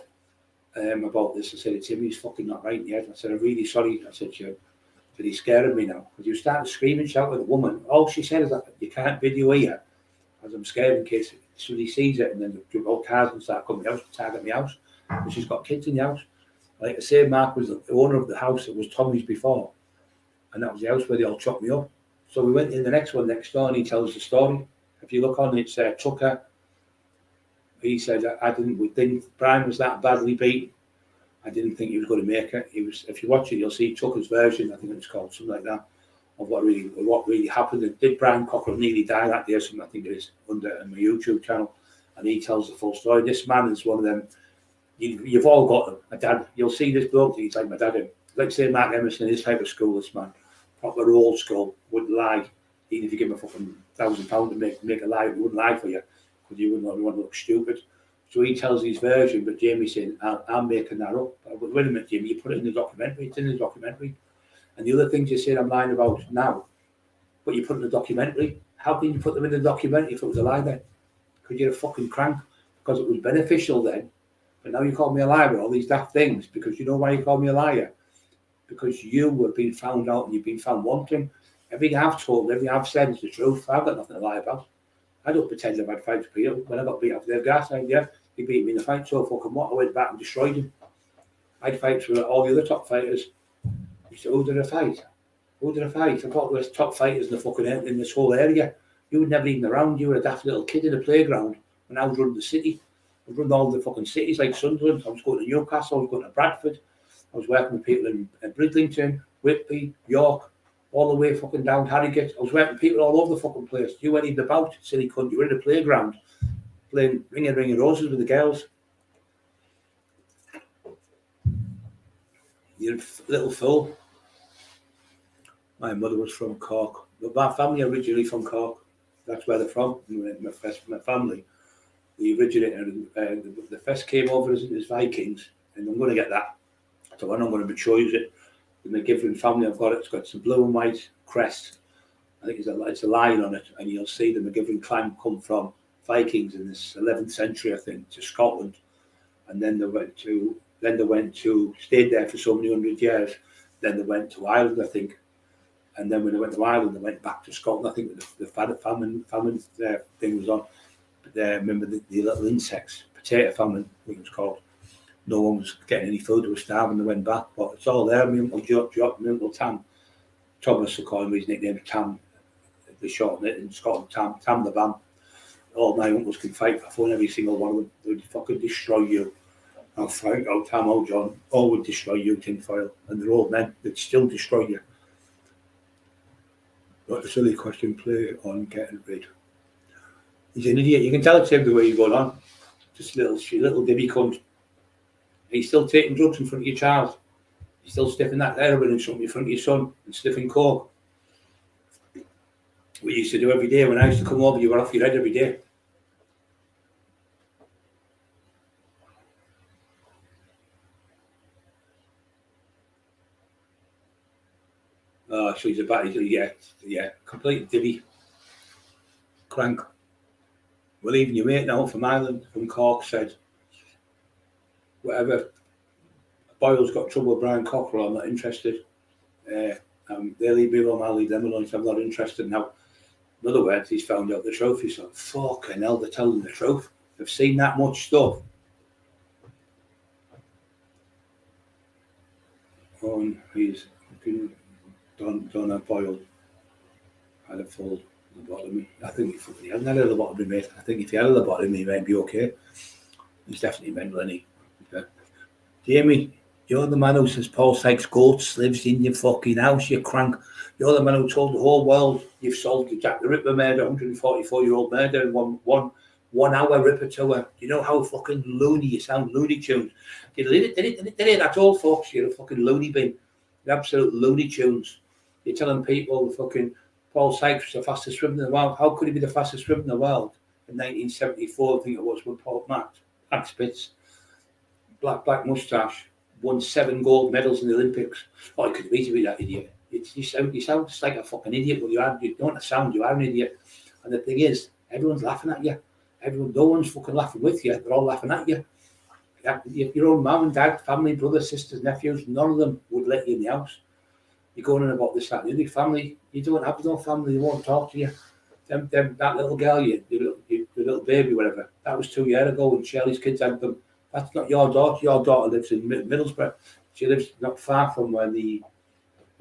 About this. I said, it's him, he's fucking not right yet. I said, I'm really sorry. I said, he's scaring me now. Because you started screaming, shouting at the woman. All she said is that you can't video here. As I'm scared in case somebody sees it and then the old cars and start coming out to target my house. But she's got kids in the house. Like I say, Mark was the owner of the house that was Tommy's before. And that was the house where they all chopped me up. So we went in the next one next door and he tells the story. If you look on it, it's Tucker. He said, Brian was that badly beaten. I didn't think he was going to make it. If you watch it, you'll see Tucker's version, I think it's called, something like that, of what really happened. And did Brian Cockrell nearly die that day or something? I think it is, on my YouTube channel. And he tells the full story. This man is one of them, you've all got them. A dad, you'll see this bloke, he's like my dad. Like say Mark Emerson, his type of school, this man, proper old school, wouldn't lie. Even if you give him a fucking £1,000 to make a lie, he wouldn't lie for you. Because you wouldn't want to look stupid. So he tells his version, but Jamie's saying, I'm making that up. But wait a minute, Jamie, you put it in the documentary. It's in the documentary. And the other things you say I'm lying about now, but you put in the documentary. How can you put them in the documentary if it was a lie then? Because you're a fucking crank. Because it was beneficial then. But now you call me a liar with all these daft things. Because you know why you call me a liar? Because you have been found out and you've been found wanting. Everything I've told, everything I've said is the truth. I've got nothing to lie about. I don't pretend I've had fights with Peter. When I got beat up their gas, he beat me in the fight, so fucking what? I went back and destroyed him. I had fights with all the other top fighters. He said, who did I fight? Who did I fight? I thought there was top fighters in the fucking in this whole area. You were never even around. You were a daft little kid in the playground when I was running the city. I was running all the fucking cities like Sunderland. I was going to Newcastle. I was going to Bradford. I was working with people in Bridlington, Whitby, York, all the way fucking down Harrogate. I was working with people all over the fucking place. You weren't even about, silly cunt. You were in the playground playing ring of roses with the girls. You're a little fool. My mother was from Cork. But my family originally from Cork. That's where they're from, my family. the originator, the first came over as Vikings, and I'm going to get that. So when I'm going to choose it, the McGivern family, I've got it. It's got some blue and white crest. I think it's a lion on it, and you'll see the McGivern clan come from Vikings in this 11th century, I think, to Scotland, and then they went to stayed there for so many hundred years. Then they went to Ireland, I think, and then when they went to Ireland, they went back to Scotland. I think the famine thing was on. But remember the little insects, potato famine, I think it was called. No one was getting any food; they were starving. They went back, but it's all there. My uncle Tam, Thomas, they call him, his nickname Tam. They shorten it in Scotland, Tam the Bam. All my uncles can fight for fun, every single one of them. They would fucking destroy you. I'll Frank, old Tam, old John, all would destroy you, tinfoil. And they're old men, they'd still destroy you. What a silly question, play on getting rid. He's an idiot, you can tell it's him the way he's going on. Just a little dibby cunt. He's still taking drugs in front of your child. He's still sniffing that heroin in front of your son and sniffing coke. We used to do every day. When I used to come over, you were off your head every day. So he's a bad, yeah, complete divvy. Crank. We're leaving you mate now from Ireland, from Cork, said, whatever, Boyle's got trouble with Brian Cockrell, I'm not interested. They leave me alone, I'll leave them alone, so I'm not interested now. In other words, he's found out the truth. He's like, fucking hell, they're telling the truth. They've seen that much stuff. And he's done Boyle had a full lobotomy. I think if he hadn't had a lobotomy, mate, I think if he had a lobotomy, he might be okay. He's definitely mental, isn't he? Jamie, you're the man who says Paul Sykes Goats lives in your fucking house, you crank. You're the man who told the whole world you've solved the Jack the Ripper murder, 144-year-old murder in one hour Ripper tour. You know how fucking loony you sound, Looney Tunes. Did it? That's all, folks. You're a fucking loony bin. You're absolute Looney Tunes. You're telling people the fucking Paul Sykes was the fastest swimmer in the world. How could he be the fastest swimmer in the world? In 1974, I think it was, with Paul Max Spitz. Black moustache. Won 7 gold medals in the Olympics. Oh, he could easily be that idiot. You sound just like a fucking idiot, but you don't sound, you are an idiot. And the thing is, everyone's laughing at you. No one's fucking laughing with you. They're all laughing at you. Your own mum and dad, family, brothers, sisters, nephews, none of them would let you in the house. You're going on about this, that, and the other family. You don't have no family. They won't talk to you. That little girl, the little baby, whatever. That was 2 years ago when Shirley's kids had them. That's not your daughter. Your daughter lives in Middlesbrough. She lives not far from where you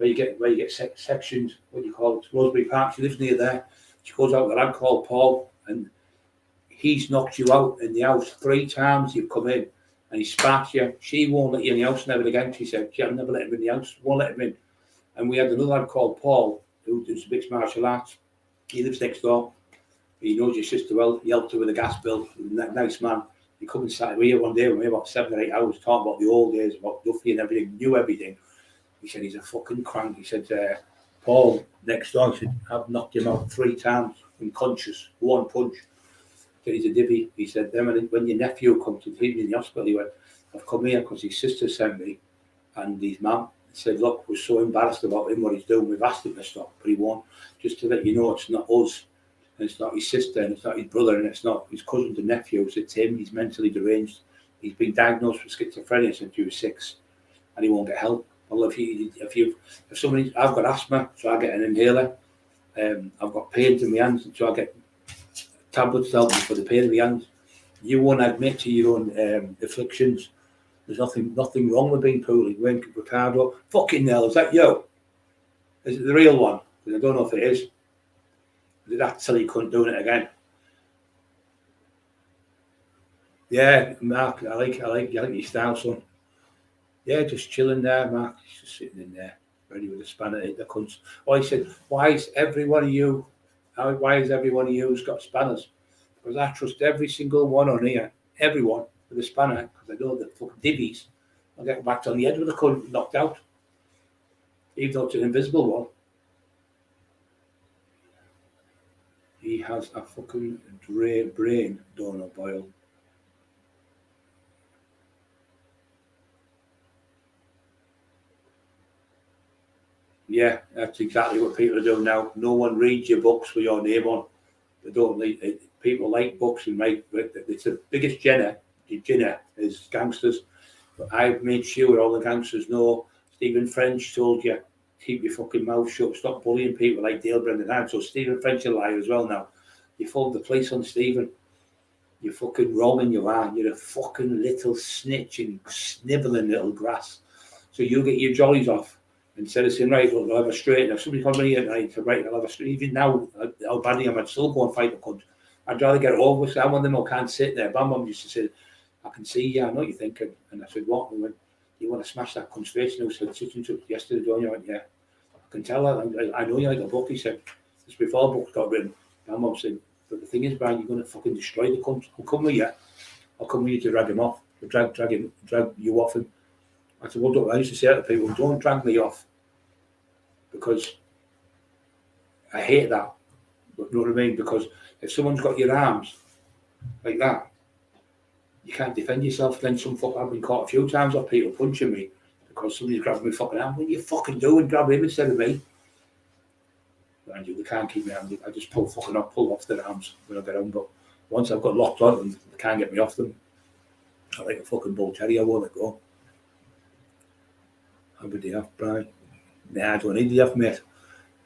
get sectioned. What do you call it? Rosebery Park. She lives near there. She goes out with a lad called Paul, and he's knocked you out in the house 3 times. You've come in, and he sparks you. She won't let you in the house never again. She said, "I'll never let him in the house. Won't let him in." And we had another lad called Paul who does mixed martial arts. He lives next door. He knows your sister well. He helped her with a gas bill. Nice man. He come and sat here one day with me about 7 or 8 hours talking about the old days, about Duffy and everything, knew everything. He said, he's a fucking crank. He said, Paul, next door, he said, I've knocked him out 3 times, unconscious, 1 punch. He said, he's a divvy. He said, then when your nephew come to treat me in the hospital, he went, I've come here because his sister sent me and his mum. He said, look, we're so embarrassed about him, what he's doing. We've asked him to stop, but he won't. Just to let you know, it's not us. And it's not his sister, and it's not his brother, and it's not his cousins and nephews. It's him. He's mentally deranged. He's been diagnosed with schizophrenia since he was 6, and he won't get help. Well, if somebody, I've got asthma, so I get an inhaler. I've got pains in my hands, so I get tablets to help me for the pain in my hands. You won't admit to your own afflictions. There's nothing wrong with being poorly. Wayne Ricardo, fucking hell, is that you? Is it the real one? Because I don't know if it is. That silly cunt doing it again. Yeah, Mark, I like your style, son. Yeah, just chilling there, Mark. He's just sitting in there, ready with a spanner to hit the cunts. Oh, he said, why has every one of you who's got spanners? Because I trust every single one on here, everyone with a spanner, because I know the fucking divvies. I'll get whacked on the head with a cunt, knocked out. Even though it's an invisible one. He has a fucking brain, Donald Boyle. Yeah, that's exactly what people are doing now. No one reads your books with your name on. They don't like it. People like books and write. It's the biggest dinner is gangsters. But I've made sure all the gangsters know. Stephen French told you, keep your fucking mouth shut, stop bullying people like Dale Brendan had. So Stephen French a liar as well now. You phoned the police on Stephen. You're fucking wrong, you are. You're a fucking little snitching, snivelling little grass. So you get your jollies off. Instead of saying, right, well, I'll have a straight. Now, somebody comes in here tonight, so, right, I'll have a straight. Even now, how badly I'm, I'd still go and fight the cunt. I'd rather get it over with. I'm one of them who can't sit there. Bam Bam used to say, I can see you, I know what you're thinking. And I said, what? And went, you want to smash that cunt's face? And I said, such and such yesterday, don't you? I went, yeah. I can tell that. I know you like a book, he said. It's before the book got written. Bam Bam said, but the thing is, Brian, you're going to fucking destroy the cunt. I'll come with you. I'll come with you to drag him off. Drag you off him. I said, well, I used to say to people, don't drag me off. Because I hate that. But you know what I mean? Because if someone's got your arms like that, you can't defend yourself. Then some fuck, I've been caught a few times of people punching me because somebody's grabbed my fucking arm. What are you fucking doing? Grab him instead of me. And they can't keep me arms. I just pull off their arms when I get home. But once I've got locked on them, they can't get me off them. I like a fucking bull terrier, I won't let go. How would they have, Brian? Nah, I don't need the off, mate.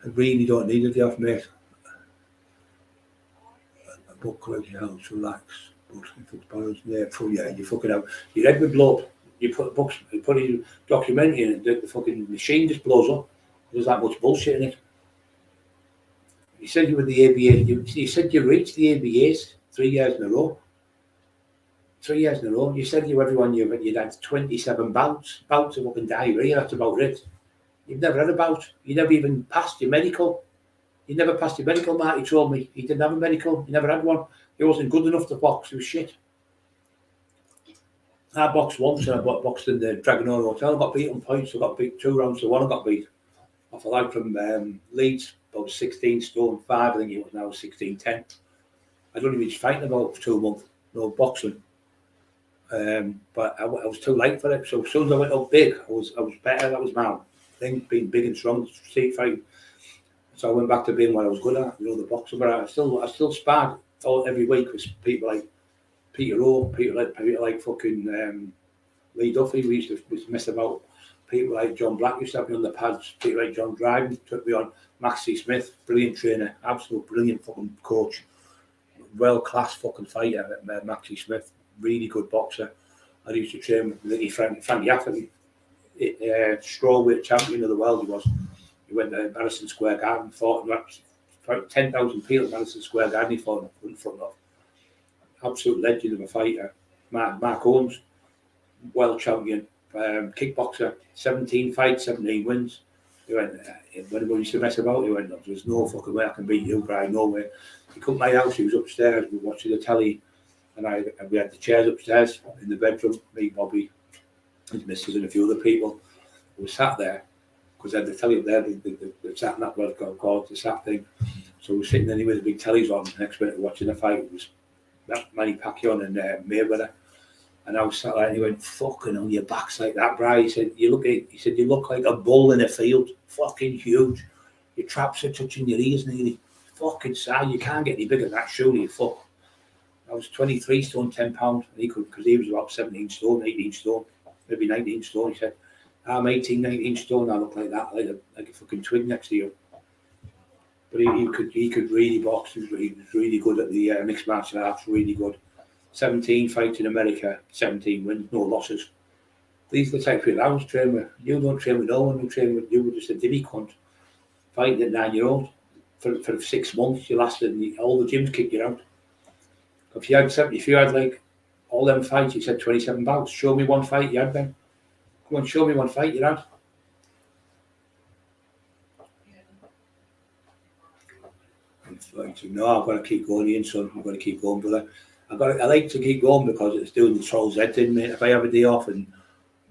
I really don't need the off, mate. A book like helps relax. Books and barrels there. So yeah, you fucking out. You read with blood. You put books, you put a documentary in it, the fucking machine just blows up. There's that much bullshit in it. You said you were the ABA. You said you reached the ABAs 3 years in a row. 3 years in a row. You said you'd had 27 bouts of fucking diarrhea. That's about it. You've never had a bout. You never even passed your medical. You never passed your medical, Mark. He told me he didn't have a medical. He never had one. He wasn't good enough to box. He was shit. I boxed once and I boxed in the Dragonora Hotel. I got beat on points. I got beat 2 rounds to 1. I got beat off a lad from Leeds, about 16 stone 5. I think he was now 16-10. I'd only been fighting about 2 months. No boxing. But I was too late for it. So as soon as I went up big, I was better. That was my thing, being big and strong, street fighting. So I went back to being what I was good at, the boxing. But I still sparred every week with people like Peter O, people like fucking Lee Duffy. We used to mess about. People like John Black used to have me on the pads. People like John Dryden took me on. Maxie Smith, brilliant trainer, absolute brilliant fucking coach, world class fucking fighter. Maxie Smith, really good boxer. I used to train with Frankie Atherton, strawweight champion of the world. He was. He went to Madison Square Garden, fought 10,000 people at Madison Square Garden. He fought in front of. Absolute legend of a fighter. Mark Owens, world champion, kickboxer, 17 fights, 17 wins. He went, when we used to mess about, he went, there's no fucking way I can beat you, Brian, no way. He come to my house, he was upstairs, we were watching the telly, and we had the chairs upstairs in the bedroom, me, Bobby, his missus, and a few other people. We sat there, because they had the telly up there, they sat in that word called the sat thing. So we were sitting anyway, the big telly's on, next minute watching the fight. It was Manny Pacquiao and Mayweather. And I was sat there and he went, fucking on your backs like that, Bri. He said, you look like a bull in a field. Fucking huge. Your traps are touching your ears nearly. Fucking sad. You can't get any bigger than that, surely, you fuck. I was 23 stone, 10 pounds. And he could, because he was about 17 stone, 18 stone, maybe 19 stone. He said, I'm 18, 19 stone. I look like that, like a fucking twig next to you. But he could really box. He was really good at the mixed martial arts, really good. 17 fights in America, 17 wins, no losses. These are the type of people I was training with. You don't train with no one, you train with, you were just a divvy cunt. Fighting at 9-year-old. For 6 months, you lasted, and all the gyms kicked you out. If you had like all them fights, you said 27 bouts. Show me one fight you had then. Come on, show me one fight you had. No, I've got to keep going, Ian, son. I've got to keep going, brother. I like to keep going because it's doing the troll's head in, mate. If I have a day off and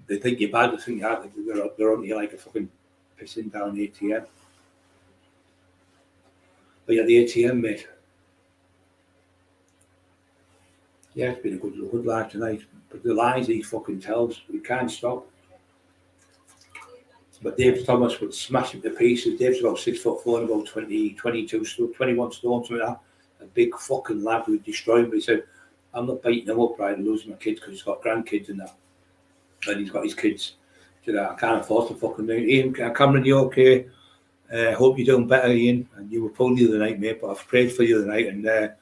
they think you're bad, they think they're on you like a fucking pissing down the ATM. But yeah, the ATM, mate. Yeah, it's been a good life tonight. But the lies he fucking tells, we can't stop. But Dave Thomas would smash him to pieces. Dave's about 6'4" and about 22 stone, 21 stone, something like that. A big fucking lad who would destroy him. But he said, I'm not beating him up, right, and losing my kids because he's got grandkids and that. And he's got his kids. He said, I can't afford to fucking do it. Ian, Cameron, you okay? Hope you're doing better, Ian. And you were poorly the other night, mate, but I've prayed for you the other night, and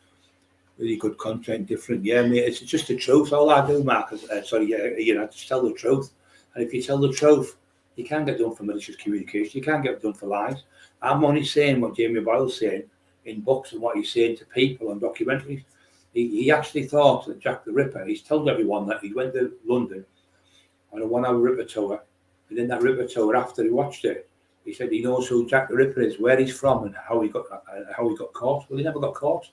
really good content, different. Yeah, mate, it's just the truth. All I do, Mark, is, Ian, I just tell the truth. And if you tell the truth, you can't get done for malicious communication. You can't get done for lies. I'm only saying what Jamie Boyle's saying in books and what he's saying to people on documentaries. He actually thought that Jack the Ripper, he's told everyone that he went to London on a 1 hour Ripper tour. And in that Ripper tour, after he watched it, he said he knows who Jack the Ripper is, where he's from, and how he got caught. Well, he never got caught.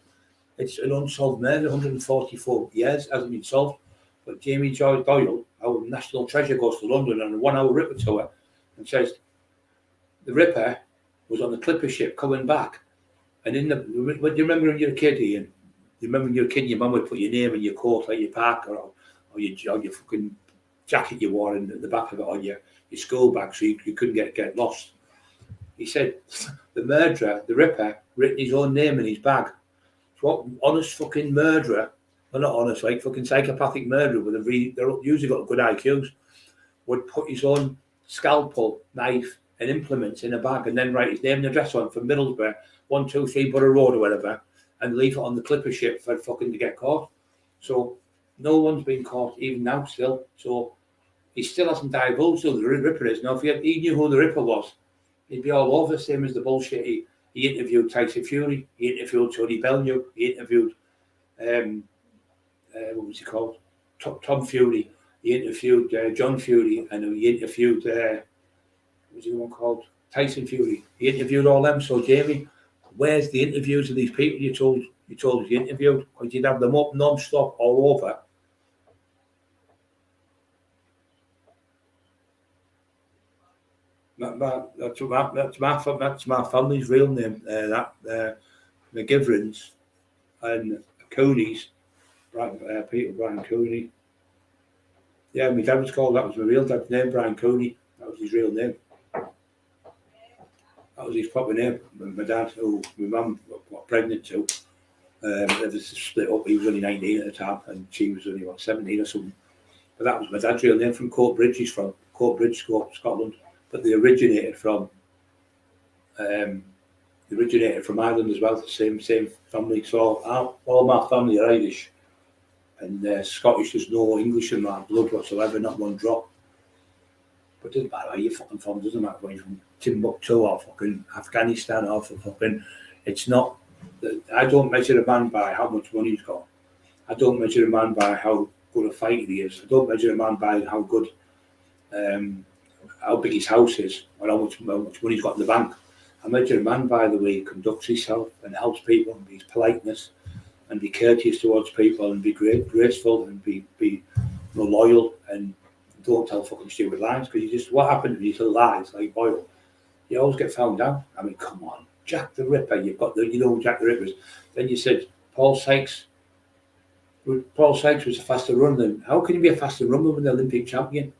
It's an unsolved murder, 144 years, hasn't been solved. But Jamie Joy Doyle, our national treasure, goes to London on a 1 hour Ripper tour and says the Ripper was on the clipper ship coming back. And in the, what do you remember when you were a kid, Ian? You remember when you were a kid, your mum would put your name in your coat, like your Parker, or your fucking jacket you wore in the back of it, or your school bag, so you couldn't get lost. He said the murderer, the Ripper, written his own name in his bag. So what honest fucking murderer, well, not honest, like fucking psychopathic murderer with they're usually got good IQs, would put his own scalpel, knife, and implements in a bag and then write his name and address on from Middlesbrough, 123 Borough Road or whatever, and leave it on the clipper ship for fucking to get caught. So no one's been caught even now still. So he still hasn't divulged who the Ripper is. Now, if he knew who the Ripper was, he'd be all over, same as the bullshit. He interviewed Tyson Fury, he interviewed Tony Bellew, he interviewed, what was he called? Tom Fury, he interviewed John Fury, and he interviewed, what was the one called? Tyson Fury. He interviewed all them. So, Jamie, where's the interviews of these people you told us you interviewed? Because you'd have them up non-stop all over. That's my family's real name. McGiverins and Cooney's, Peter Brian Cooney. Yeah, my dad was called. That was my real dad's name, Brian Cooney. That was his real name. That was his proper name. My dad, who my mum got pregnant to, they was split up. He was only 19 at the time, and she was only 17 or something. But that was my dad's real name. From Courtbridge. He's from Courtbridge, Scotland. But they originated from Ireland as well. The same family. So all my family are Irish, and Scottish. There's no English in my blood whatsoever, not one drop. But it doesn't matter where you're fucking from. Doesn't matter where you're from Timbuktu or fucking Afghanistan or fucking. It's not. I don't measure a man by how much money he's got. I don't measure a man by how good a fighter he is. I don't measure a man by how good. How big his house is, or how much money he's got in the bank. I measure a man by the way he conducts himself and helps people, and his politeness, and be courteous towards people, and be graceful, and be loyal, and don't tell fucking stupid lies. Because what happens when you tell lies like Boyle? You always get found out. I mean, come on, Jack the Ripper. You've got you know who Jack the Ripper is. Then you said Paul Sykes. Paul Sykes was a faster runner. How can you be a faster runner when the Olympic champion?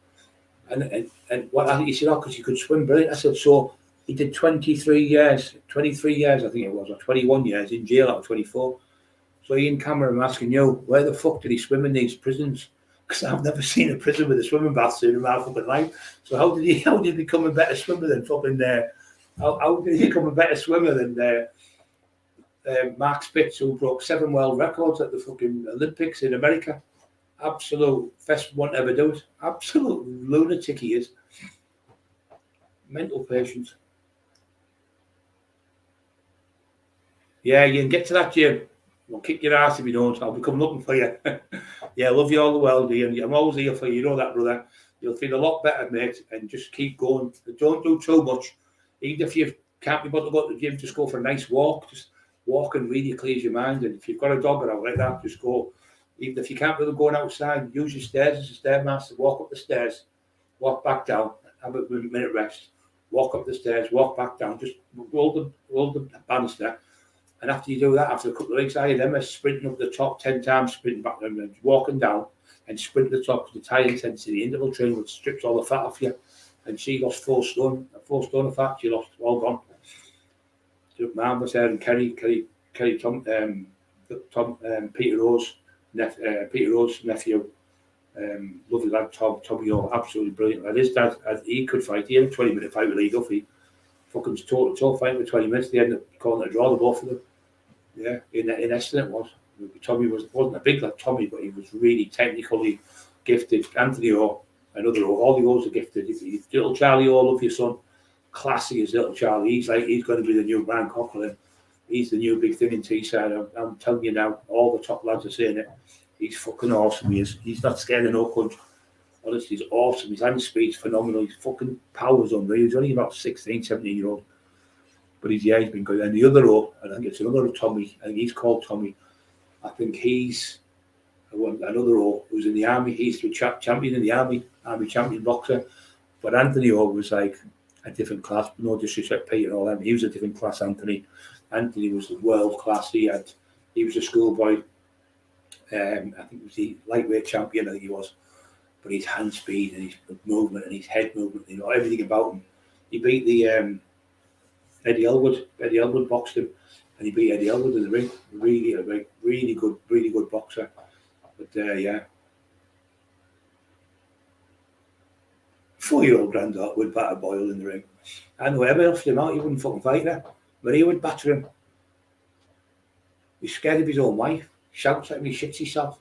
And what he said, because he could swim brilliant. I said, so he did 23 years, I think it was, or 21 years in jail out of 24. So Ian Cameron, I'm asking you, where the fuck did he swim in these prisons? Because I've never seen a prison with a swimming bath in my fucking life. So how did he become a better swimmer than fucking how did he become a better swimmer than Mark Spitz, who broke 7 world records at the fucking Olympics in America? Absolute best one ever do it. Absolute lunatic he is. Mental patients. Yeah, you can get to that, Jim. I'll kick your ass if you don't. I'll be coming looking for you. Yeah, I love you all the world, Ian. I'm always here for you. You know that, brother. You'll feel a lot better, mate, and just keep going. Don't do too much. Even if you can't be able to go to the gym, just go for a nice walk. Just walk and really clears your mind. And if you've got a dog or anything like that, just go. Even if you can't really go outside, use your stairs as a stairmaster. Walk up the stairs, walk back down, have a minute rest. Walk up the stairs, walk back down. Just roll the banister, And after you do that, after a couple of weeks, I had Emma sprinting up the top 10 times, sprinting back and walking down and sprint the top because the high intensity interval training would strip all the fat off you. And she lost 4 stone of fat. She lost all gone. She looked marvellous there. And Kerry Peter Rose nephew, lovely lad, Tommy Orr, absolutely brilliant lad. His dad, he could fight. He had a 20-minute fight with Lee Duffy. Fucking total fight with 20 minutes. They ended up calling it a draw, the both of them. Yeah, in Escalating it was. Tommy wasn't a big lad, Tommy, but he was really technically gifted. Anthony Orr, another Orr, all the Orrs are gifted. Little Charlie Orr, love your son. Classy as little Charlie. He's going to be the new Brian Coughlin. He's the new big thing in Teesside. I'm telling you now, all the top lads are saying it. He's fucking awesome. He's not scared of no punch. Honestly, he's awesome. His hand speed's phenomenal. His fucking power's unreal. He's only about 16, 17 year old. But he's been good. And the other Orr, I think it's another Tommy, I think he's called Tommy. I think he's another Orr who's in the army. He's the champion in the army champion boxer. But Anthony Orr was like a different class. No disrespect, Peter and all them. He was a different class, Anthony. Anthony was world class. He was a schoolboy. I think he was the lightweight champion, I think he was. But his hand speed and his movement and his head movement, everything about him. He beat the Eddie Elwood. Eddie Elwood boxed him, and he beat Eddie Elwood in the ring. Really good boxer. But yeah. 4-year-old granddaughter would batter Boyle in the ring. And whoever else him out, he wouldn't fucking fight her. But he would batter him. He's scared of his own wife. Shouts at him, he shits himself.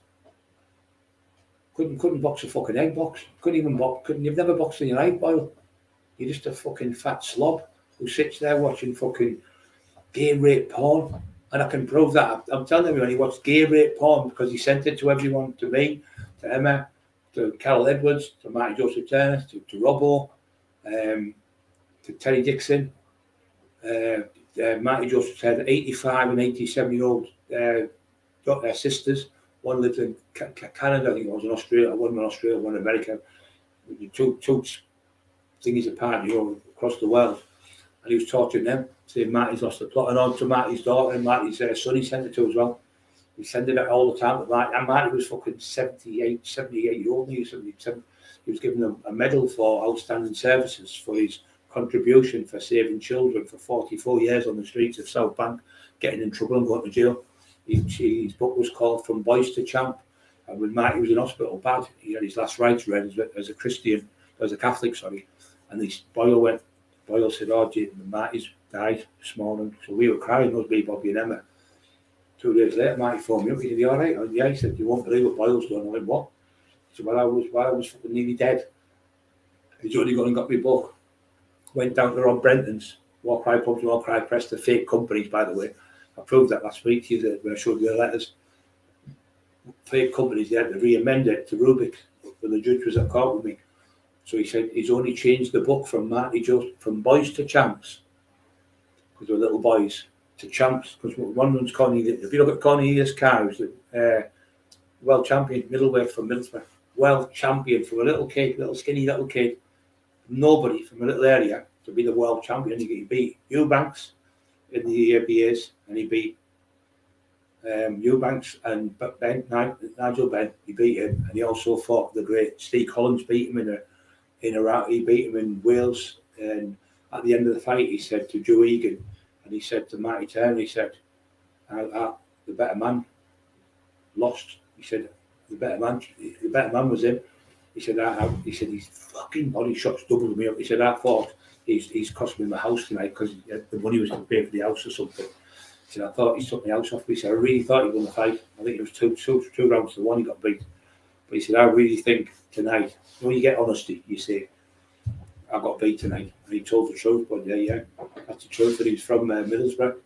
Couldn't box a fucking egg box. You've never boxed in your life, Boyle. You're just a fucking fat slob who sits there watching fucking gay rape porn. And I can prove that. I'm telling everyone he watched gay rape porn because he sent it to everyone, to me, to Emma, to Carol Edwards, to Marty Joseph Turner, to Robbo, to Terry Dixon. Marty Joseph had 85 and 87-year-old sisters. One lived in Canada, I think it was, in Australia. One in Australia, one in America. Two thingies apart, across the world. And he was torturing them, saying Marty's lost the plot. And on to Marty's daughter and Marty's son, he sent it to as well. He sent it out all the time. And Marty was fucking 78 year old. He was given a medal for outstanding services for his contribution for saving children for 44 years on the streets of South Bank, getting in trouble and going to jail. His book was called From Boys to Champ. And when Marty was in hospital bad, he had his last rites read as a Catholic, sorry. And Boyle said, Marty's died this morning. So we were crying, those me, Bobby and Emma. 2 days later, Marty phoned me up. He said, "You all right?" Yeah, he said, "You won't believe what Boyle's done." I went, "What?" He said, "While I was fucking nearly dead, he's only gone and got my book. Went down to Rob Brenton's, War Cry Pubs, War Cry Press, the fake companies, by the way. I proved that last week to you when I showed you the letters. Fake companies, they had to re-amend it to Rubik, when the judge was at court with me. So he said he's only changed the book from from Boys to Champs, because they were little boys, to Champs, because one runs Connie. If you look at Cornelius Carr, who's the world champion middleweight from Middlesbrough, world champion from a little skinny little kid, nobody from a little area to be the world champion. He beat Eubanks in the ABAs, and he beat Eubanks and Nigel Benn. He beat him, and he also fought the great Steve Collins. Beat him in a rout. He beat him in Wales, and at the end of the fight, he said to Joe Egan, and he said to Marty Turner, he said, the better man lost. He said the better man was him. He said his fucking body shots doubled me up. He said I thought he's cost me my house tonight because the money was to pay for the house or something. He said I thought he took my house off me. He said I really thought he won the fight. I think it was two rounds to one he got beat. But he said I really think tonight, when you get honesty, you say I got beat tonight. And he told the truth, but yeah, that's the truth. That he's from Middlesbrough.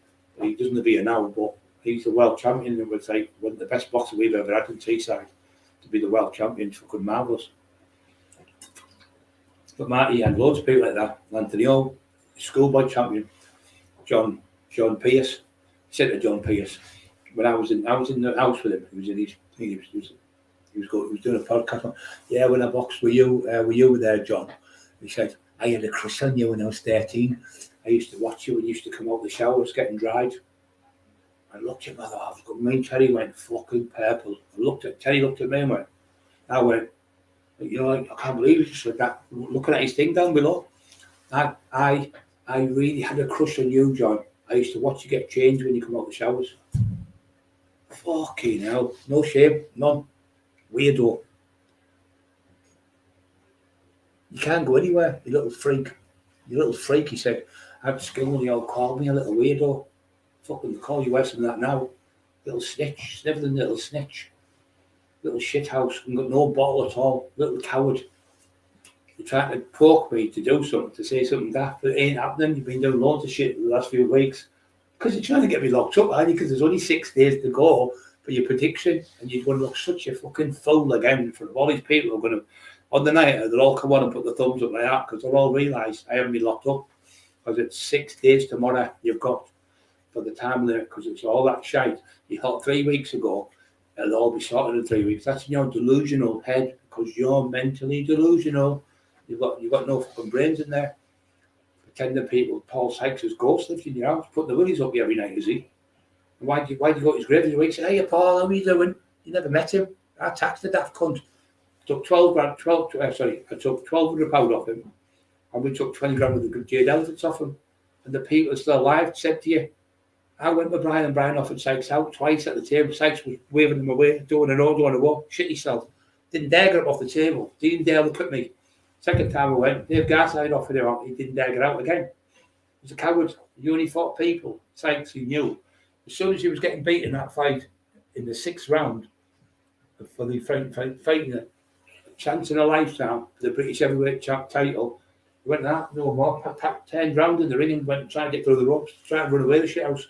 He doesn't live here now, but he's the world champion and would say one of the best boxer we've ever had in Teesside. To be the world champion, fucking marvellous. But Marty had loads of people like that. Anthony O, schoolboy champion, John Pierce. He said to John Pierce, when I was in the house with him, he was doing a podcast. Yeah, when I boxed, were you there, John? He said, I had a crush on you when I was 13. I used to watch you when you used to come out the showers getting dried. I looked at my thought, me and Terry went fucking purple. Terry looked at me and went, I went, you know, like, I can't believe he just said that. Looking at his thing down below. I really had a crush on you, John. I used to watch you get changed when you come out of the showers. Fucking hell. No shame, none. Weirdo. You can't go anywhere, you little freak. You little freak, he said. At school, they all called me a little weirdo. Fucking they call you worse than that now. Little snitch, snivelling little snitch. Little shithouse, and got no bottle at all. Little coward. You're trying to poke me to do something, to say something daft, but it ain't happening. You've been doing loads of shit in the last few weeks. Because you're trying to get me locked up, aren't you? Because there's only 6 days to go for your prediction, and you're going to look such a fucking fool again in front of all these people who are going to, on the night, they'll all come on and put the thumbs up my heart because they'll all realise I haven't been locked up. Because it's 6 days tomorrow you've got for the time limit, because it's all that shite. You thought 3 weeks ago, it'll all be sorted in 3 weeks. That's in your delusional head, because you're mentally delusional. You've got no fucking brains in there. Pretending people, Paul Sykes is ghost lived in your house, putting the willies up you every night, is he? And why'd you go to his grave every week? Say, hey Paul, how are you doing? You never met him. I taxed the daft cunt. I took £1,200 off him, and we took 20 grand of the jade elephants off him. And the people are still alive said to you, I went with Brian and Brian offered Sykes out twice at the table. Sykes was waving them away, doing an order on a walk, shit yourself. Didn't dare get up off the table. Didn't dare look at me. Second time I went, Dave Garside offered him out. He didn't dare get out again. He was a coward. He only fought people. Sykes, he knew. As soon as he was getting beaten in that fight in the 6th round for the fighting a chance in a lifetime for the British heavyweight champ title, he went that, no more, turned round in the ring and went and tried to get through the ropes, tried to run away the shithouse,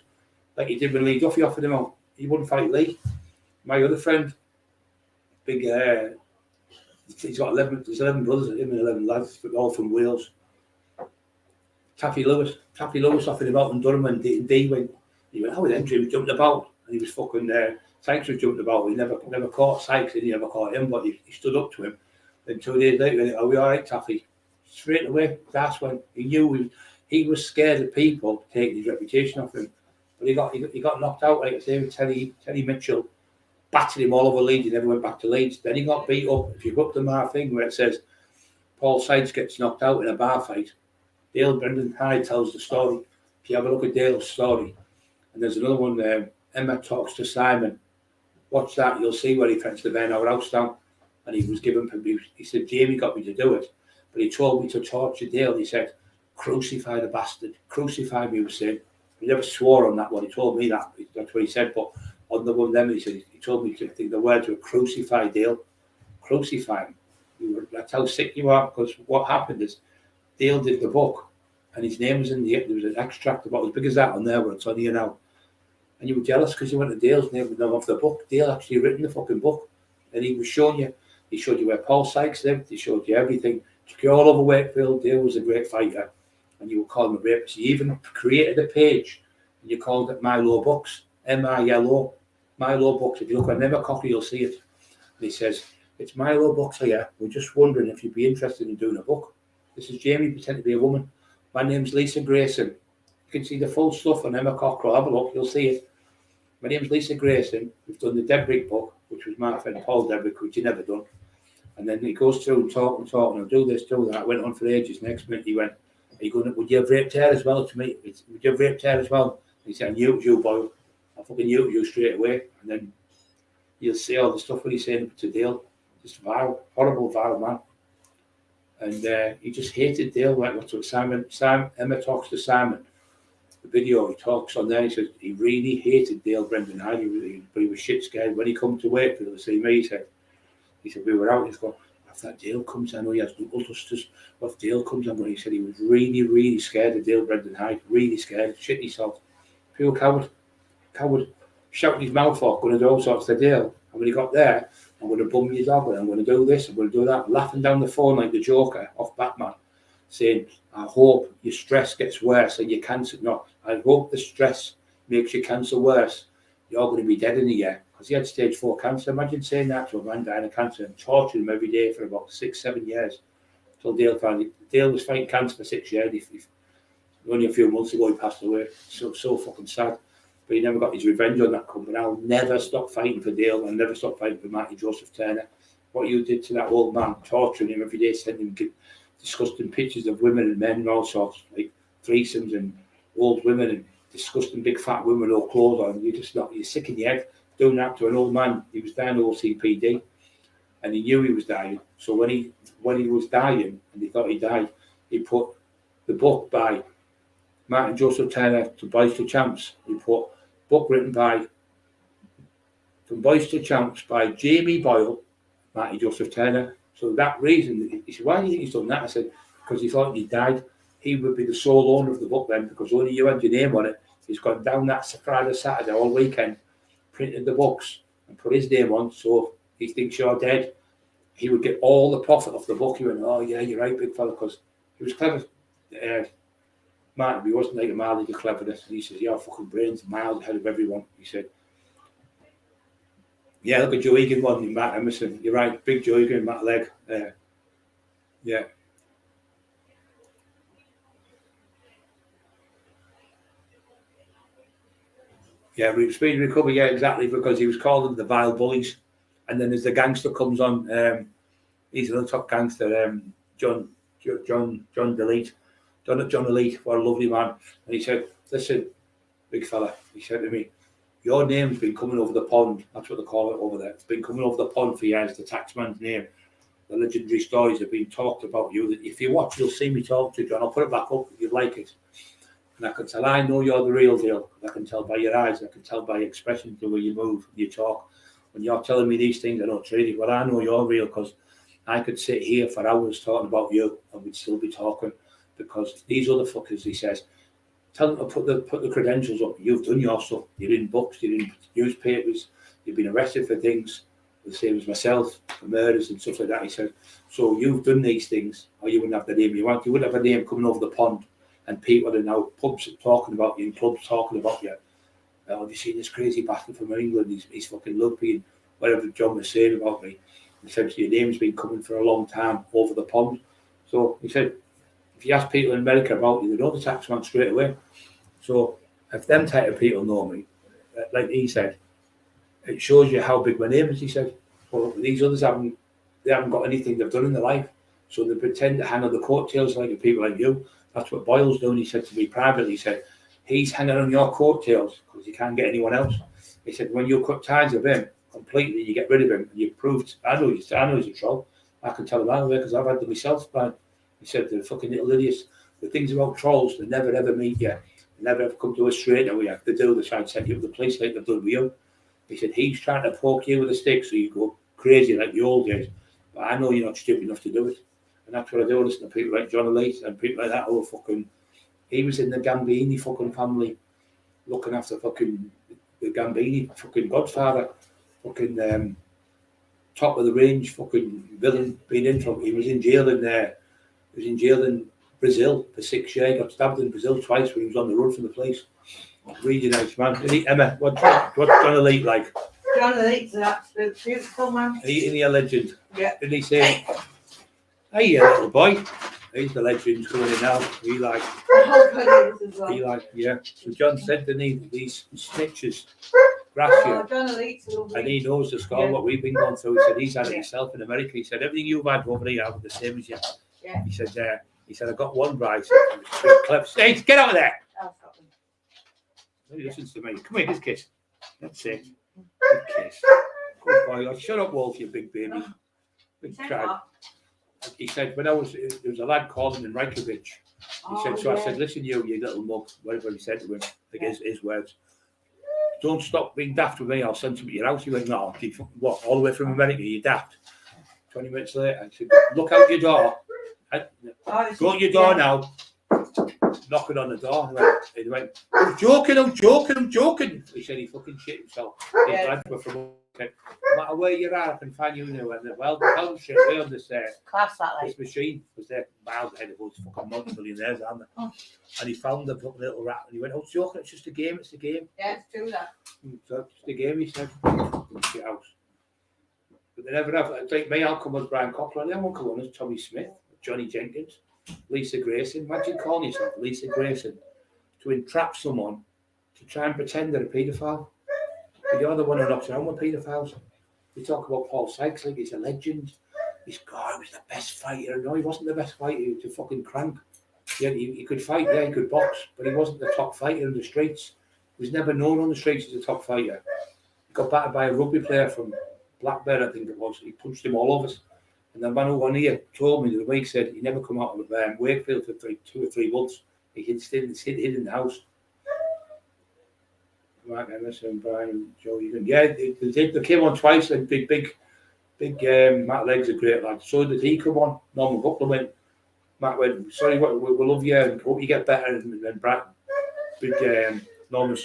like he did when Lee Duffy offered him out. He wouldn't fight Lee. My other friend, big, he's got 11, there's 11 brothers, him and 11 lads, all from Wales. Taffy Lewis offered him out in Durham, and D went, he went, oh, then he was jumping about, and he was fucking, Sykes was jumping about. He never caught Sykes, and he never caught him, but he stood up to him. Then 2 days later, he went, are we all right, Taffy? Straight away, that's when he knew he was scared of people taking his reputation off him. But he got knocked out, like I say, with Terry Mitchell, battered him all over Leeds. He never went back to Leeds. Then he got beat up. If you go up to my thing where it says Paul Sykes gets knocked out in a bar fight, Dale Brendan Hyde tells the story. If you have a look at Dale's story, and there's another one there, Emma talks to Simon. Watch that, you'll see where he threatens to burn our house down. And he was given, he said, Jamie got me to do it, but he told me to torture Dale. He said, crucify the bastard, crucify me, he was saying. He never swore on that one, he told me that, that's what he said, but on the one then he said, he told me to think the words were crucify Dale, crucify him. That's how sick you are, because what happened is Dale did the book, and his name was in there was an extract about as big as that on there, where it's on here now. And you were jealous because you went to Dale's name with them off the book. Dale actually written the fucking book, and he was showing you. He showed you where Paul Sykes lived. He showed you everything. Took you all over Wakefield. Dale was a great fighter, and you were calling him a rapist. You even created a page, and you called it Milo Books, M-I-L-O, Milo Books. If you look at Never Cocky, you'll see it. And he says, it's Milo Books here. We're just wondering if you'd be interested in doing a book. This is Jamie pretending to be a woman. My name's Lisa Grayson. You can see the full stuff on Emma Cockrell. Have a look, you'll see it. My name's Lisa Grayson. We've done the Debrick book, which was my friend Paul Debrick, which he never done. And then he goes through and talking, I'll do this, do that. Went on for ages. Next minute he went, are you going, would you have raped her as well to me? Would you have raped her as well? And he said, I knew it was you, boy. I fucking knew it was you straight away. And then you'll see all the stuff what he's saying to Dale. Just vile, horrible, vile man. And he just hated Dale. What's what Emma talks to Simon. The video he talks on there, he says he really hated Dale Brendan Hyde, but he was shit scared when he come to Wakefield to see me. He said we were out. He's going, if that Dale comes, I know he has knuckle dusters. But if Dale comes, he said he was really, really scared of Dale Brendan Hyde, really scared, shit himself. Pure coward, shouting his mouth off, going to do all sorts to Dale. And when he got there, I'm going to bum your dog, and I'm going to do this, I'm going to do that, laughing down the phone like the Joker off Batman, saying, I hope your stress gets worse and your cancer. No, I hope the stress makes your cancer worse. You're going to be dead in a year. Because he had stage 4 cancer. Imagine saying that to a man dying of cancer and torturing him every day for about 6-7 years. Till Dale found it. Dale was fighting cancer for 6 years. Only a few months ago he passed away. So fucking sad. but he never got his revenge on that cunt. But I'll never stop fighting for Dale. I'll never stop fighting for Marty Joseph Turner. What you did to that old man, torturing him every day, sending him disgusting pictures of women and men and all sorts, like threesomes and old women and disgusting big fat women with no clothes on. You're sick in your head doing that to an old man. He was down to OCPD and he knew he was dying. So when he was dying and he thought he died, he put the book by Martin Joseph Turner, To Boys to Champs. He put book written by From Boys to Champs by Jamie Boyle, Marty Joseph Turner. So that reason, he said, why do you think he's done that? I said, because he thought he died. He would be the sole owner of the book then, because only you had your name on it. He's gone down that Friday, Saturday, all weekend, printed the books and put his name on. So he thinks you're dead. He would get all the profit off the book. He went, oh yeah, you're right, big fella, because he was clever. Martin, he wasn't like a mile of cleverness. And he says, your fucking brain's miles ahead of everyone. He said, yeah, look at Joe Egan one in Matt Emerson. You're right, big Joe Egan, Matt Leg. Yeah. Yeah, but he was speeding recovery, yeah, exactly, because he was calling the vile bullies. And then as the gangster comes on, he's another top gangster, John Elite. John Elite, what a lovely man. And he said, listen, big fella, he said to me, your name's been coming over the pond. That's what they call it over there. It's been coming over the pond for years, the taxman's name. The legendary stories have been talked about you. If you watch, you'll see me talk to John. I'll put it back up if you'd like it. And I can tell, I know you're the real deal. I can tell by your eyes. I can tell by your expression, the way you move, you talk. When you're telling me these things, I don't treat it. Well, I know you're real because I could sit here for hours talking about you and we'd still be talking because these other fuckers, he says, tell them to put the credentials up. You've done your stuff. You're in books, you're in newspapers, you've been arrested for things, the same as myself, for murders and stuff like that. He said, so you've done these things, or you wouldn't have the name you want. You wouldn't have a name coming over the pond, and people are now pubs talking about you, and clubs talking about you. Have you seen this crazy bastard from England? He's fucking lumpy, and whatever John was saying about me. He said, your name's been coming for a long time over the pond. So he said, if you ask people in America about you, they know the taxman straight away. So if them type of people know me, like he said, it shows you how big my name is, he said. Well, these others haven't got anything they've done in their life. So they pretend to hang on the coattails like people like you. That's what Boyle's doing. He said to me privately, he said, he's hanging on your coattails because he can't get anyone else. He said, when you cut ties with him completely, you get rid of him, and you proved, I know he's a troll. I can tell him that way because I've had them myself, Brian. He said, the fucking little idiots, the things about trolls, they never ever meet you. They never ever come to us straight away. If they do, they try and set you up the police like they've done with you. He said, he's trying to poke you with a stick so you go crazy like the old days. But I know you're not stupid enough to do it. And that's what I do, listen to people like John Elite and people like that who are fucking, he was in the Gambini fucking family, looking after fucking the Gambini, fucking Godfather, fucking top of the range, fucking villain, being in trouble. He was in jail in there. He was in jail in Brazil for 6 years. He got stabbed in Brazil twice when he was on the run from the police. Really nice man. Emma, what's John Elite like? John Elite's an absolute beautiful man. Isn't he a legend? Yeah. Didn't he say, hey, little boy? He's the legend coming in now. He like, yeah. So John said, didn't he, these snitches, grass you. John Elite's lovely. And he knows the score, what we've been going through. He said, he's had it himself in America. He said, everything you've had over here, the same as you. Yeah. He said, I got one right. Hey, get out of there. He listens to me. Come here, this kiss. That's it. Good kiss. Good boy. Oh, shut up, Wolf, you big baby. Big crowd. He said, when there was a lad calling in Reykjavik. He said, so I said, listen, you little mug, whatever he said to him, like his words. Don't stop being daft with me, I'll send somebody to your house. He went, no, what, all the way from America, you daft. 20 minutes later, I said, look out your door. Go out your door now. Knocking on the door. He went, I'm joking. He said he fucking shit himself. His lads were from no matter where you are, I can find you now. And well, the hell shit, we on this class that like. This machine was there miles ahead of us, fucking multi-millionaires, aren't they? Oh. And he found the fucking little rat and he went, oh, it's joking, it's just a game, it's a game. Yeah, it's true that. So it's the game, he said. Shit house. But they never have, like my outcome was Brian Cochran, then one come on as Tommy Smith, Johnny Jenkins, Lisa Grayson. Imagine calling yourself Lisa Grayson to entrap someone to try and pretend they're a paedophile. But you're the one who knocks around with paedophiles. We talk about Paul Sykes like he's a legend. He's God, he was the best fighter. No, he wasn't the best fighter. He was a fucking crank. Yeah, he could fight, yeah, he could box, but he wasn't the top fighter in the streets. He was never known on the streets as a top fighter. He got battered by a rugby player from Blackburn, I think it was. He punched him all over. And the man who won here told me the other week, said he never come out of Wakefield for 2 or 3 months. He hid in the house. Mark Emerson, Brian, and Joe Egan. Yeah, they came on twice, and big Matt Legg's a great lad. So did he come on. Norman Buckler went. Matt went, sorry, we love you and hope you get better. And then big Norman,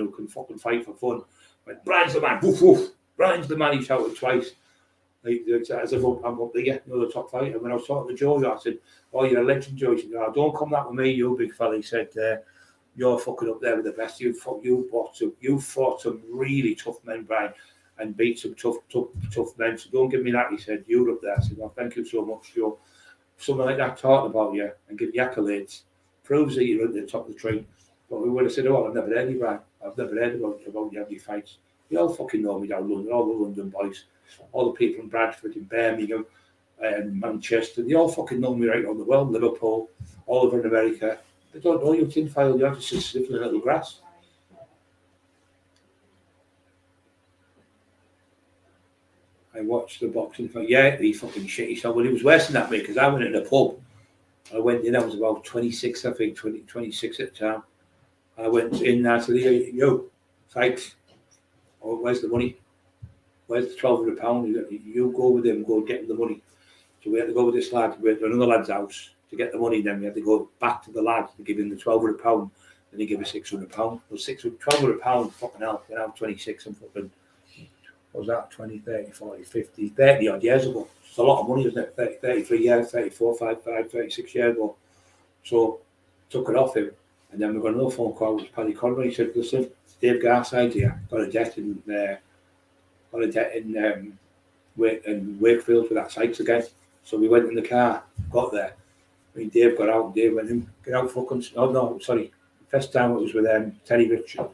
who can fucking fight for fun, went, Brian's the man, woof woof. Brian's the man, he shouted twice. Like, as if I'm up there, you know, the top fighter. When I was talking to Joe, I said, oh, you're a legend, Joe. He said, no, don't come that with me, you big fella. He said, you're fucking up there with the best. You fought some really tough men, Brian, and beat some tough men. So don't give me that. He said, you're up there. I said, well, thank you so much, Joe. Something like that talking about you and give you accolades proves that you're at the top of the tree. But we would have said, oh, I've never heard you, Brian. I've never heard about you having your fights. You all fucking know me down London, all the London boys, all the people in Bradford, in Birmingham, and Manchester. They all fucking know me right around the world, Liverpool, all over in America. They don't know you, tinfoil. You're just sniffing a little grass. I watched the boxing fight. Yeah, he fucking shit himself. Well, he was worse than that, mate, because I went in a pub. I went in, I was about 26, I think, 26 at the time. I went in there to the, yo, Sykes, oh, where's the money? Where's the £1,200? You go with him, go get him the money. So we had to go with this lad, we went to another lad's house to get the money. Then we had to go back to the lad to give him the £1,200, and he gave us £600. Well, £1,200, fucking hell, when I was 26, I'm fucking, what was that, 20, 30, 40, 50, 30 odd years ago. It's a lot of money, isn't it? 30, 33 years, 34, 35, 36 years ago. So took it off him, and then we got another phone call with Paddy Conroy. He said, listen, Dave Garside's here, got a debt in Wakefield with that Sykes again. So we went in the car, got there. I mean, Dave got out, Dave went in, get out fucking, oh no, sorry. First time it was with Terry Richard.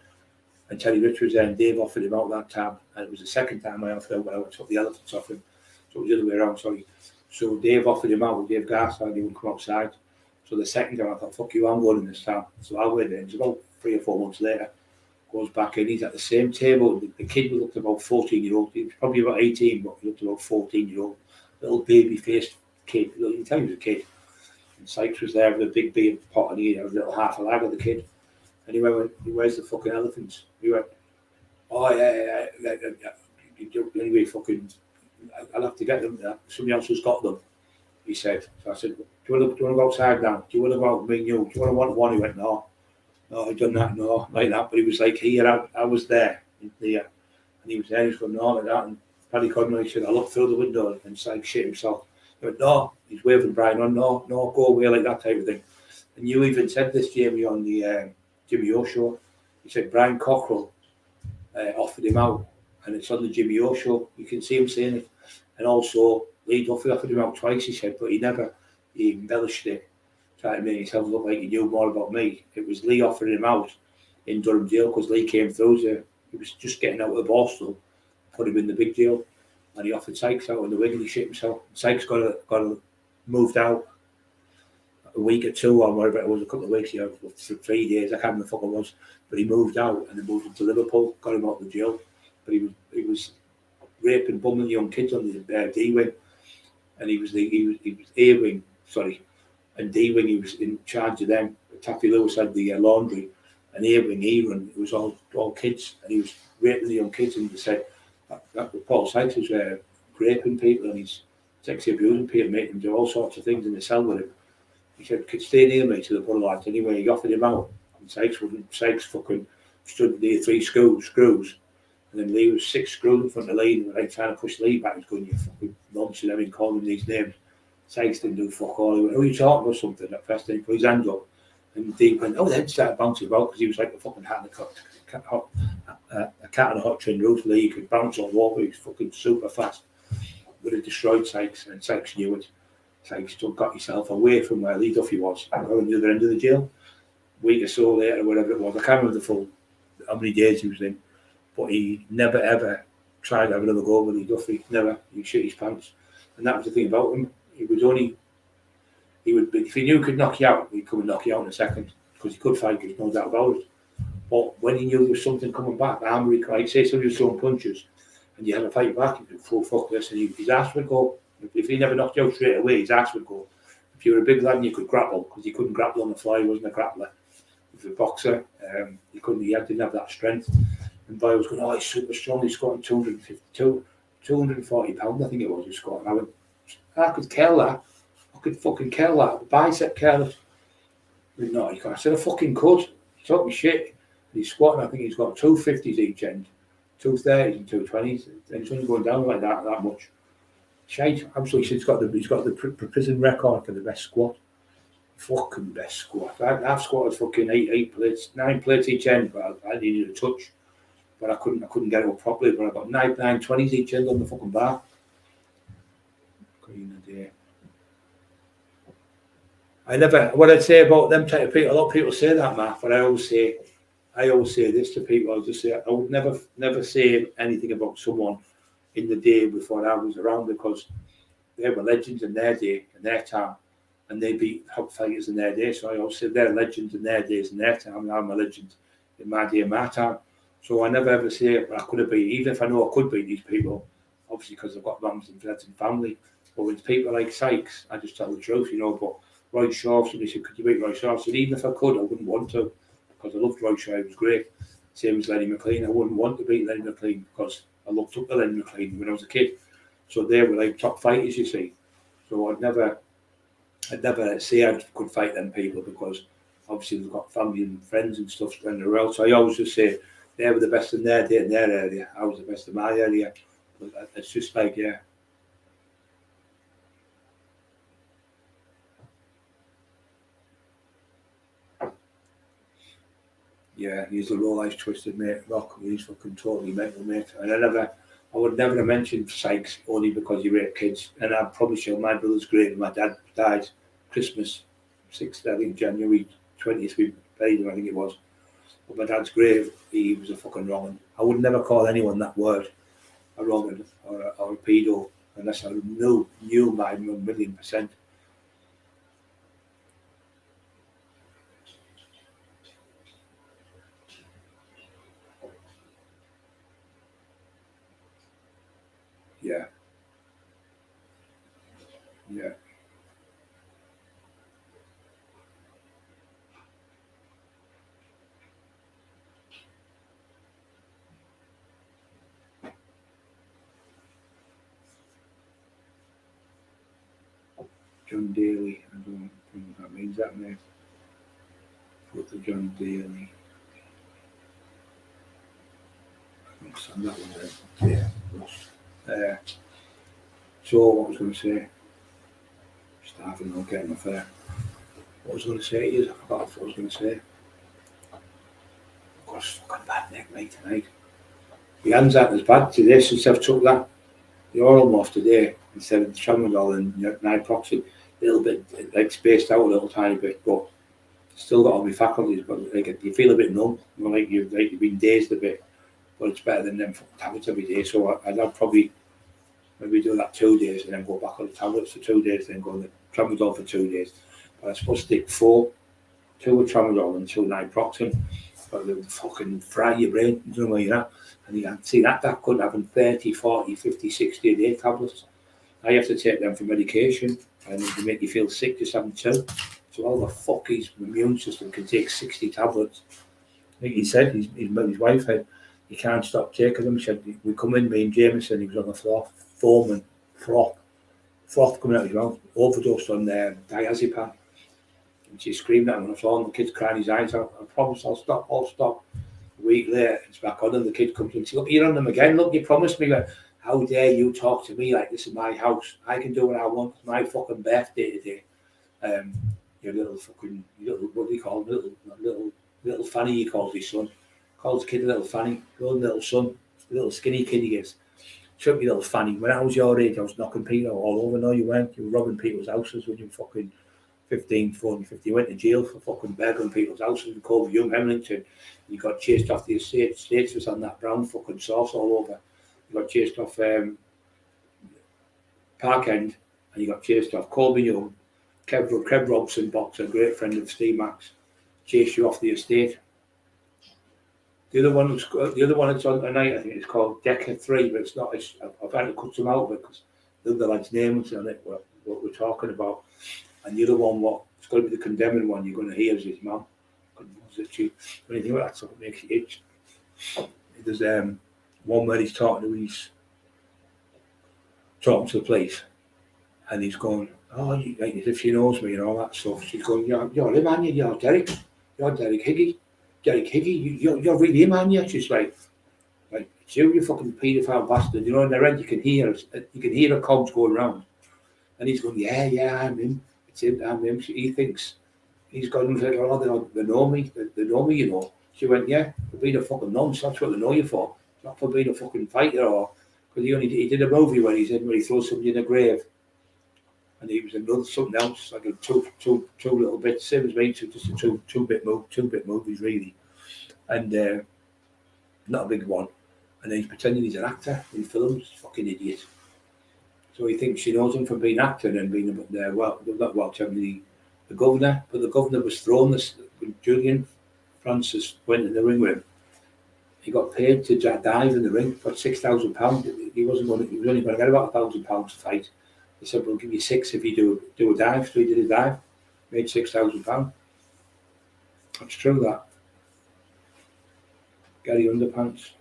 And Terry Richard was there, and Dave offered him out that time. And it was the second time I offered him when I took the elephants off him. So it was the other way around, sorry. So Dave offered him out with Dave Garside, he wouldn't come outside. So the second time I thought, fuck you, I'm going in this time. So I went in. It's about 3 or 4 months later. Goes back in, he's at the same table. The kid looked about 14-year-old. He was probably about 18, but he looked about 14-year-old. Little baby-faced kid. You can tell he was a kid. And Sykes was there with a big beer pot, and he had a little half a lag of the kid. And he went, where's the fucking elephants? He went, oh, yeah. Anyway, fucking, I'll have to get them. Somebody else has got them, he said. So I said, do you want to go outside now? Do you want to go out with me and you? Do you want to want one? He went, no, I've done that, no, like that. But he was like, here, I was there, and he was there, he was going, no, like that. And Paddy Conroy said, I looked through the window and Sykes shit himself. He went, no, he's waving Brian on, no, go away, like that type of thing. And you even said this, Jamie, on the Jimmy O show. He said Brian Cockrell offered him out, and it's on the Jimmy O show. You can see him saying it. And also, Lee Duffy offered him out twice, he said, but he embellished it, trying to make himself look like he knew more about me. It was Lee offering him out in Durham jail, because Lee came through, so he was just getting out of Boston, put him in the big jail, and he offered Sykes out in the wing, and he shit himself. Sykes got moved out a week or two, or whatever it was, a couple of weeks, for 3 days, I can't remember the fuck it was, but he moved out, and they moved him to Liverpool, got him out of the jail, but he was raping, bumming young kids on the D-wing, and he was A-wing, sorry, and D-wing, he was in charge of them. Taffy Lewis had the laundry, and A-wing, E-run, it was all kids, and he was raping the young kids, and he said that Paul Sykes was raping people, and he's sexually abusing people, making them do all sorts of things in the cell with him. He said, could stay near me to the poor lads. Anyway, he offered him out. And Sykes fucking stood near 3 screws. And then Lee was 6 screws in front of Lee, and like trying to push Lee back. He's going, you fucking nonsense, I mean, calling him these names. Sykes didn't do fuck all. He went, who are you talking about something? At first, then he put his hand up. And Dean went, oh, then started bouncing about, because he was like a fucking cat on a hot tin roof. Lee could bounce all over. He was fucking super fast. Would have destroyed Sykes, and Sykes knew it. Sykes got himself away from where Lee Duffy was, on the other end of the jail. A week or so later, whatever it was, I can't remember the full how many days he was in, but he never ever tried to have another go with his Duffy. Never. He shit his pants, and that was the thing about him. He would be, if he knew he could knock you out, he'd come and knock you out in a second because he could fight. There's no doubt about it. But when he knew there was something coming back, armory, like say somebody was throwing punches, and you had to fight back, he'd go, fuck this, and his ass would go. If he never knocked you out straight away, his ass would go. If you were a big lad and you could grapple, because he couldn't grapple on the fly, he wasn't a grappler. He was a boxer, he didn't have that strength. And Boy was going, oh, he's super strong, he's squatting 240 pounds, I think it was, he was squatting. I went, I could kill that. I could fucking kill that. Bicep curl. No, you can't. I said, I fucking could. He took me shit. He's squatting, I think he's got 250s each end, 230s and 220s. And he's only going down like that much. Shite, absolutely. He's got the prison record for the best squat. Fucking best squat. I've squatted fucking 8 plates, 9 plates each end, but I needed a touch. But I couldn't get it up properly. But I got 920s each end on the fucking bar. Green idea. What I'd say about them type of people, a lot of people say that, Matt, but I always say this to people. I'll just say I would never say anything about someone in the day before I was around, because they were legends in their day, in their time, and they beat top fighters in their day. So I always say they're legends in their days, in their time, and I'm a legend in my day, in my time. So I never ever say I could have been, even if I know I could beat these people, obviously because I've got mums and dads and family. But with people like Sykes, I just tell the truth, But Roy Shaw, somebody said, could you beat Roy Shaw? I said, even if I could, I wouldn't want to, because I loved Roy Shaw, he was great. Same as Lenny McLean, I wouldn't want to beat Lenny McLean because I looked up to Lenny McLean when I was a kid. So they were like top fighters, you see. So I'd never say I could fight them people, because obviously they've got family and friends and stuff spreading around. So I always just say they were the best in their day, in their area. I was the best in my area. But it's just like, yeah. Yeah, he's a low life twisted mate. Rock, he's fucking totally mental, mate. And I would never have mentioned Sykes only because he raped kids. And I'm probably sure my brother's great. And my dad died Christmas 6th, I think January 20th. We buried him, I think it was. But my dad's grave, he was a fucking wrong one. I would never call anyone that word, a wrong one or a pedo, unless I knew my 1,000,000%. Yeah. Yeah. John Daly, I don't think that means that, mate. Put the John Daly. I can send that one there. Yeah. So what was I going to say? Starving, not getting my fare. What was I going to say is, I forgot what I was going to say. I've got a fucking bad neck, mate, tonight. My hands aren't as bad today since I've took that. The oral off today, instead of the tramadol and naproxen, a little bit, like spaced out a little tiny bit, but still got all my faculties, but like you feel a bit numb, like you've been dazed a bit, but it's better than them tablets every day. So I'd probably maybe do that 2 days and then go back on the tablets for 2 days, then go on the tramadol for 2 days. But I'm supposed to take 2 with tramadol and 2 naproxen, but they would fucking fry your brain, you know where you're at. And you can see that couldn't having 30, 40, 50, 60 a day tablets. I have to take them for medication, and they make you feel sick just having 2. So how the fuck his immune system can take 60 tablets? I think he said, his wife had, he can't stop taking them. She said, we come in, me and Jameson, he was on the floor, foaming, froth coming out of his mouth, overdosed on diazepam. And she screamed at him on the floor, and the kid's crying his eyes out. I promise I'll stop. A week later, it's back on, and the kid comes in and says, look, you're on them again. Look, you promised me. How dare you talk to me like this in my house? I can do what I want. It's my fucking birthday today. Your little fucking, what do you call him? Little Fanny, he calls his son. Calls the kid a little Fanny. Little son, little skinny kid he gets. Took me little Fanny. When I was your age, I was knocking people all over. No, you weren't. You were robbing people's houses with your fucking 15, 14, 15, went to jail for fucking burgling people's houses in Cove Young, Hemlington. You got chased off the estate. States was on that brown fucking sauce all over. You got chased off Park End, and you got chased off Colby Young. Kev Robson, boxer, a great friend of Steve Max, chased you off the estate. The other one that's on tonight, I think it's called Decker 3, but it's not. I've had to cut some out because the other lad's name was on it, what we're talking about. And the other one, it's got to be the condemning one you're going to hear is his mum. When you think about that stuff, it makes you itch. There's one where he's talking to the police, and he's going, oh, like as if she knows me and all that stuff. She's going, you're him, aren't you? You're Derek Higgy. Derek Higgy, you're really him, aren't you? She's like, it's you fucking paedophile bastard. You know, in the end, you can hear a cogs going round. And he's going, yeah, I'm him. It's him, I'm him. He thinks, he's gone, oh, they know me, you know. She went, yeah, for being a fucking nonce, that's what they know you for. Not for being a fucking fighter or, because he did a movie where he throws somebody in a grave. And he was another something else, like a two little bits, same as me, just a two bit movies really, and not a big one. And then he's pretending he's an actor in films, fucking idiot. So he thinks she knows him from being actor and being the governor, but the governor was thrown. When Julian Francis went in the ring with him, he got paid to dive in the ring for £6,000. He was only going to get about £1,000 to fight. They said, we'll give you 6 if you do a dive. So he did a dive, made £6,000. That's true, that. Gary Underpants.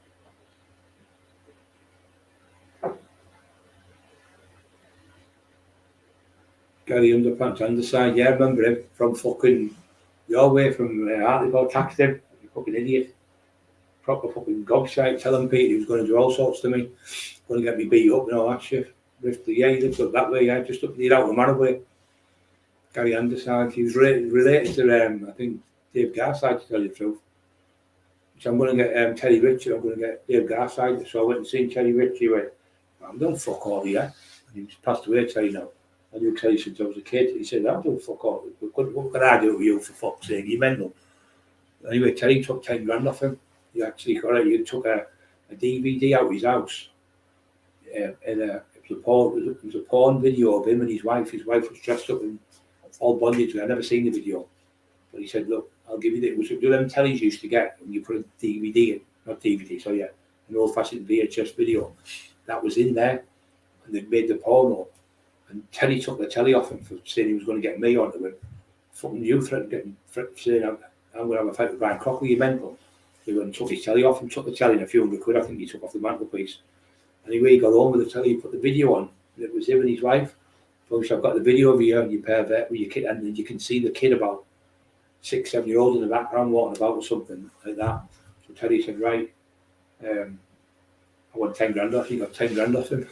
Gary Underpants, Underside. Yeah, I remember him from fucking your way from Hartlepool, taxed him. You fucking idiot. Proper fucking gobshite, telling Pete he was going to do all sorts to me. Going to get me beat up and all that shit. Yeah, he lives up that way, yeah, just up near out of Manaway. Gary Underside. He was related to, I think, Dave Garside, to tell you the truth. So I'm going to get Terry Richard, I'm going to get Dave Garside. So I went and seen Terry Richard. He went, I'm doing fuck all here. And he's passed away, Terry now. I knew Terry since I was a kid. He said, I'm doing fuck all. What can I do with you, for fuck's sake? You're mental. Anyway, Terry took 10 grand off him. He actually took a DVD out of his house. It was a porn video of him and his wife. His wife was dressed up in all bondage. I'd never seen the video. But he said, look, I'll give you that. It was them tellies used to get when you put a DVD in. Not DVD, so yeah, an old-fashioned VHS video. That was in there. And they made the porno. And Terry took the telly off him for saying he was going to get me onto it. Fucking you threatened saying, I'm going to have a fight with Brian Crocker, you mental. He went and took his telly off him, took the telly and a few £100 I think he took off the mantelpiece. Anyway, he got home with the telly, he put the video on, and it was him and his wife. Folks, I've got the video of you and your pervert with your kid, and then you can see the kid about 6, 7 year old in the background walking about or something like that. So Terry said, right, I want 10 grand off. He got 10 grand off him.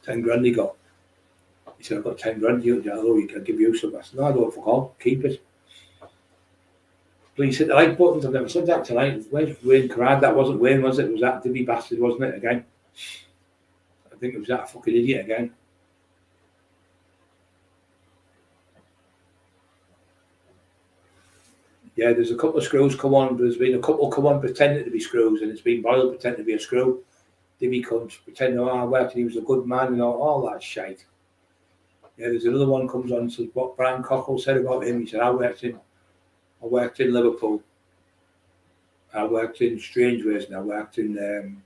10 grand he got. He said, I've got 10 grand, you can give you some. I said, no, I don't fuck all, keep it. Please hit the like buttons. I've never said that tonight. Where's Wayne Carrad? That wasn't Wayne, was it? It was that Dibby bastard, wasn't it, again? I think it was that fucking idiot again. Yeah, there's a couple of screws come on. There's been a couple come on pretending to be screws, and it's been Boyle pretending to be a screw. Dibby comes pretending, I worked and he was a good man and all that shite. Yeah, there's another one comes on and says what Brian Cockle said about him. He said, I worked in Liverpool. I worked in Strangeways and I worked in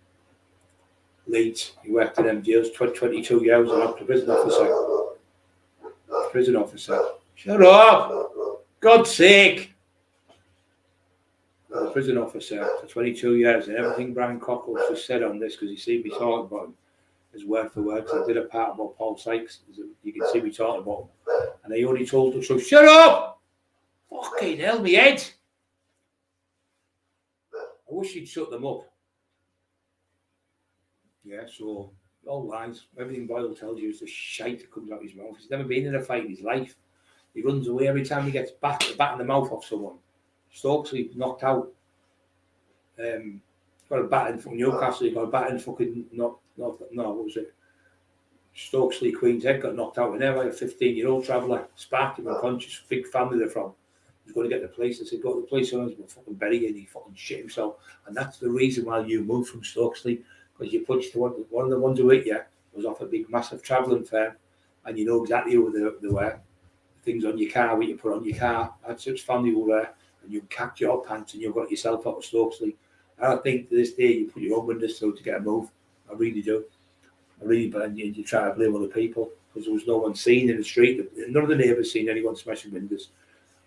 Leeds. He worked in them jails 22 years and I'm a prison officer. Shut up! God's sake! I was a prison officer for 22 years and everything Brian Cockle just said on this, because he seen me talking about him, is word for word. So I did a part about Paul Sykes. You can see me talking about him. And he only told us, so shut up! Fucking hell, me head! I wish he'd shut them up. Yeah, so all lies. Everything Boyle tells you is the shite that comes out of his mouth. He's never been in a fight in his life. He runs away every time he gets the bat in the mouth off someone. Stokes, he knocked out. Got a bat in from Newcastle. He got a bat in fucking what was it? Stokesley, Queen's Head got knocked out in there by a 15-year-old traveller, sparked him unconscious, big family they're from. He was going to get the police. I said, go to the police, and we'll fucking bury you, and he fucking shit himself. And that's the reason why you moved from Stokesley, because you punched one of the ones who hit you was off a big, massive travelling firm, and you know exactly who they were. Things on your car, what you put on your car, that's its family who were, and you cacked your pants and you got yourself out of Stokesley. And I think to this day you put your own windows through to get a move. I really do. I really, but you try to blame other people because there was no one seen in the street. None of the neighbours seen anyone smashing windows,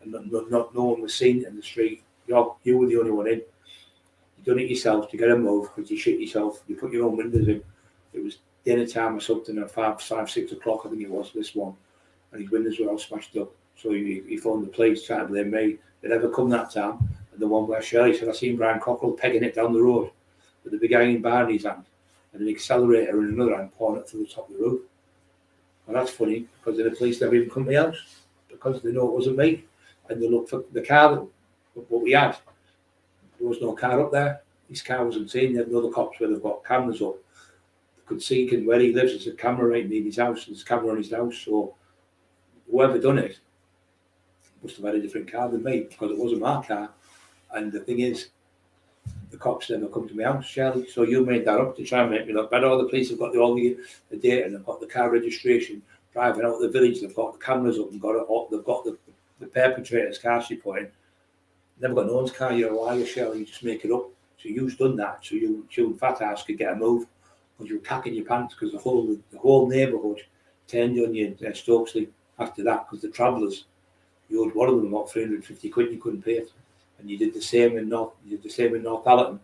and no one was seen in the street. You were the only one in. You done it yourself to get a move because you shit yourself. You put your own windows in. It was dinner time or something at 6 o'clock, I think it was, this one. And his windows were all smashed up. So he phoned the police, trying to blame me. They never come that time. And the one where Shirley said, I seen Brian Cockrell pegging it down the road with a big iron bar in his hand and an accelerator in another hand, pouring it through the top of the roof. And that's funny because then the police never even come to my house because they know it wasn't me. And they looked for the car what we had. There was no car up there. His car wasn't seen. They had other cops where they've got cameras up. They could see where he lives. There's a camera right near his house. There's a camera on his house. So whoever done it must have had a different car than me because it wasn't my car. And the thing is, the cops never come to my house, Shirley. So you made that up to try and make me look better. All the police have got all the data and they've got the car registration. Driving out of the village, they've got the cameras up and got it up. They've got the perpetrator's car she put in. Never got no one's car. You're a liar, Shirley. You just make it up. So you've done that. So you and Fat Ass could get a move because you were cacking your pants because the whole neighbourhood turned on you in Stokesley after that because the travellers, you owed one of them about 350 quid. You couldn't pay it. And you did the same in Northallerton.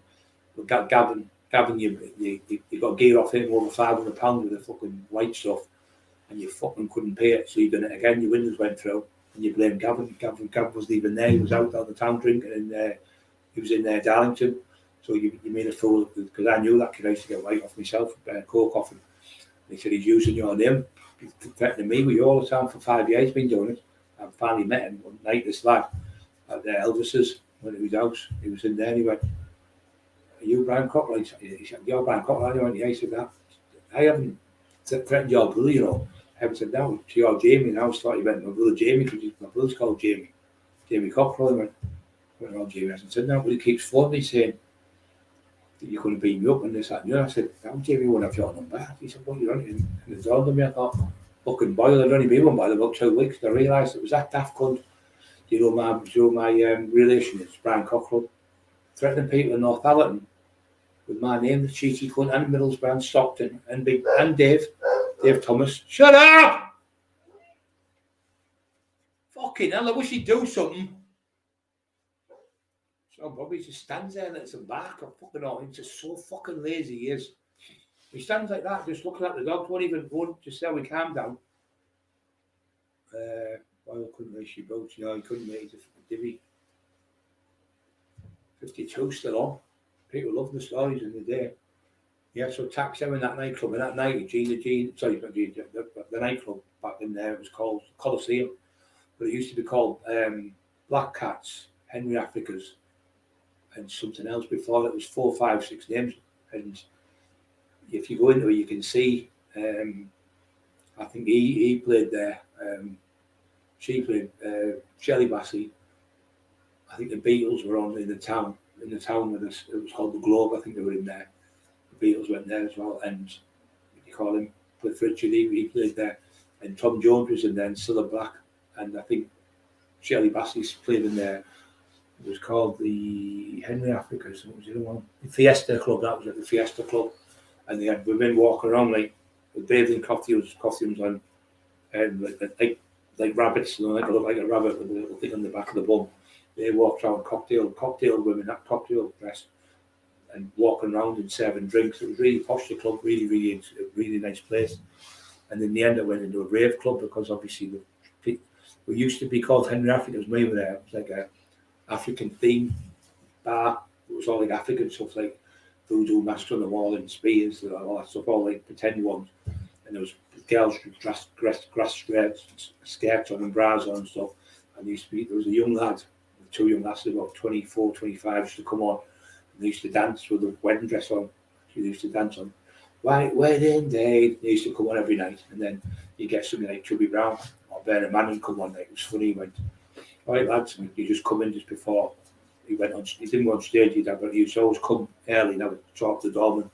But Gavin, you got gear off him over £500 with the fucking white stuff, and you fucking couldn't pay it. So you done it again. Your windows went through, and you blamed Gavin. Gavin wasn't even there. He was out on the town drinking, and he was in Darlington. So you made a fool because I knew that kid. I used to get white off myself, coke off him. He said he's using your name, he's threatening me with you all the time for 5 years. Been doing it. I finally met him one night. This lad at Elvis's. Went to his house, he was in there, and he went, are you Brian Cockrell? He said, you're Brian Cockrell. I went, yeah. He said, I haven't threatened your brother, you know. I haven't said that to your Jamie. And I was thought he meant my brother Jamie, because my brother's called Jamie Cockrell. He went, well, Jamie hasn't said that, but he keeps phoning me saying that you couldn't beat me up and this, that, and the other. I said, no, Jamie won't have your number. He said, what are you on? And it dawned on me, I thought, fucking boy, I'd only been one by about 2 weeks. And I realised it was that daft cunt. You know my relation is Brian Cockrell, threatening people in Northallerton with my name, the cheeky cunt, and Middlesbrough and Stockton and Dave Thomas. Shut up! Fucking hell, I wish he'd do something. So Bobby just stands there and lets him bark. Fucking all. He's just so fucking lazy he is. He stands like that, just looking at the dogs, won't just say we calm down. Well, I couldn't race your boats. No, he couldn't make it. Did he? 52 still on. People love the stories in the day. Yeah, so Taxi in that nightclub, and that night, the nightclub back in there, it was called Coliseum, but it used to be called Black Cats, Henry Africas, and something else before. It was 4, 5, 6 names, and if you go into it, you can see. I think he played there. She played Shelley Bassey. I think the Beatles were on in the town with us. It was called the Globe. I think they were in there. The Beatles went there as well, and what do you call him? Cliff Richard. He played there, and Tom Jones was in there, and Cilla Black, and I think Shelley Bassey played in there. It was called the Henry Africas. What was the other one? The Fiesta Club. That was at the Fiesta Club, and they had women walking around like with bathing costumes on, and like rabbits, you know, like look like a rabbit with a little thing on the back of the bum. They walked around cocktail women, that cocktail dress, and walking around and serving drinks. It was really posh, the club, really nice place. And in the end, I went into a rave club because obviously we used to be called Henry Africa. It was me there. It was like a African theme bar. It was all like African stuff, like voodoo mask on the wall and spears and all that stuff, all like pretend ones. And there was girls with grass skirts on and bras on and stuff. And there was a young lad, 2 young lasses, about 24, 25, used to come on. And they used to dance with a wedding dress on. They used to dance on. White Wedding Day. They used to come on every night, and then you get something like Chubby Brown or Bernard Manning come one night. It was funny. He went, all right, lads, you just come in just before he went on. He didn't go on stage, but he used to always come early. Now talk to the doorman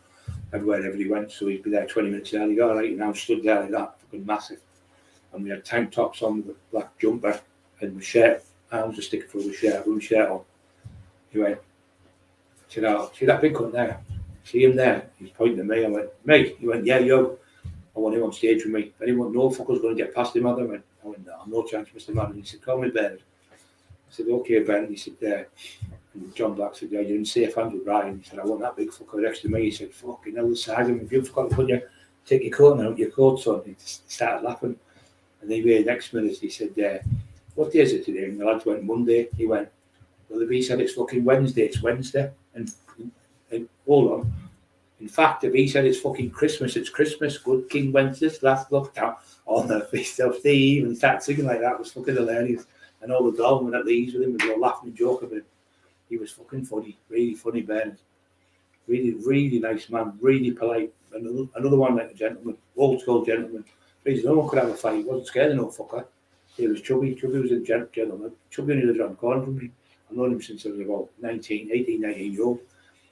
everywhere he went, so he'd be there 20 minutes early. All right, now stood there like that, fucking massive. And we had tank tops on with a black jumper and my shirt, arms just sticking through the shirt, with my shirt on. He went, see that big cunt there? See him there? He's pointing at me. I went, mate. He went, yeah, yo. I want him on stage with me. If anyone no fucker's going to get past him, I went, no, no chance, Mr. Madden. He said, call me Ben. I said, okay, Ben. He said, and John Black said, yeah, you're in safe hands with Brian. He said, I want that big fucker next to me. He said, fucking hell, the size of him. If you've forgot to take your coat out, your coat's on. He started laughing. And then the next minute, he said, what day is it today? And the lads went, Monday. He went, well, if he said it's fucking Wednesday, it's Wednesday. And hold on. In fact, if he said it's fucking Christmas, it's Christmas. Good King Wenceslas last looked out on the feast of Steve and started singing like that. It was fucking hilarious. And all the dogs went at least with him and they were laughing and joking with him. He was fucking funny, really funny Bernard. Really, really nice man, really polite. Another one like a gentleman, old school gentleman. Please, no one could have a fight. He wasn't scared of no fucker. He was Chubby. Chubby was a gentleman. Chubby only lived around the corner from me. I've known him since I was about 19 years old.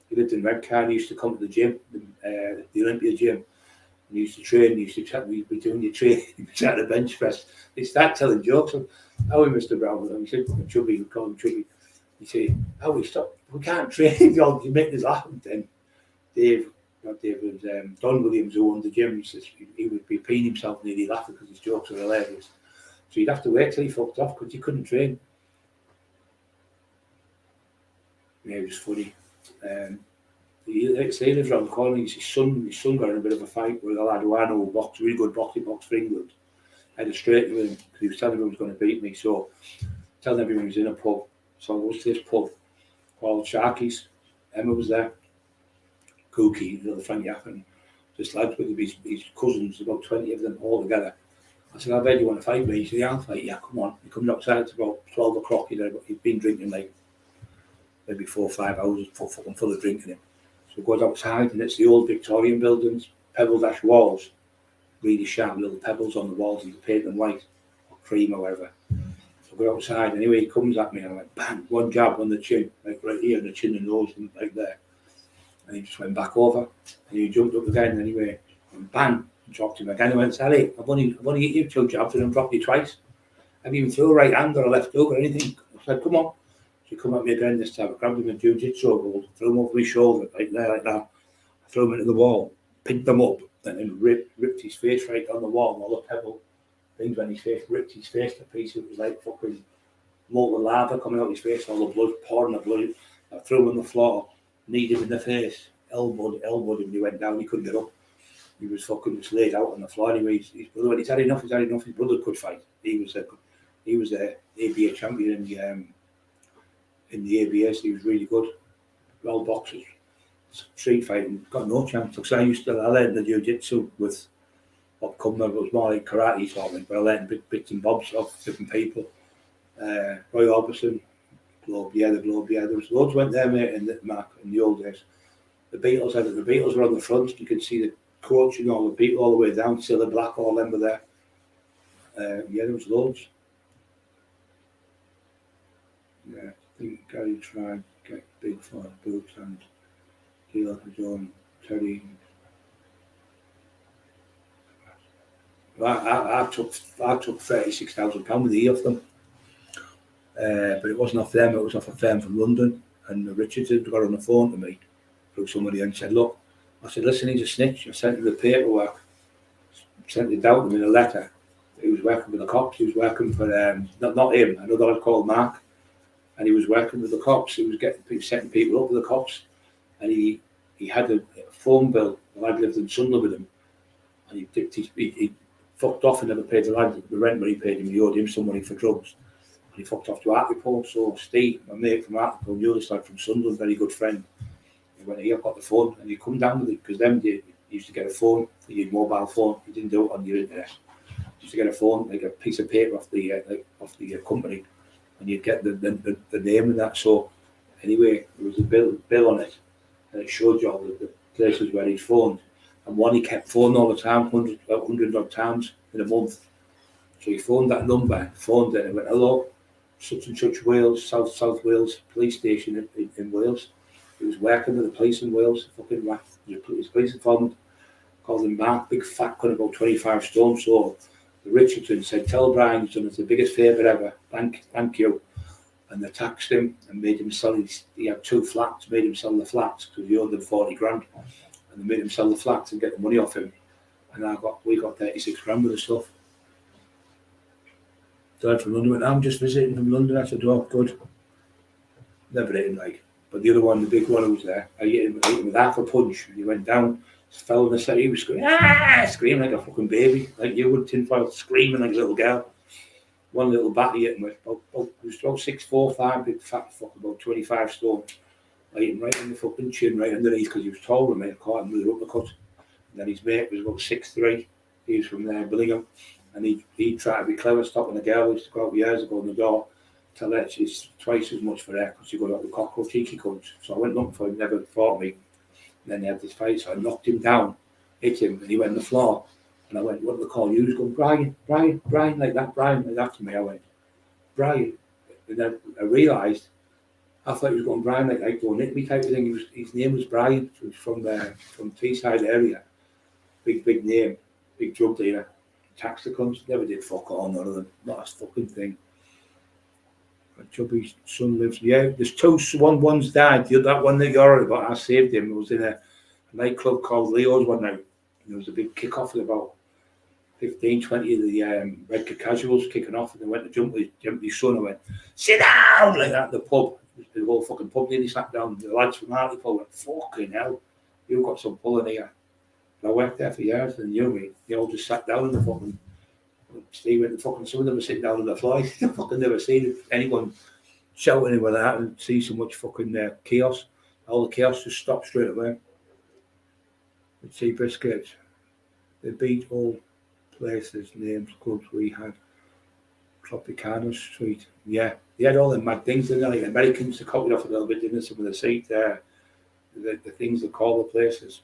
He lived in Redcar and he used to come to the gym, the Olympia gym. And he used to train, he used to chat, we'd be doing your training, he'd be chatting the bench press. He'd start telling jokes on how we Mr. Brown. And he said, Chubby, we call him Chubby. He said, how we stop? We can't train, you make us laugh. And then Don Williams, who owned the gym, he says he would be peeing himself nearly laughing because his jokes were hilarious. So you'd have to wait till he fucked off because he couldn't train. Yeah, it was funny. He lives around the corner. His son got in a bit of a fight with a lad who I know boxed, really good boxing for England. I had a straight with him because he was telling everyone he was going to beat me. So telling everyone he was in a pub. So I was to this pub called Sharky's. Emma was there. Cookie, Frank Yaffin. This lad with his cousins, about 20 of them all together. I said, I bet you want to fight me. He said, yeah, I'll fight. Yeah, come on. He comes outside. It's about 12 o'clock. He'd been drinking like maybe 4 or 5 hours full of drinking him. So he goes outside and it's the old Victorian buildings, pebbled ash walls, really sharp little pebbles on the walls and paint them white or cream or whatever. So I go outside anyway, he comes at me and I went bang, one jab on the chin, like right here, the chin and nose and like there. And he just went back over and he jumped up again anyway and bang, and dropped him again. I went, Sally, I've only hit you 2 jabs and I've dropped you twice. I haven't even threw a right hand or a left hook or anything. I said, come on. So he come at me again this time. I grabbed him in jiu-jitsu hold, threw him over my shoulder, like there, like that. I threw him into the wall, picked him up, and then ripped his face right on the wall. And all the pebble things on his face, ripped his face to pieces. It was like fucking molten lava coming out his face, all the blood, pouring the blood. I threw him on the floor, kneed him in the face, elbowed him, and he went down, he couldn't get up. He was fucking just laid out on the floor. Anyway, his brother, when he's had enough, his brother could fight. He was a ABA champion in the ABS. He was really good. Well boxers, street fighting, got no chance. Because I learned the jiu-jitsu with what come it was more like karate sort of thing, but I learned bits and bobs off different people. Roy Orbison, Globe, there was loads went there, mate, in the old days. The Beatles were on the front. You could see the coach and all the people all the way down, Silver Black, all them were there. There was loads. Yeah, I think Gary tried to get big for the boots and deal up his own Terry. I took £36,000 a year off them. But it wasn't off them, it was off a firm from London. And Richards got on the phone to me through somebody and said, look, I said, listen, he's a snitch. I sent him the paperwork, sent it down to him in a letter. He was working with the cops. He was working for, not him, another lad called Mark. And he was working with the cops. He was setting people up with the cops. And he had a phone bill. The lad lived in Sunderland with him. And he fucked off and never paid the lad the rent when he paid him. He owed him some money for drugs. And he fucked off to Hartlepool. So Steve, my mate from Hartlepool, knew this lad from Sunderland, very good friend. He went, here, I've got the phone. And he come down with it, because then you used to get a phone, your mobile phone. You didn't do it on your internet. You used to get a phone, like a piece of paper off the company. And you'd get the name and that. So anyway, there was a bill on it, and it showed you all the places where he'd phoned. And one he kept phoning all the time, 100 odd times in a month. So he phoned that number, phoned it, and went, hello, such and such Wales, South Wales police station in Wales. He was working with the police in Wales, fucking whack. His police informant called him Mark, big fat cunt, about 25 stone. So the Richardson said, tell Brian he's done us the biggest favour ever. Thank you. And they taxed him and made him sell he had 2 flats, made him sell the flats because he owed them 40 grand. And they made him sell the flats and get the money off him. And we got 36 grand with the stuff. Died from London. Went, I'm just visiting from London. I said, oh, good. Never hit him like. But the other one, the big one who was there, I hit him with half a punch. And he went down, fell on the side. He was screaming like a fucking baby, like you would, tinfoil, screaming like a little girl. One little batty hit him with he was about 6'4", 5", big fat fuck, about 25 stone. I hit him right in the fucking chin, right underneath, because he was taller than me. I caught him with an uppercut. And then his mate was about 6'3". He was from there, Billingham. And he tried to be clever, stopping the girl who used to go out years ago in the door. Tell her she's twice as much for her because she got out with cockroach cheeky cunts. So I went looking for him, never fought me. And then they had this fight, so I knocked him down, hit him, and he went on the floor. And I went, what do they call you? He was going, Brian, like that to me. I went, Brian. And then I realised, I thought he was going, Brian, like going hit me type of thing. His name was Brian, he was from Teesside area. Big name, big drug dealer. Tax the cunts, never did fuck all, none of them. Not a fucking thing. My chubby son lives, there's 2, one's died. That one that you're about, I saved him. It was in a nightclub called Leo's one night. And there was a big kick-off with about 15, 20 of the Red Casuals kicking off, and they went to jump with his son and went, sit down, like that in the pub. The whole fucking pub nearly sat down. The lads from Hartlepool went, fucking hell, you've got some pulling here. I worked there for years, and you know me, they all just sat down in the fucking, Steve went, fucking, some of them were sitting down on the floor. I fucking never seen anyone shouting anyone like that and see so much fucking chaos. All the chaos just stopped straight away. You'd see biscuits. They beat all places, names, clubs we had. Tropicana Street. Yeah, they had all the mad things in there, like Americans, they copied off a little bit, didn't they? Some of the seat there, the things they call the places.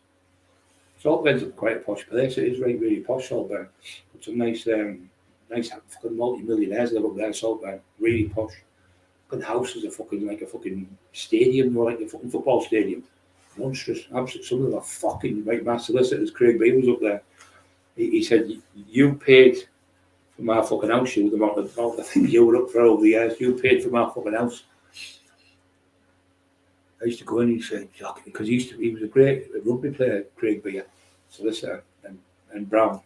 Saltburn's quite a posh place. It is really posh, Saltburn. But some nice fucking multi-millionaires live up there, Saltburn. Really posh. Fucking houses are fucking like a fucking stadium, or like a fucking football stadium. Monstrous. Absolutely. Some of them are fucking like my solicitors. Craig B was up there. He said, you paid for my fucking house, you, the amount of things you were up for over the years. You paid for my fucking house. I used to go in and say, because he was a great rugby player, Craig Beer, solicitor, and Brown,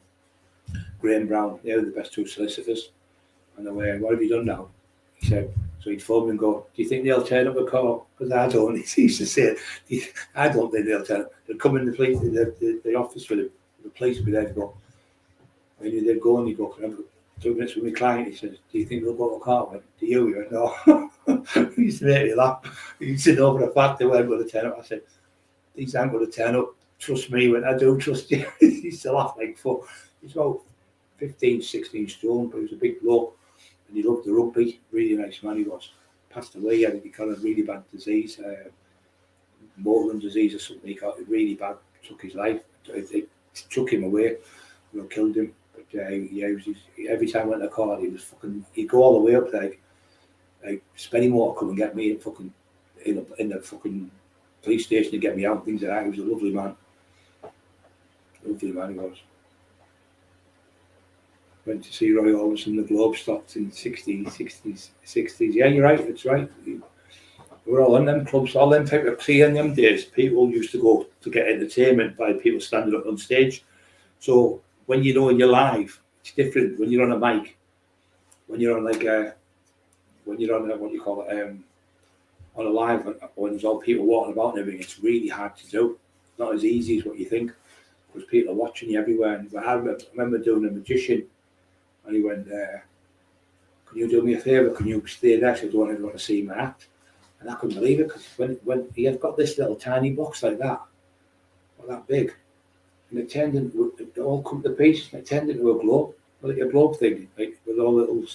Graham Brown. They were the best 2 solicitors. And I went, what have you done now? He said, so he'd phone me and go, do you think they'll turn up a call? Because I don't. He used to say, I don't think they'll turn up. They'll come in the office for the police would be there to go. And they'd go and he'd go, can I have 2 minutes with my client? He says, do you think they'll go to court? I went, do you? He went, no. He used to make me laugh. He used to know for the fact they weren't going to turn up. I said, these aren't going to turn up. Trust me. When I do trust you. He used to laugh like fuck. He's about 15, 16 stone, but he was a big bloke. And he loved the rugby. Really nice man he was. Passed away. I think he got a really bad disease. Morgan disease or something. He got it really bad. Took his life. It took him away. Killed him. But every time I went to court, he'd go all the way up there. Like Spennymoor come and get me in the fucking police station to get me out, things like that. He was a lovely man. Lovely man he was. Went to see Roy Orbison, the Globe stopped in the 60s. Yeah, you're right, it's right. We were all in them clubs, all them type of, see in them days, people used to go to get entertainment by people standing up on stage. So when you know you're live, it's different when you're on a mic. When you're on what do you call it, on a live, when there's all people walking about and everything, it's really hard to do. It's not as easy as what you think, because people are watching you everywhere. And I remember doing a magician, and he went, can you do me a favour? Can you stay there? So I don't want to see my act. And I couldn't believe it, because when he had got this little tiny box like that, not that big, and it turned into, it all come to pieces, and it turned into a globe, like a globe thing, like with all little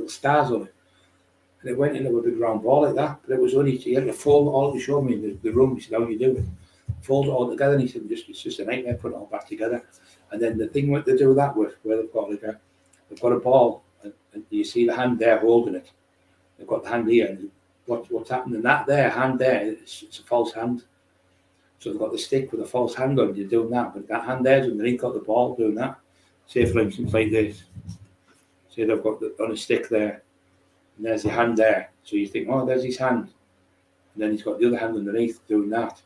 stars on it. And it went into a big round ball like that, but it was only, he had to fold all to show me in the room. He said, how you doing? fold it all together, and he said, it's just a nightmare putting it all back together. And then the thing what they do that with, where they've got a ball, and you see the hand there holding it. They've got the hand here, and what's happening? That there hand there, it's a false hand. So they've got the stick with a false hand on. You're doing that, but that hand there's underneath got the ball doing that. Say for instance like this. Say they've got on a stick there, and there's the hand there. So you think, oh, there's his hand, and then he's got the other hand underneath doing that,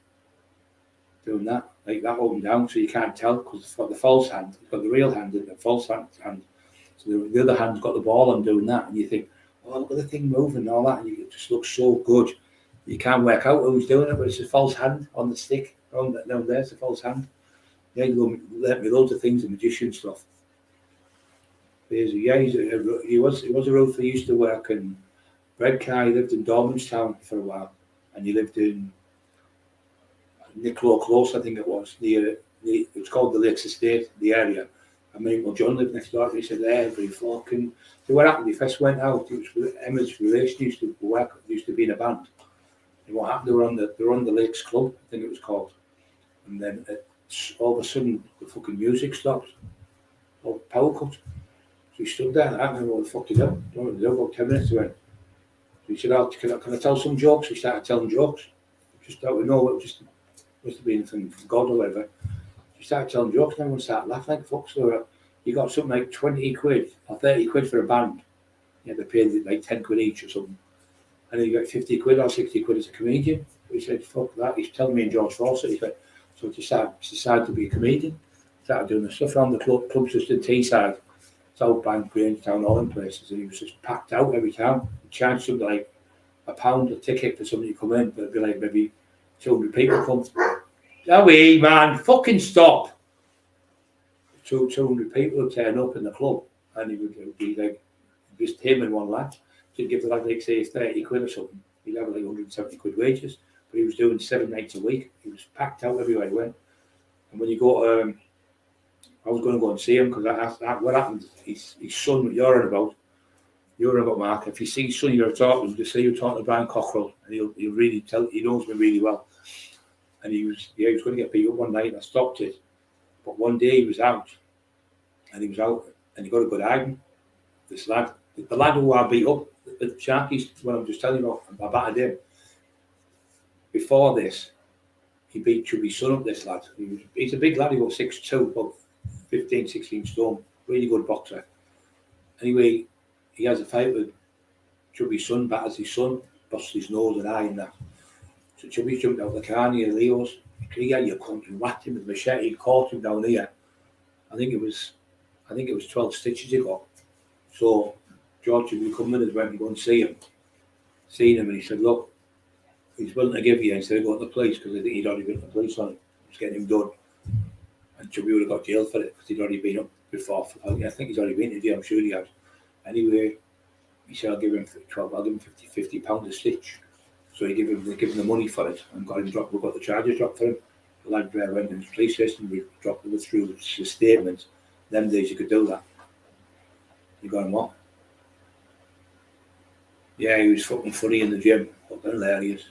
like that up and down. So you can't tell because it's got the false hand, it's got the real hand and the false hand. So the other hand's got the ball on doing that, and you think, oh, look at the thing moving and all that, and it just looks so good. You can't work out who's doing it, but it's a false hand on the stick. Oh, no, there's a false hand. Yeah, you learn me loads of things, the magician stuff. Yeah, he was a roofer. He used to work in Redcar. He lived in Dormanstown for a while, and he lived in Nicola Close, I think it was. It was called the Lakes Estate, the area. I mean, well, John lived next door. He said every fucking. So what happened? He first went out. It was Emma's relation used to work. Used to be in a band. And what happened? They were on the Lakes Club, I think it was called. And then all of a sudden, the fucking music stopped. Or power cut. So he stood there. I don't know what the fuck to do. I don't know what to do. About 10 minutes went. So he said, "Oh, can I tell some jokes?" He started telling jokes. Just out of nowhere. It just must have been from God or whatever. He started telling jokes, and everyone started laughing like fuck. So you got something like 20 quid or 30 quid for a band. Yeah, they paid like 10 quid each or something. And then you got 50 quid or 60 quid as a comedian. He said, fuck that. He's telling me and George Fawcett. He said, so he decided to be a comedian. Started doing the stuff around the clubs just in Teesside, South Bank, Grangestown, all them places. And he was just packed out every time. He charged something like £1 a ticket for somebody to come in, but it'd be like maybe 200 people come. Oh, hey, man, fucking stop. 200 people would turn up in the club, and it would be like just him and one lad. So he'd give the lad, like, say, 30 quid or something. He'd have like 170 quid wages, but he was doing 7 nights a week. He was packed out everywhere he went. And when you go to, I was going to go and see him because what happened, his son, what you're on about, Mark, if you see his son, you're talking, just say you're talking to Brian Cockrell, and he'll really tell, he knows me really well. And he was going to get beat up one night, and I stopped it. But one day he was out, and he got a good hiding. This lad, the lad who I beat up at Sharkies, what I'm just telling you about, I battered him. Before this, he beat Chubby's son up, this lad. He's a big lad, he was 6'2", about 15, 16 stone, really good boxer. Anyway, he has a fight with Chubby's son, batters his son, busts his nose and eye and that. So Chubby jumped out of the car near Leo's. He had your cunt and whacked him with a machete, caught him down here. I think it was 12 stitches he got. So George would come in and went and go and see him. Seen him, and he said, look, he's willing to give you instead of going to the police, because I think he'd already been to the police on it. He was getting him done. And Chubby would have got jailed for it because he'd already been up before. I think he's already been to jail, I'm sure he has. Anyway, he said, I'll give him 50 pounds a stitch. So they give him the money for it and got him dropped. We got the charges dropped for him. The lad went into the police station, we dropped it through his statements. Them days you could do that. You got him what? Yeah, he was fucking funny in the gym, fucking hilarious.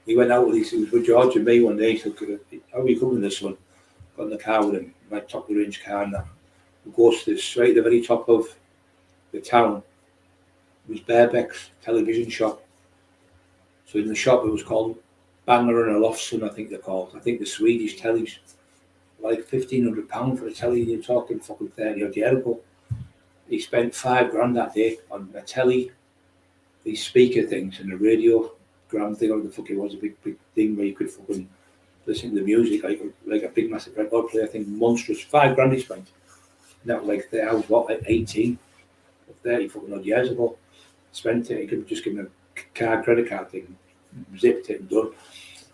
He went out he was with George and me one day. He said, how are you coming this one? Got in the car with him, my top of the range car, and that. We go straight at the very top of the town. It was Barebeck's television shop. So in the shop it was called Banger and Olofsson, I think they're called. I think the Swedish tellies, like £1,500 for a telly. You're talking fucking 30 odd years ago. He spent $5,000 that day on a telly, these speaker things, and a radiogram thing, or the fuck it was, a big thing where you could fucking listen to the music like a big massive record player thing, monstrous. $5,000 he spent. And that was I was what, like 18, 30 fucking odd years ago. Spent it. He could just give him a credit card thing, zipped it and done.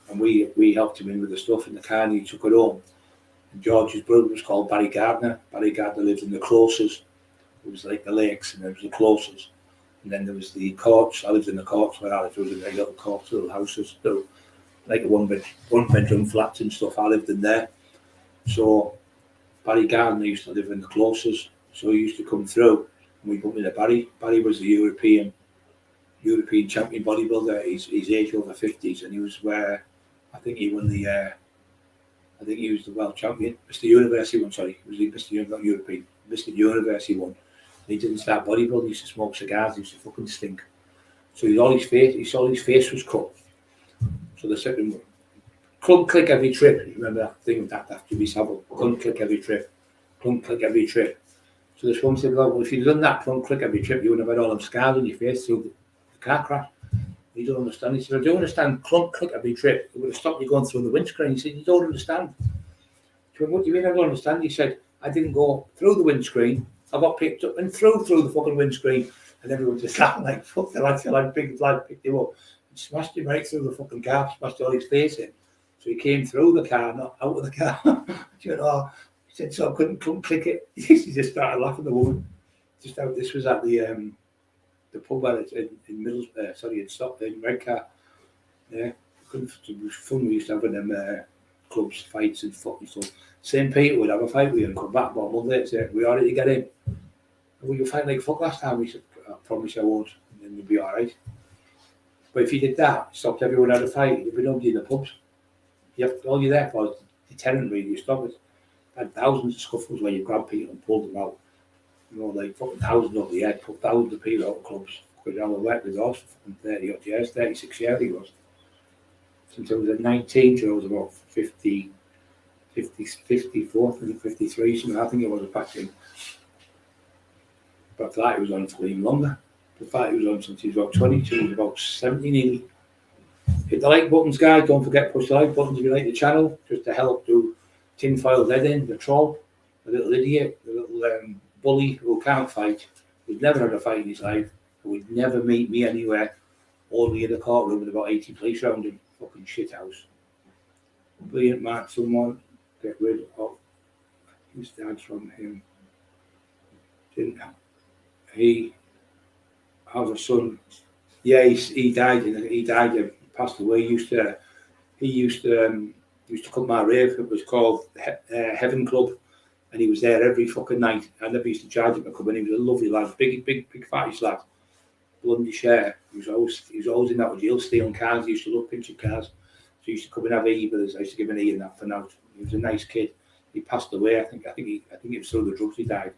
And we helped him in with the stuff in the car, and he took it home. And George's brother was called Barry Gardner. Barry Gardner lived in the Closes. It was like the lakes, and there was the Closes. And then there was the courts. I lived in the courts where I lived. There was like little courts, little houses, like a one bedroom flats and stuff. I lived in there. So Barry Gardner used to live in the Closes. So he used to come through, and we bumped into Barry. Barry was the European champion bodybuilder. He's age over 50s, and he was where I think he won the I think he was the world champion. Mr. University one, sorry. It was not European. Mr. University one. He didn't start bodybuilding, he used to smoke cigars, he used to fucking stink. So he saw his face was cut. So they said to him, clump click every trip. You remember that thing with that Jimmy Savile? Clump click every trip. Clump click every trip. So this one said, well, if you'd done that clump click every trip, you wouldn't have had all them scars on your face through the car crash. You don't understand. He said, I do understand clump click every trip. It would have stopped you going through the windscreen. He said, you don't understand. He went, what do you mean I don't understand? He said, I didn't go through the windscreen. I got picked up and through the fucking windscreen, and everyone just laughing like, fuck the lad, big lad picked him up and smashed him right through the fucking car, smashed all his face in. So he came through the car, not out of the car. He went, oh, he said, so I couldn't click it. He just started laughing, the woman. Just out, this was at the pub where it's in in Redcar. Yeah, it was fun. We used to have them clubs, fights and fucking stuff. St. Peter would have a fight with you and come back about Monday and say, we all ready to get in? Well, you fight like fuck last time. We said, I promise I won't, and then you'll be alright. But if you did that, stopped everyone had a fight, there'd be nobody in the pubs. All you're there for is deterrent, really. You stop it. I had thousands of scuffles where you grab people and pulled them out. You know, like fucking thousands over the head, put thousands of people out of clubs. Because I was worked with us for fucking 30 odd years, 36 years I think it was. Since I was at 19 till I was about 54, I think 53, something. I think it was a patching. But for that, he was on for even longer. The fact he was on since he was about 22, he was about 70 nearly. Hit the like buttons, guys. Don't forget push the like buttons if you like the channel, just to help do tinfoil lead in, the troll, the little idiot, the little bully who can't fight, who's never had a fight in his life, who would never meet me anywhere, only in a courtroom with about 80 police around him. Fucking shit house. Brilliant man, someone get rid of his dad's from him. Didn't he has a son? Yeah, he died. He passed away. He used to come my rave. It was called Heaven Club, and he was there every fucking night. I never used to charge him to come in. He was a lovely lad, big fattish lad, blondish hair. He was always in that with deal, stealing cars. He used to love pinching cars. So he used to come and have E with us. I used to give him an E and that for now. He was a nice kid. He passed away. I think it was through the drugs he died.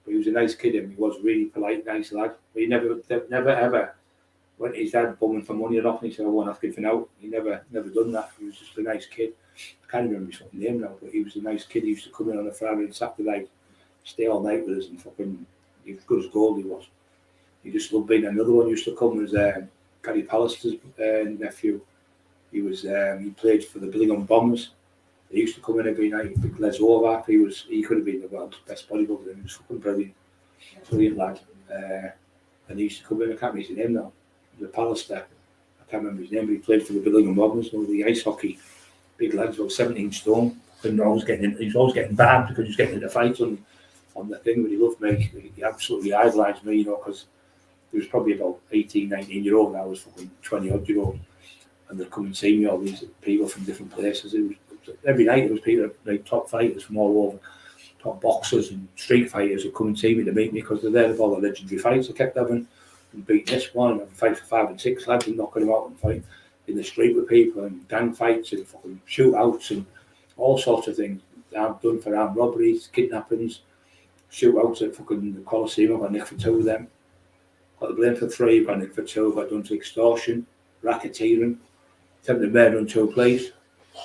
But he was a nice kid and he was really polite, nice lad. But he never ever went to his dad bumming for money or nothing. He said, I won't ask him for now. He never done that. He was just a nice kid. I can't remember his fucking name now, but he was a nice kid. He used to come in on a Friday and Saturday night, stay all night with us, and fucking, he was good as gold, he was. He just loved being. Another one used to come was Gary Pallister's nephew. He played for the Billingham Bombers. He used to come in every night, big Les Horvath. He could have been the world's best bodybuilder. He was fucking brilliant lad. And he used to come in, I can't remember his name now. The Pallister, I can't remember his name, but he played for the Billingham Bombers, the ice hockey. Big lads, about 17 stone. And he was always getting banned because he was getting into fights on the thing, but he loved me. He absolutely idolised me, because he was probably about 18, 19 year old, and I was fucking 20 odd year old. And they'd come and see me, all these people from different places. Every night there was people, like top fighters from all over, top boxers and street fighters would come and see me to meet me because they're there with all the legendary fights I kept having, and beat this one, and fight for 5 and 6 lads and knocking them out and fight in the street with people, and gang fights and fucking shootouts and all sorts of things. I've done for armed robberies, kidnappings, shootouts at fucking the Coliseum. I got nicked for 2 of them. Got the blame for 3, got nicked for 2, got done to extortion, racketeering, attempted murder on 2 police.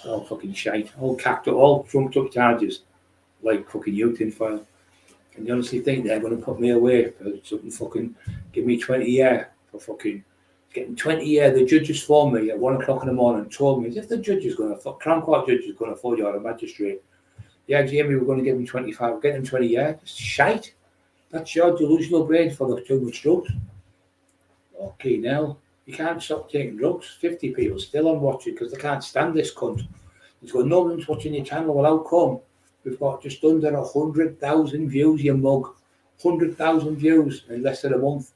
All fucking shite, all cacked up, all trumped up charges, like fucking youth in file. And you honestly think they're going to put me away for something fucking, give me 20 years for fucking, getting 20 years. The judges phoned me at 1 o'clock in the morning and told me, as if the judge is going to, Crown Court judge is going to phone you out a magistrate. Yeah, Jamie, we're going to give him 25, get him 20 years. It's shite. That's your delusional brain for the too much drugs. Okay, now. You can't stop taking drugs. 50 people still on watching because they can't stand this cunt. He's got no one's watching your channel. Well, how come? We've got just under 100,000 views, you mug. 100,000 views in less than a month.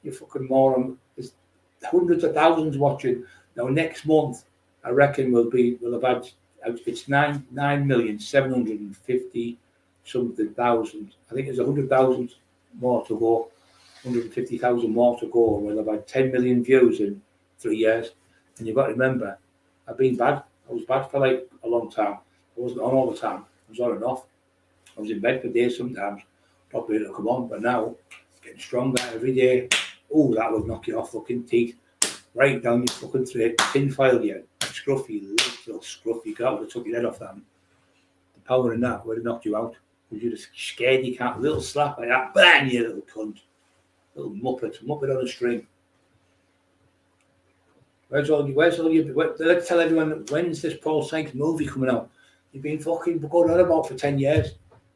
You fucking moron. There's hundreds of thousands watching. Now, next month, I reckon we'll have had, it's 9,750,000 something thousand. I think there's 100,000 more to go. 150,000 more to go, and we'll have had 10 million views in 3 years. And you've got to remember, I've been bad. I was bad for like a long time. I wasn't on all the time. I was on and off. I was in bed for days sometimes, probably to come on, but now getting stronger every day. Oh, that would knock you off fucking teeth. Right down your fucking throat, tin foil you, scruffy, little scruffy girl that took your head off that. The power in that would have knocked you out. Because you're just scared you can't, a little slap like that, bang, you little cunt. Little muppet on a string. Let's tell everyone, when's this Paul Sykes movie coming out? You've been fucking going on about for 10 years.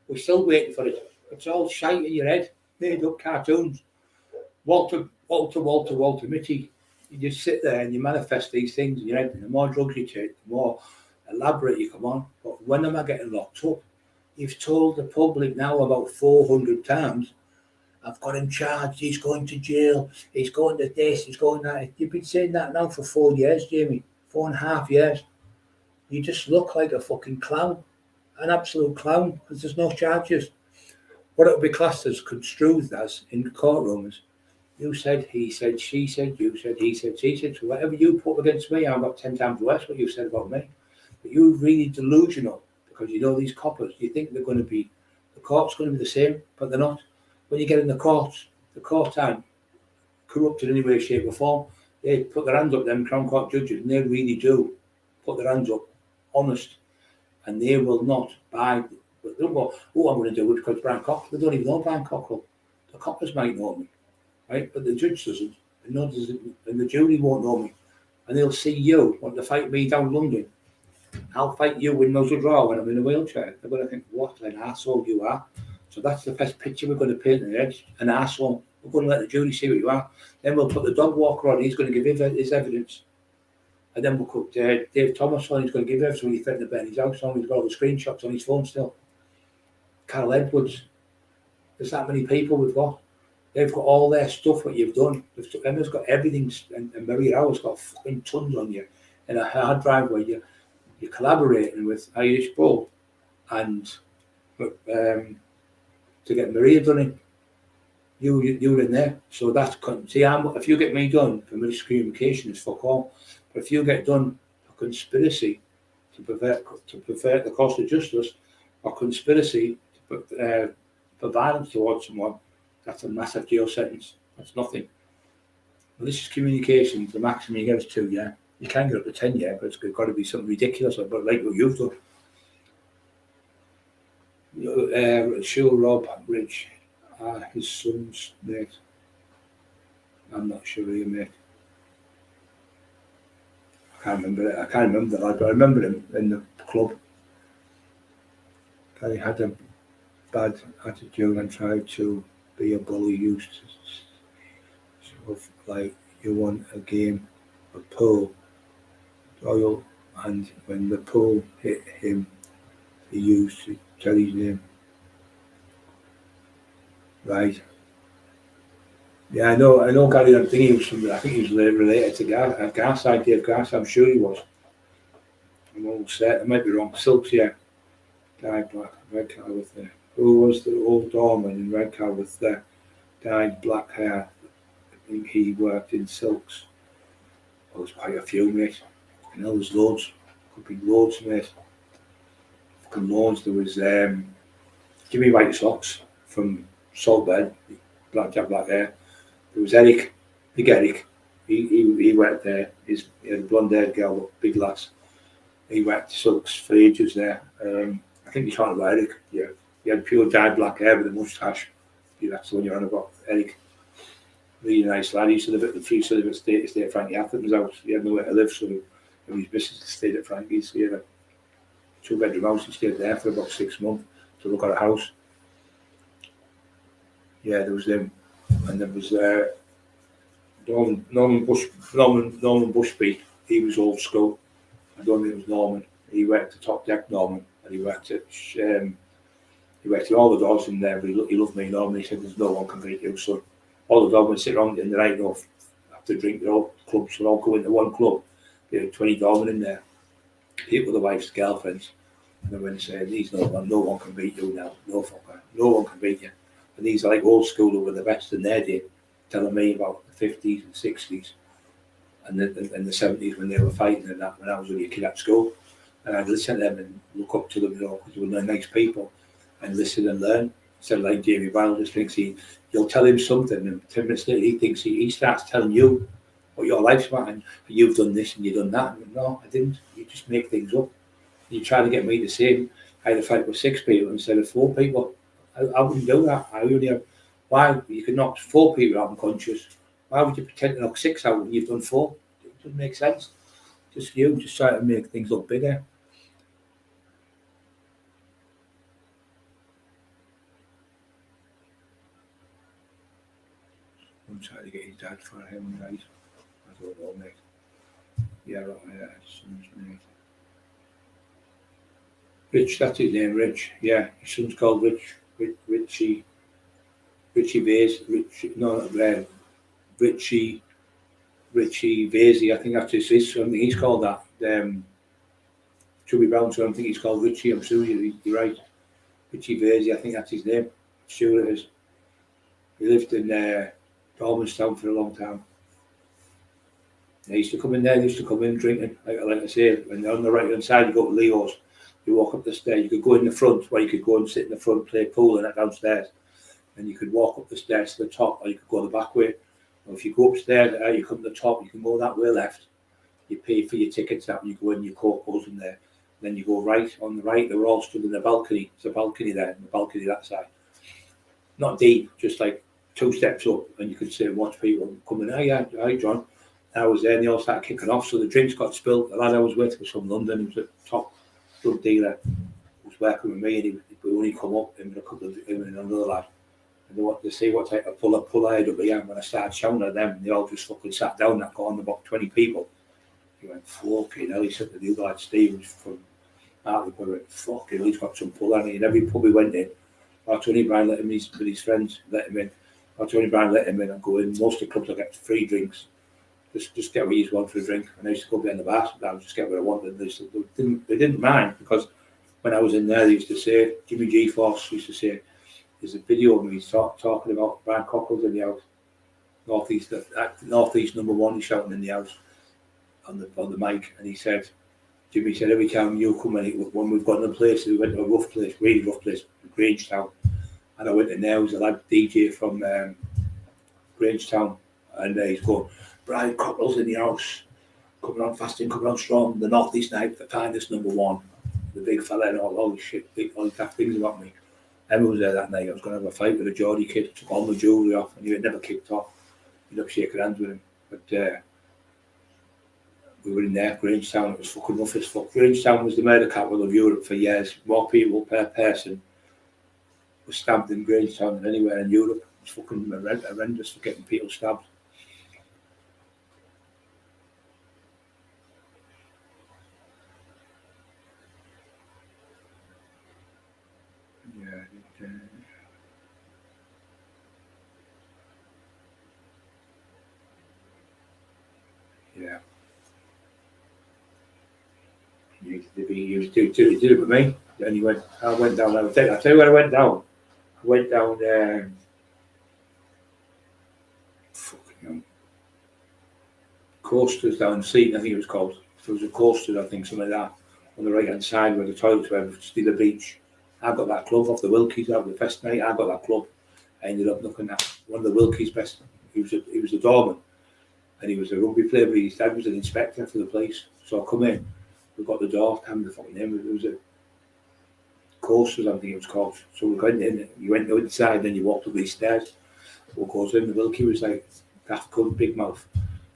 We're still waiting for it. It's all shite in your head. Made up cartoons. Walter Mitty. You just sit there and you manifest these things in your head. And the more drugs you take, the more elaborate you come on. But when am I getting locked up? You've told the public now about 400 times, I've got him charged, he's going to jail, he's going to this, he's going that. You've been saying that now for 4 years, Jamie. 4.5 years. You just look like a fucking clown. An absolute clown, because there's no charges. What it would be classed as, construed as in courtrooms, you said, he said, she said, you said, he said, she said. So whatever you put against me, I've got 10 times worse what you said about me. But you're really delusional, because you know these coppers, you think they're going to be, the court's going to be the same, but they're not. When you get in the courts aren't corrupt in any way, shape or form. They put their hands up, them Crown Court judges, and they really do put their hands up, honest, and they will not buy. They don't go, oh, I'm going to do it because Brian Cockrell. They don't even know Brian Cockrell. The coppers might know me, right? But the judge doesn't, and the jury won't know me. And they'll see you want to fight me down London. I'll fight you in muzzle draw when I'm in a wheelchair. They're going to think, what an arsehole you are. So that's the first picture we're going to paint in the edge. An arsehole. We're going to let the jury see what you are. Then we'll put the dog walker on. He's going to give his evidence. And then we'll put Dave Thomas on. He's going to give evidence when he threatened to burn his house on. He's got all the screenshots on his phone still. Carol Edwards. There's that many people we've got. They've got all their stuff, what you've done. Emma's got everything, and Marie Howe's got fucking tons on you in a hard drive where you're collaborating with Irish Bull and to get Maria done in. You're in there. So that's, see, if you get me done for miscommunication, it's fuck all. But if you get done for conspiracy to pervert the course of justice, or conspiracy for violence towards someone, that's a massive jail sentence. That's nothing. Malicious communication, the maximum you get is 2 years. You can get up to 10 years, but it's got to be something ridiculous, but like what you've done. Sure, Rob Rich, his son's mate. I'm not sure who you mate. I can't remember it. I can't remember the lad, but I remember him in the club. He had a bad attitude and tried to be a bully, used to sort of like, you want a game of pool, oil, and when the pool hit him, he used to tell his name. Right. Yeah, I know Gary, I think he was related to Garside, Dave Garside, I'm sure he was. I'm almost certain, I might be wrong. Silks, yeah. Dyed black, red car with the, who was the old doorman in red car with the dyed black hair? I think he worked in Silks. There was quite a few, mate. I know there's loads. Could be loads, mate. Fucking loads. There was Jimmy White Socks from Saltbed, black hair. There was Eric, Big Eric. He worked there. He had a blonde-haired girl, big lass. He worked Silks for ages there. I think you're talking about Eric. Yeah, he had pure dyed black hair with a moustache. Yeah, that's the one you're on about, Eric. Really nice lad. He used to live at the few sort of stay at Frankie Atherton's house. He had nowhere to live, so his missus stayed at Frankie's. So he had a 2-bedroom house. He stayed there for about 6 months till they got a house. Yeah, there was them, and there was Norman Bushby. He was old school. I don't think it was Norman. He worked at Top Deck, Norman, and he worked at all the dogs in there. But he loved me, Norman. He said, "There's no one can beat you." So all the dogs would sit around in the night off after drink. They're all clubs. They'll all go into one club. There were 20 dogs in there. People with their wives, girlfriends, and they went and said, "These no one can beat you now. No fucker, no one can beat you." And these are like old school who were the best in their day, telling me about the 50s and 60s and the 70s when they were fighting and that, when I was only a kid at school. And I'd listen to them and look up to them, because they were nice people, and listen and learn. Instead of like Jamie Brown just thinks you'll tell him something, and 10 minutes later he thinks he starts telling you what your life's about, and you've done this and you've done that. And no, I didn't. You just make things up. You try to get me to say I had a fight with 6 people instead of 4 people. I wouldn't do that. I really have. Why? You could knock 4 people out unconscious. Why would you pretend to knock 6 out when you've done 4? It doesn't make sense. Just try to make things look bigger. I'm trying to get his dad for him, right? I don't know, mate. Yeah, right, yeah, son's mate. Rich, that's his name, Rich. Yeah, his son's called Richie Vase. Richie Vasey, I think that's his son. He's called that. Chubby Brown, so I think he's called Richie. I'm sure you're right. Richie Vasey, I think that's his name. I'm sure it is. He lived in Dormanstown for a long time. They used to come in there, they used to come in drinking, like I say, and on the right hand side you go to Leo's, you walk up the stairs, you could go in the front, where you could go and sit in the front, play pool and that downstairs, and you could walk up the stairs to the top, or you could go the back way. Or if you go upstairs, you come to the top, you can go that way left, you pay for your tickets out, and you go in, your coat goes in there, then you go right, on the right, they were all stood in the balcony, there's a balcony there, and the balcony that side. Not deep, just like 2 steps up, and you could sit and watch people coming, hi John. I was there and they all started kicking off, so the drinks got spilled. The lad I was with was from London, he was a top drug dealer, he was working with me, and he would only come up, him and another lad, and they wanted to see what type of pull I had up here. And when I started shouting at them, they all just fucking sat down that corner, about 20 people. He went, fucking hell, he said to the other lad, Steve, was from Hartlepool, went, fucking hell, he's got some pull on it. And every pub he went in, Tony Brown let him in with his friends, let him in. Tony Brown let him in and go in. Most of the clubs I get free drinks. Just get what you want for a drink. And I used to go behind the bar, I would just get what I wanted. They didn't mind, because when I was in there, they used to say, Jimmy G-Force used to say, there's a video of me talking about Brian Cockles in the house. Northeast #1, he's shouting in the house on the mic, and he said, Jimmy said, every time you come in, when we've got in a place, we went to a rough place, really rough place, Grangetown, and I went in there, was a lad DJ from Grangetown, and he's going, Brian Cockles in the house, coming on fasting, coming on strong, the Northeast night, the finest #1, the big fella and all the shit, all the tough things about me. Emma was there that night. I was going to have a fight with a Geordie kid, took all my jewellery off, and he had never kicked off. Ended up shaking hands with him. But we were in there, Grangetown, it was fucking rough as fuck. Grangetown was the murder capital of Europe for years. More people per person were stabbed in Grangetown than anywhere in Europe. It was fucking horrendous for getting people stabbed. Yeah. He did it with me. And I went down. I'll tell you where I went down. I went down Coasters down Seaton, I think it was called. There was a Coasters, I think, something like that, on the right hand side where the toilets were, just near the beach. I got that club off the Wilkies out of the first night. I got that club. I ended up looking at one of the Wilkies best. He was a doorman, and he was a rugby player, but his dad was an inspector for the police. So I come in, we got the door, I can't remember the fucking name, it was a Coasters, I think it was called. So we went in, you went inside, then you walked up these stairs. What goes in, the Wilkie was like, daft cunt, big mouth,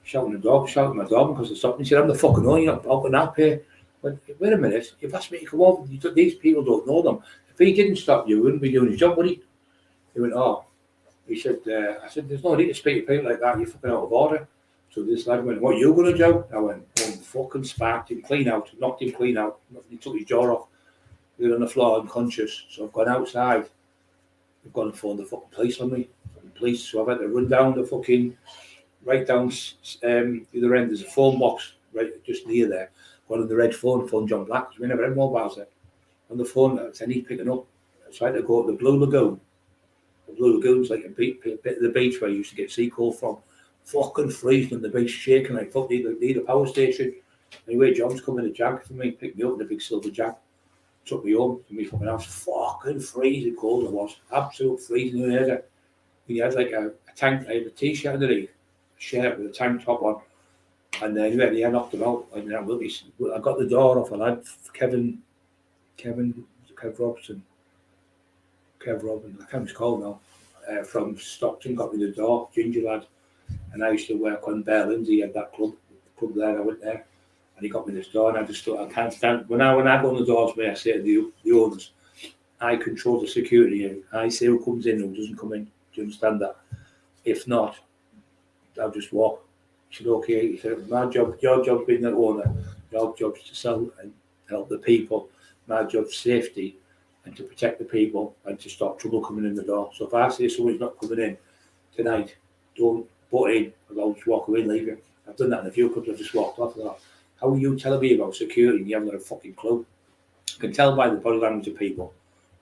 shouting at my dog because they stopped me. He said, I'm the fucking owner, you're not opening up here. But wait a minute, you've asked me to come over, these people don't know them. If he didn't stop you, he wouldn't be doing his job, would he? He went, oh. He said, I said, there's no need to speak to people like that, you're fucking out of order. So this lad went, what are you going to do? I went, fucking sparked him clean out, knocked him clean out. He took his jaw off. He was on the floor unconscious. So I've gone outside. I've gone and phoned the fucking police on me. Police. So I've had to run down the fucking, right down the other end. There's a phone box right just near there. Gone on the red phone John Black, because we never had mobiles there. On the phone, I need picking up. So I had to go to the Blue Lagoon. The Blue Lagoon's like a bit of the beach where I used to get sea coal from. Fucking freezing on the beach, shaking like fuck, need a power station. Anyway, John's come in a Jag for me, picked me up in a big silver Jag, took me home to me fucking house. Fucking freezing cold it was, absolute freezing. He had like a tank, I had a t-shirt underneath, a shirt with a tank top on, and then anyway, I knocked him out. I got the door off a lad, Kev Robson, I can't remember what he's called now, from Stockton, got me the door, ginger lad, and I used to work on Berlin's. He had that club there. I went there, and he got me this door, and I just thought, I can't stand. When I go on the doors, I say to the owners, I control the security, and I say who comes in, who doesn't come in. Do you understand that? If not, I'll just walk. He said, okay. He said, my job, your job being the owner, your job is to sell and help the people. My job's safety and to protect the people and to stop trouble coming in the door. So if I say someone's not coming in tonight, don't butt in, I'll just walk away and leave you. I've done that in a few clubs. I've just walked off. I thought, how are you telling me about security and you haven't got a fucking clue? You can tell by the body language of people,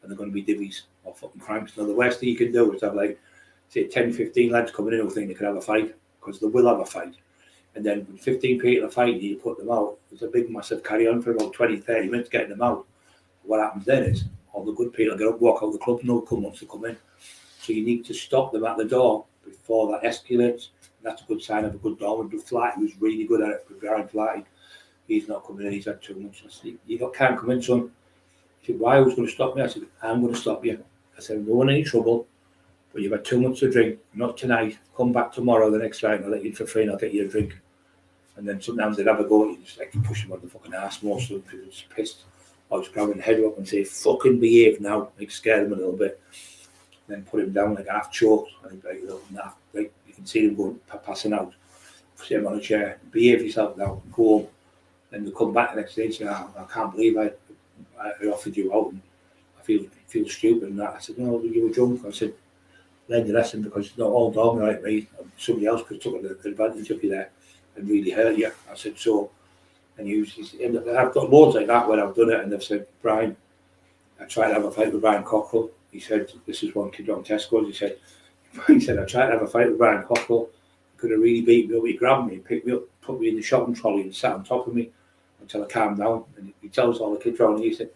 and they're going to be divvies or fucking cranks. Now, the worst thing you can do is have, like, say, 10, 15 lads coming in who think they can have a fight, because they will have a fight. And then when 15 people are fighting, you put them out. There's a big, massive carry on for about 20, 30 minutes getting them out. What happens then is all the good people get up, walk out the club, and no one wants to come in. So you need to stop them at the door before that escalates. And that's a good sign of a good doorman. But Flaherty was really good at it. Brian Flaherty, he's not coming in. He's had too much. I said, you can't come in, son. He said, why? Who's going to stop me? I said, I'm going to stop you. I said, no one in any trouble, but you've had too much to drink. Not tonight. Come back tomorrow, the next night, and I'll let you in for free, and I'll get you a drink. And then sometimes they'd have a go at you, just like you push them on the fucking ass most of them, because it's pissed. I was grabbing the head up and say, fucking behave now, like scare them a little bit. Then put him down like half choked, and like, like you can see them going, passing out. Sit him on a chair, behave yourself now, go home. Then they come back the next day and say, I can't believe I offered you out, and I feel stupid and that. I said, no, you were drunk. I said, learn your lesson, because it's not all dog like me. Somebody else could have took advantage of you there and really hurt you. I said, so, and I've got loads like that where I've done it, and they've said, Brian, I tried to have a fight with Brian Cockrell. He said, this is one kid on Tesco's. He said, I tried to have a fight with Brian Cockrell. He could have really beat me up. He grabbed me, picked me up, put me in the shopping trolley and sat on top of me until I calmed down. And he tells all the kids around, he said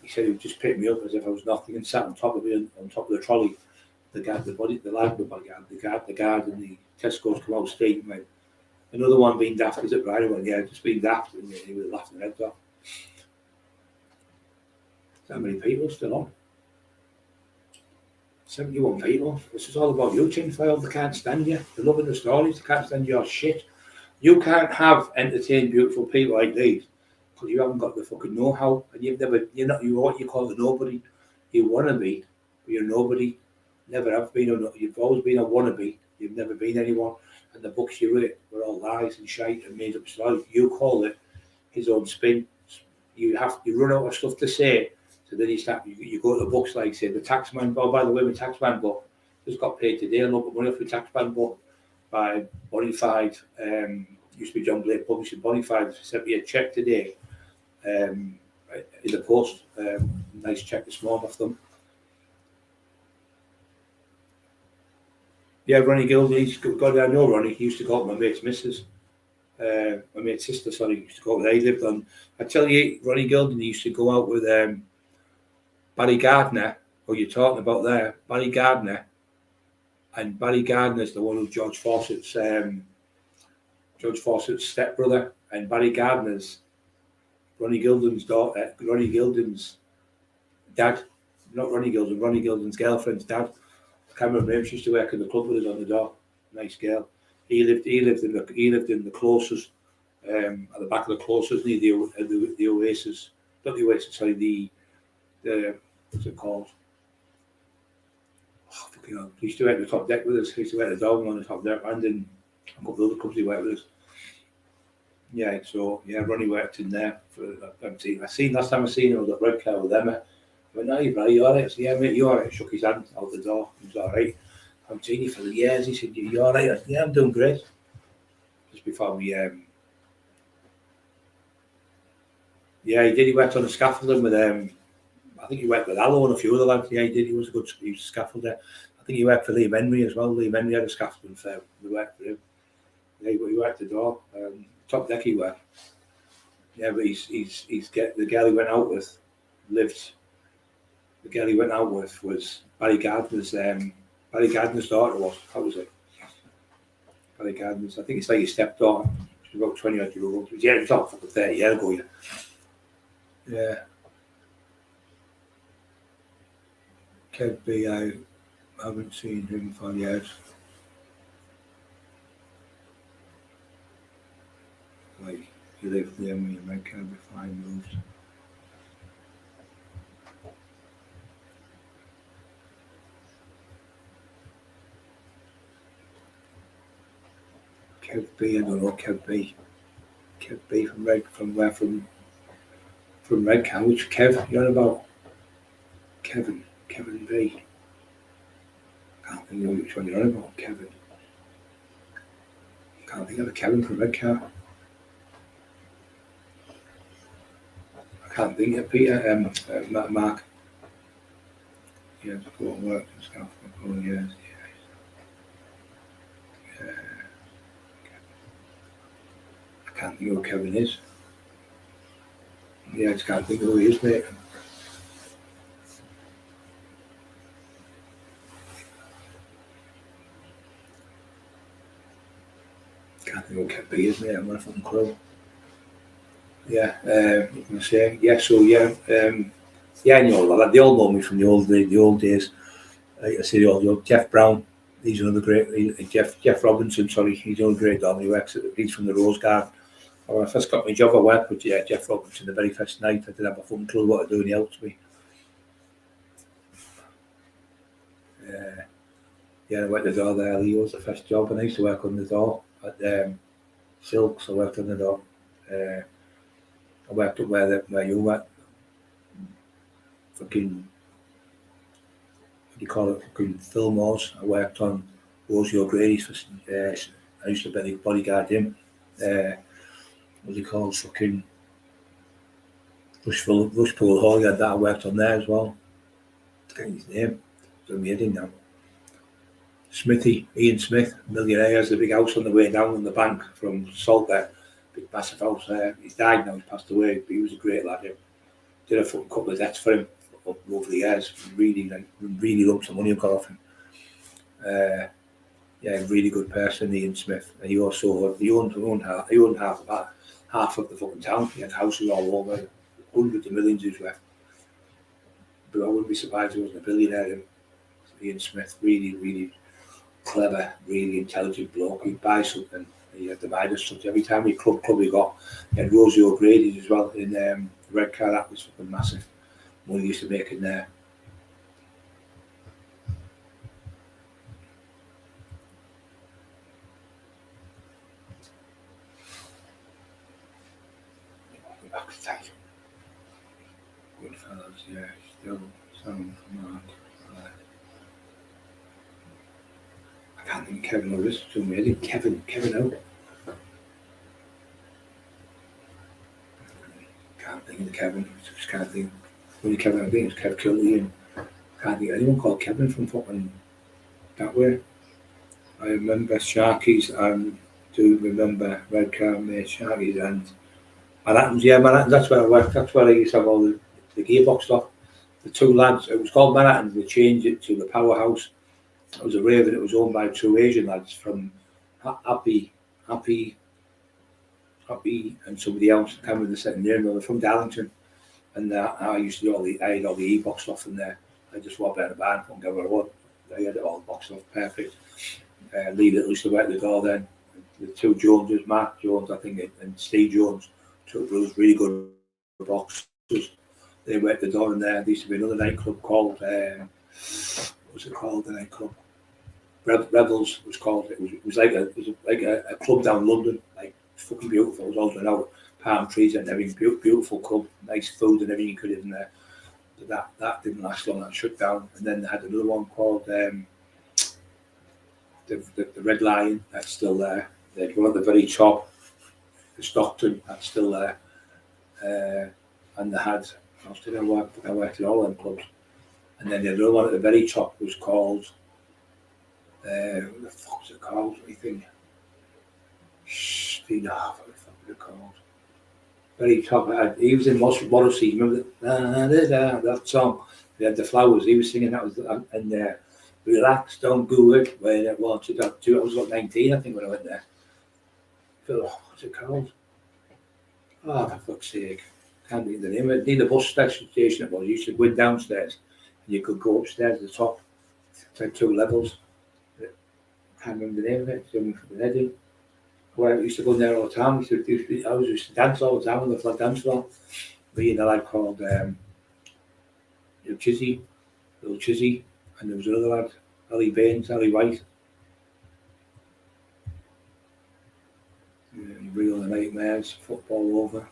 he would just pick me up as if I was nothing and sat on top of me, on top of the trolley. The guard, the guard and the Tesco's come out straight and went, another one being daft, is it Brian? I went, yeah, just being daft, and he was laughing their heads off. How many people still on? 71 people. This is all about you, Tinfoil. They can't stand you. They're loving the stories. They can't stand your shit. You can't have entertained, beautiful people like these because you haven't got the fucking know-how, and you're what you call a nobody. You want to be, but you're nobody. Never have been. You've always been a wannabe. You've never been anyone. And the books you read were all lies and shite and made up stories. You call it his own spin. You run out of stuff to say. So then you go to the books like, say, the Taxman. Oh, by the way, my Taxman book just got paid today. I look at money off the Taxman book by Bonafide. Used to be John Blake Publishing. Bonafide sent me a check today in the post. Nice check this morning off them. Yeah, Ronnie Gilden, God, I know Ronnie. He used to go up my mate's missus. My mate's sister, sorry, used to go up there. He lived on, I tell you, Ronnie Gilden, he used to go out with Barry Gardner, who you're talking about there, Barry Gardner. And Barry Gardner's the one who's George Fawcett's stepbrother. And Barry Gardner's Ronnie Gilden's daughter, Ronnie Gilden's dad. Not Ronnie Gilden, Ronnie Gilden's girlfriend's dad. I can't remember him. She used to work in the club with us on the door. Nice girl. He lived in the closest, at the back of the closest near the Oasis. Not the Oasis, sorry, the what's it called? Oh, fucking hell. He used to work in the top deck with us. He used to work the dog on the top deck, and in a couple of other clubs he worked with us. Yeah, so yeah, Ronnie worked in there for last time I seen him was at Red Car with Emma. I went, no, you alright? I said, yeah, mate, you alright? Shook his hand out the door. He was alright. I've seen you for the years. He said, you alright? I said, yeah, I'm doing great. Just before we, yeah, he did. He worked on the scaffolding with, I think he worked with Allo and a few other lads. Yeah, he did. He was a scaffolder. I think he worked for Liam Henry as well. Liam Henry had a scaffolding firm. We worked for him. Yeah, he worked the door. Top deck he worked. Yeah, but he's get the girl he went out with lived. The girl he went out with was Barry Gardner's daughter was. How was it? Barry Gardner's. I think it's like his stepdaughter. She's about 20 odd years old. Yeah, it was all fucking 30 years ago. Yeah. Yeah. Kev B, I haven't seen him for years. Like, he lived near me in America before I moved. Kev B, I don't know Kev B. Kev B from Redcar. Which Kev you're on about? Kevin B. I can't think of which one you're on about, Kevin. Can't think of a Kevin from Redcar. I can't think of Peter, Mark. Yeah, to go and work and stuff for 4 years. Yeah. I can't think of who Kevin is. Yeah, I just can't think of who he is, mate. Can't think of who Kev B is, mate. I'm not a fucking clue. Yeah, what can I say? Yeah, so yeah, I know that. They all know me from the old days. Like I say, the old Jeff Brown. He's another great. Jeff Robinson. Sorry, he's another great dog. He's from the Rose Garden. When I first got my job, I worked with Jeff Robinson the very first night. I didn't have a fucking clue what to do, and he helped me. Yeah, I went to the door there. He was the first job, and I used to work on the door at Silks. I worked on the door. I worked up where you went. Fucking, what do you call it? Fucking Fillmore's. I worked on Rosie O'Grady's. I used to bodyguard him. What do you call it? Fucking Rushpool Hall. Yeah, that I worked on there as well. I forget his name. It's amazing now. Smithy, Ian Smith, millionaire, has a big house on the way down on the bank from Saltburn. Big massive house there. He's died now, he's passed away, but he was a great lad. Him. Did a fucking couple of debts for him over the years. Really lumped some money I got off him. Yeah, really good person, Ian Smith. And he also owned half of the fucking town. He had houses all over, hundreds of millions he was worth. But I wouldn't be surprised if he wasn't a billionaire. Him. Ian Smith, really clever, really intelligent bloke. He'd buy something, he had the Midas stuff. Every time we club we got, he had Rosie O'Grady's as well in Redcar. That was fucking massive. Money he used to make in there. Good fellas, yeah, still some Mark. I can't think of Kevin or this too many. Kevin out. Can't think of Kevin. Just can't think. Only Kevin I think is Kev Killy, and can't think of anyone called Kevin from fucking that way. I remember Sharkies and do remember Redcar, mate, Sharkies and Manhattan's. Yeah, Manhattan. That's where I worked. That's where I used to have all the gearbox stuff. The two lads. It was called Manhattan. They changed it to the Powerhouse. It was a Raven. It was owned by two Asian lads from Happy, and somebody else. I can't remember the second name. They were from Darlington, and I used to do I had all the e-box stuff in there. I just walked out of the barn and go where I want. I had it all boxed off, perfect. Lee Little used to work the door then. The two Joneses, Mark Jones, I think, and Steve Jones, two brothers, really good boxers. They worked the door in there. There used to be another nightclub called, what was it called, the nightclub? Rebels was called. It was like a club down London, like fucking beautiful. It was all done out, palm trees and everything, beautiful club, nice food and everything you could have in there. But that didn't last long. That shut down. And then they had another one called the Red Lion. That's still there. They had one at the very top, the Stockton. That's still there. And they had. I worked in all them clubs. And then the other one at the very top was called. What the fuck was it called? I think. What the fuck was it called? very top. He was in Morrissey. Remember that song? They had the flowers. He was singing that. Was and relax, don't do it. When it wanted to do. I was like 19, I think, when I went there. What's it called? Oh, for fuck's sake! Can't think of the name. Near the bus station it was. You used to go downstairs, and you could go upstairs to the top. It's like 2 levels. Can't remember the name of it. It's from Reading. Where I used to go in there all the time. I used to dance all the time on the flat dance floor. Me and a lad called little Chizzy, and there was another lad, Ellie Baines, Ellie White. Real nightmares, football over.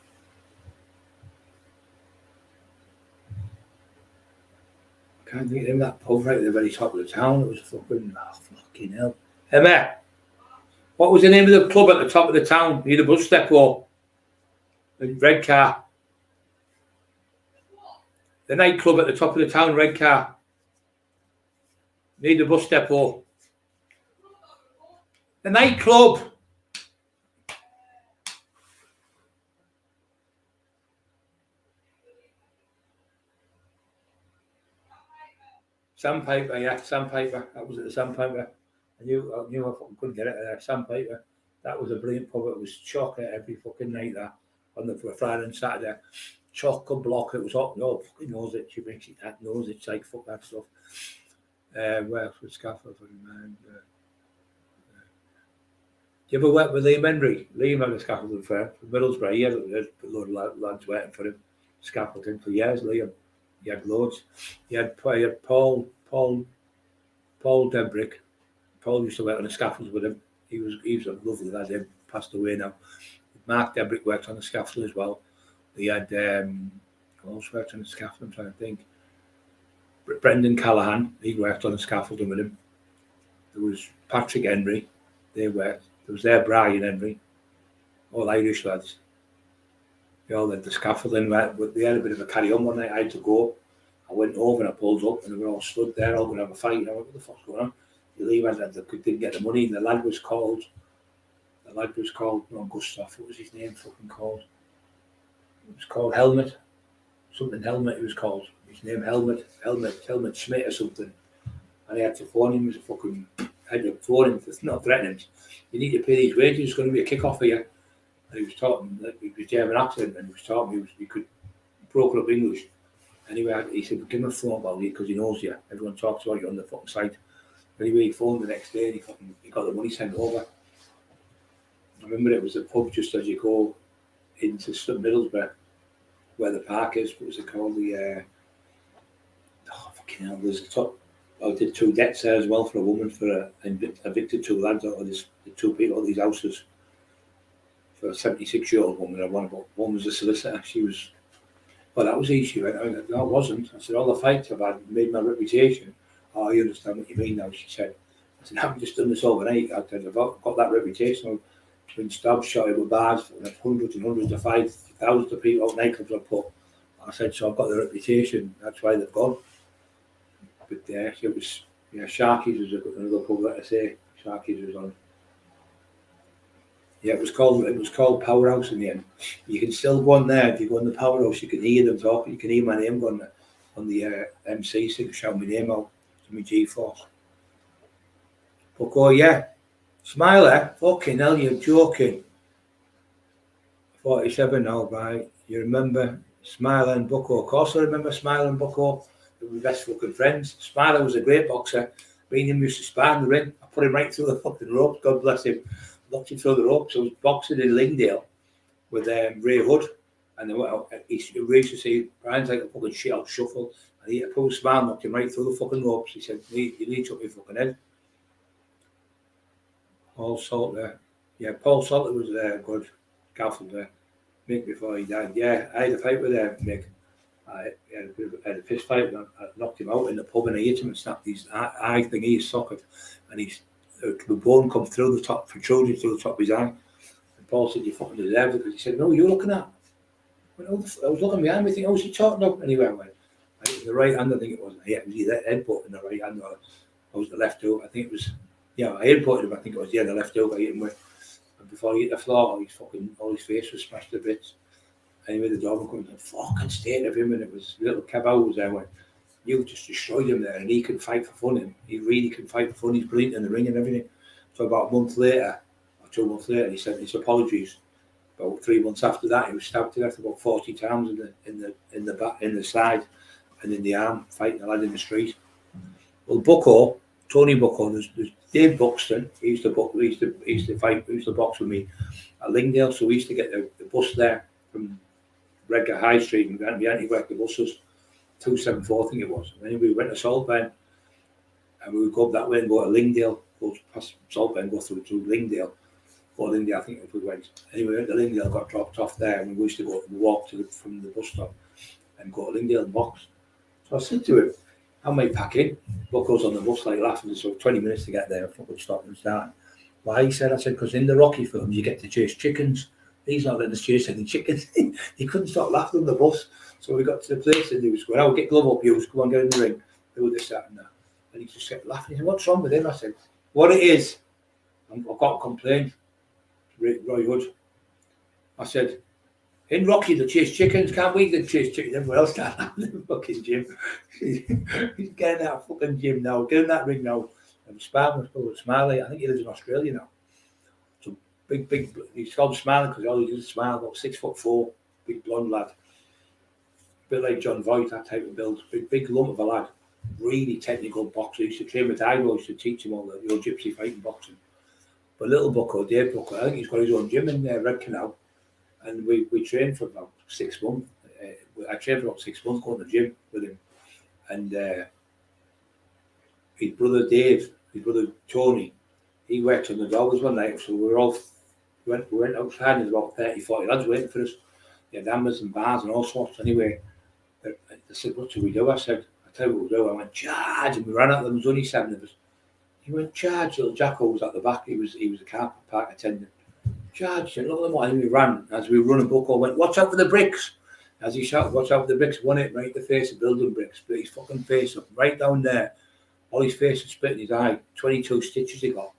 I can't think of him, that pub right at the very top of the town. It was fucking hell. Emma, what was the name of the club at the top of the town near the bus depot? The red car. The nightclub at the top of the town, red car. Near the bus depot. The nightclub. Sandpiper, yeah, Sandpiper. That was at the Sandpiper. I knew I couldn't get it there. Sandpiper. That was a brilliant pub. It was chocolate every fucking night there on the Friday and Saturday. Chocolate block. It was hot. No, fucking knows it. She makes it that knows it. It's like fuck that stuff. Where else was Scaffold? Do you ever work with Liam Henry? Liam had a scaffolding firm from Middlesbrough. He had a load of lads waiting for him. Scaffolding for years, Liam. He had loads. He had Paul Debrick. Paul used to work on the scaffolds with him. He was a lovely lad. He passed away now. Mark Debrick worked on the scaffold as well. He had who else worked on the scaffold? I'm trying to think. Brendan Callahan. He worked on the scaffolding with him. There was Patrick Henry. They worked. There was Brian Henry. All Irish lads. They all had the scaffolding. They had a bit of a carry on one night. I had to go. I went over and I pulled up and they were all stood there, all going to have a fight. I went, what the fuck's going on? The leave and they didn't get the money. And the lad was called not Gustav. What was his name fucking called? It was called Helmet. Something Helmet it was called. His name Helmet Schmidt or something. And I had to phone him. I had to phone him, not threaten him. You need to pay these wages. It's going to be a kick-off here. And he was talking, it was German accent, and he was talking, he could broken up English. Anyway, he said, give him a phone call because he knows you. Everyone talks about you on the fucking site. Anyway, he phoned the next day and he got the money sent over. I remember it was a pub just as you go into Middlesbrough, where the park is. What was it called? Fucking hell, there's a top. I did 2 debts there as well for a woman for evicted 2 lads out of this, 2 people out of these houses. For a 76-year-old woman, and one was a solicitor. She was, well, that was easy. No, it wasn't. I said, all the fights I've had made my reputation. Oh, you understand what you mean now, she said. I said, I haven't just done this overnight. I said, I've got that reputation. I've been stabbed, shot with bars, and hundreds and hundreds of fights, thousands of people out nightclubs I've put. I said, so I've got the reputation. That's why they've gone. But it was, Sharky's was another pub that I say. Sharky's was on. Yeah, it was called Powerhouse in the end. You can still go on there. If you go on the Powerhouse, you can hear them talking. You can hear my name going on the MC thing, shout my name out to my G-Force. But yeah, Smiler, fucking hell, you're joking. 47 now, right? You remember Smiler and Bucko? Of course I remember Smiler and Bucko. They were best fucking friends. Smiler was a great boxer. Me and him used to spar in the ring. I put him right through the fucking ropes, God bless him. Locked him through the ropes. I was boxing in Lingdale with Ray Hood, and he used to say, Brian's like a fucking shit out shuffle, and he pulled a smile, knocked him right through the fucking ropes. He said, you need to up your fucking head. Paul Salter. Yeah, Paul Salter was good. Gaffled there. Mick before he died. Yeah, I had a fight with Mick. I had a fist fight, and I knocked him out in the pub, and I hit him and snapped his eye thing, his socket, and the bone come through the top, protruded through the top of his eye. And Paul said, you fucking deserve it, because he said, no, you're looking at. I was looking behind me, thinking, oh, is he talking up? Anyway, I went, the right hand, I think it was. Yeah, it was either headbutt in the right hand, or I was the left hook. I think it was, I headbutted him, I think it was, the left hook I hit him with. And before he hit the floor, all his face was smashed to bits. Anyway, the dog was going, fucking state of him, and it was little Kev was there, went, you just destroyed him there, and he can fight for fun, and he really can fight for fun, he's brilliant in the ring and everything. So about a month later, or 2 months later, he sent his apologies. About 3 months after that, he was stabbed to death about 40 times in the back, in the side, and in the arm, fighting a lad in the street. Well, Bucko, Tony Bucko, there's Dave Buxton. He used to box with me at Lingdale, so we used to get the bus there from Redcar High Street, and we had to work the buses, 274 I think it was. And then we went to Saltburn, and we would go up that way and go to Lingdale, go past Saltburn, go through to Lingdale. Go to Lingdale, I think if we went. Anyway, we went to Lingdale, got dropped off there, and we used to walk from the bus stop and go to Lingdale and box. So I said to him, how am I packing? Bucko's on the bus like laughing, so 20 minutes to get there, I thought we'd stop and start. Why? He said, I said, because in the Rocky films you get to chase chickens. He's not letting us chase any chickens. He couldn't stop laughing on the bus. So we got to the place and he was going, oh, get glove up, you, come on, get in the ring, do this, that and that. And he just kept laughing. He said, what's wrong with him? I said, what it is, I've got a complaint, Roy Hood. I said, in Rocky they chase chickens, can't we chase chickens? Everyone else can't have the fucking gym. He's getting that fucking gym now, get in that ring now. And sparring with Smiley, I think he lives in Australia now. So big, he's called Smiley because all he does is smile, about 6'4", big blonde lad. A bit like John Voight, that type of build. Big lump of a lad. Really technical boxer. He used to train with Ivo, used to teach him all the old gypsy fighting boxing. But little Bucko, Dave Bucko, I think he's got his own gym in Red Canal. And we trained for about 6 months. I trained for about 6 months going to the gym with him. And his brother Dave, his brother Tony, he worked on the doors one night. So we went outside and there's about 30, 40 lads waiting for us. They had hammers and bars and all sorts. Anyway, they said, what should we do? I said, I'll tell you what we'll do. I went, charge. And we ran at them. There was only 7 of us. He went, charge. Little Jacko was at the back. He was a car park attendant. Charge. And look at them all. And we ran. As we were running, Bucko went, watch out for the bricks. As he shouted, watch out for the bricks. One hit right in the face of building bricks. Split his fucking face up. Right down there. All his face was split in his eye. 22 stitches he got.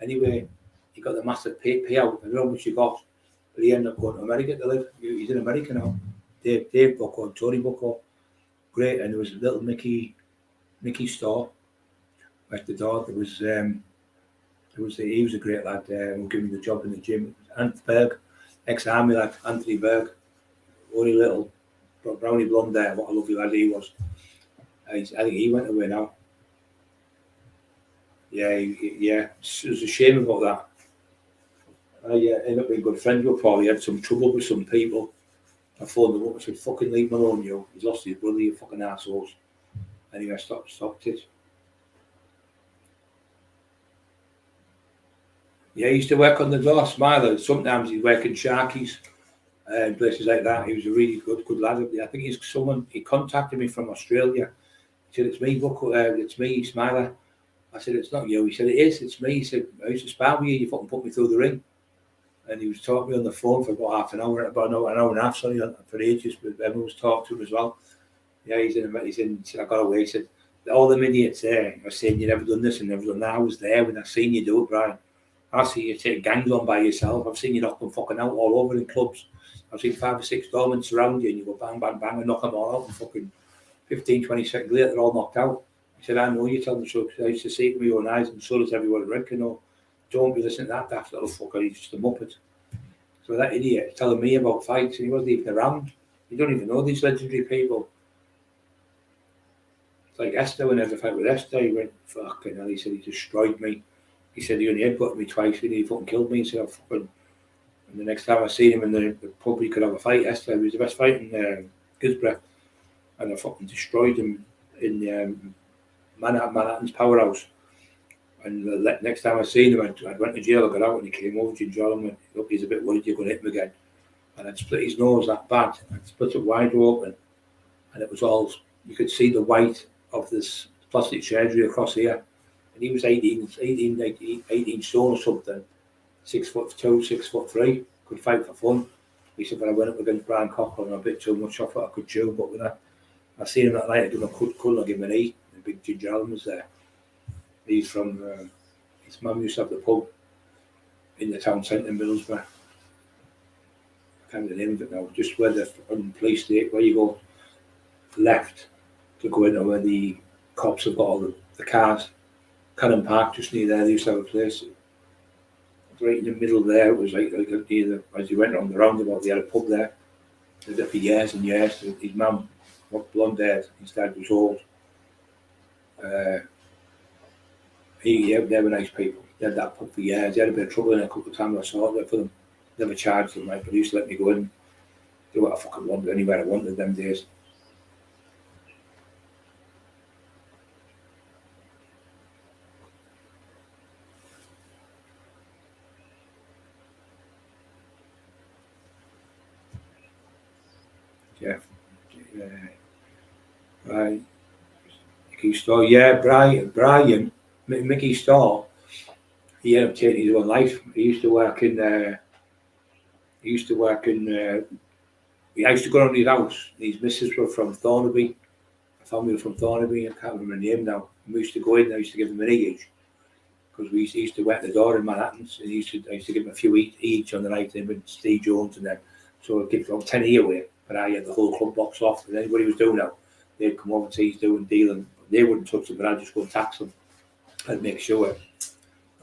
Anyway, he got the massive payout. I don't know how much he got. But he ended up going to America to live. He's in America now. Dave Bucko and Tony Bucko. Great. And there was a little Mickey store at the door. He was a great lad who gave me the job in the gym. Ant Berg, ex-army lad, Anthony Berg. Only little brownie blonde there. What a lovely lad he was. I think he went away now. Yeah. It was a shame about that. I ended up being good friends with Paul. He had some trouble with some people. I phoned him up and said, fucking leave him alone, you. He's lost his brother, you fucking assholes. Anyway, I stopped it. Yeah, he used to work on the door, Smiler. Sometimes he'd work in Sharkies and places like that. He was a really good lad up there. I think he contacted me from Australia. He said, it's me, Bucko, it's me, Smiler. I said, it's not you. He said, it is, it's me. He said, I used to spar with you, you fucking put me through the ring. And he was talking to me on the phone for about half an hour, about an hour and a half, sorry, for ages, but everyone was talking to him as well. Yeah, he said, I got away. He said, all them idiots there are saying you never done this and never done that. I was there when I seen you do it, Brian. I've seen you take gangs on by yourself. I've seen you knock them fucking out all over in clubs. I've seen 5 or 6 doormen surround you and you go bang, bang, bang and knock them all out and fucking 15, 20 seconds later they're all knocked out. He said, I know you tell the truth. I used to see it with my own eyes and so does everyone at Red Canoe. Don't be listening to that daft little fucker, he's just a muppet. So that idiot is telling me about fights and he wasn't even around. You don't even know these legendary people. It's like Esther, when I had a fight with Esther, he went, fucking hell, he said he destroyed me. He said he only headbutted me twice and he fucking killed me. He said, fucking... And the next time I seen him in the pub, he could have a fight. Esther, he was the best fight in Gisborough. And I fucking destroyed him in Manhattan's powerhouse. And the next time I seen him, I went to jail, I got out and he came over to jail and went, look, he's a bit worried you're going to hit him again. And I'd split his nose that bad. I'd split it wide open. And it was all, you could see the white of this plastic surgery across here. And he was 18 stone or something, 6'2", 6'3", could fight for fun. He said, but I went up against Brian Cochran a bit too much off what I could chew, but when I seen him that night, I did a cuddle, I gave him an E, and big Ginger Allen was there. He's from, his mum used to have the pub in the town centre in Middlesbrough. I can't remember the name of it now, just where the police state, where you go left to go into where the cops have got all the cars. Cannon Park, just near there, they used to have a place. Right in the middle there, it was like near as you went on the roundabout, they had a pub there. They did it for years and years. His mum, blonde haired, his dad was old. They were nice people. They had that pub for years. They had a bit of trouble in a couple of times. I saw it for them. Never charged them, right? But they used to let me go in, do what I fucking wanted, anywhere I wanted them days. Jeff. Right. Mickey Starr, yeah, Brian, Mickey Starr, he ended up taking his own life. He used to work in, I used to go around to his house. His missus were from Thornaby, a family were from Thornaby, I can't remember the name now. We used to go in, I used to give them an each, because we used to wet the door in Manhattan's, and I used to give them a few each on the night in with Steve Jones and them. So I'd give them 10 a year away, but I had the whole club box off, and anybody was doing that, they'd come over and see he's doing dealing. They wouldn't touch them, but I'd just go and tax them. I'd make sure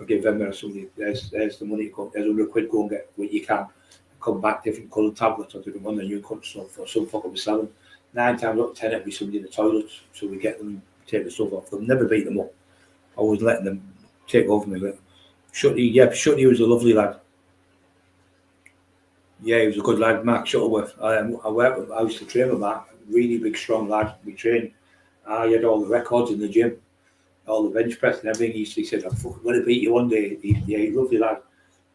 I'd give them somebody, there's the money, there's £100, go and get what you can. Come back, different coloured tablets or different one, and you cut stuff or some fucker was selling. 9 times out of 10, it'd be somebody in the toilets, so we get them, take the stuff off them, never beat them up. Always letting them take over me. Shutty was a lovely lad. Yeah, he was a good lad, Mark Shuttleworth. I used to train with Mark, really big, strong lad. We trained. He had all the records in the gym, all the bench press and everything. He said, I'm fucking going to beat you one day. He's a lovely lad.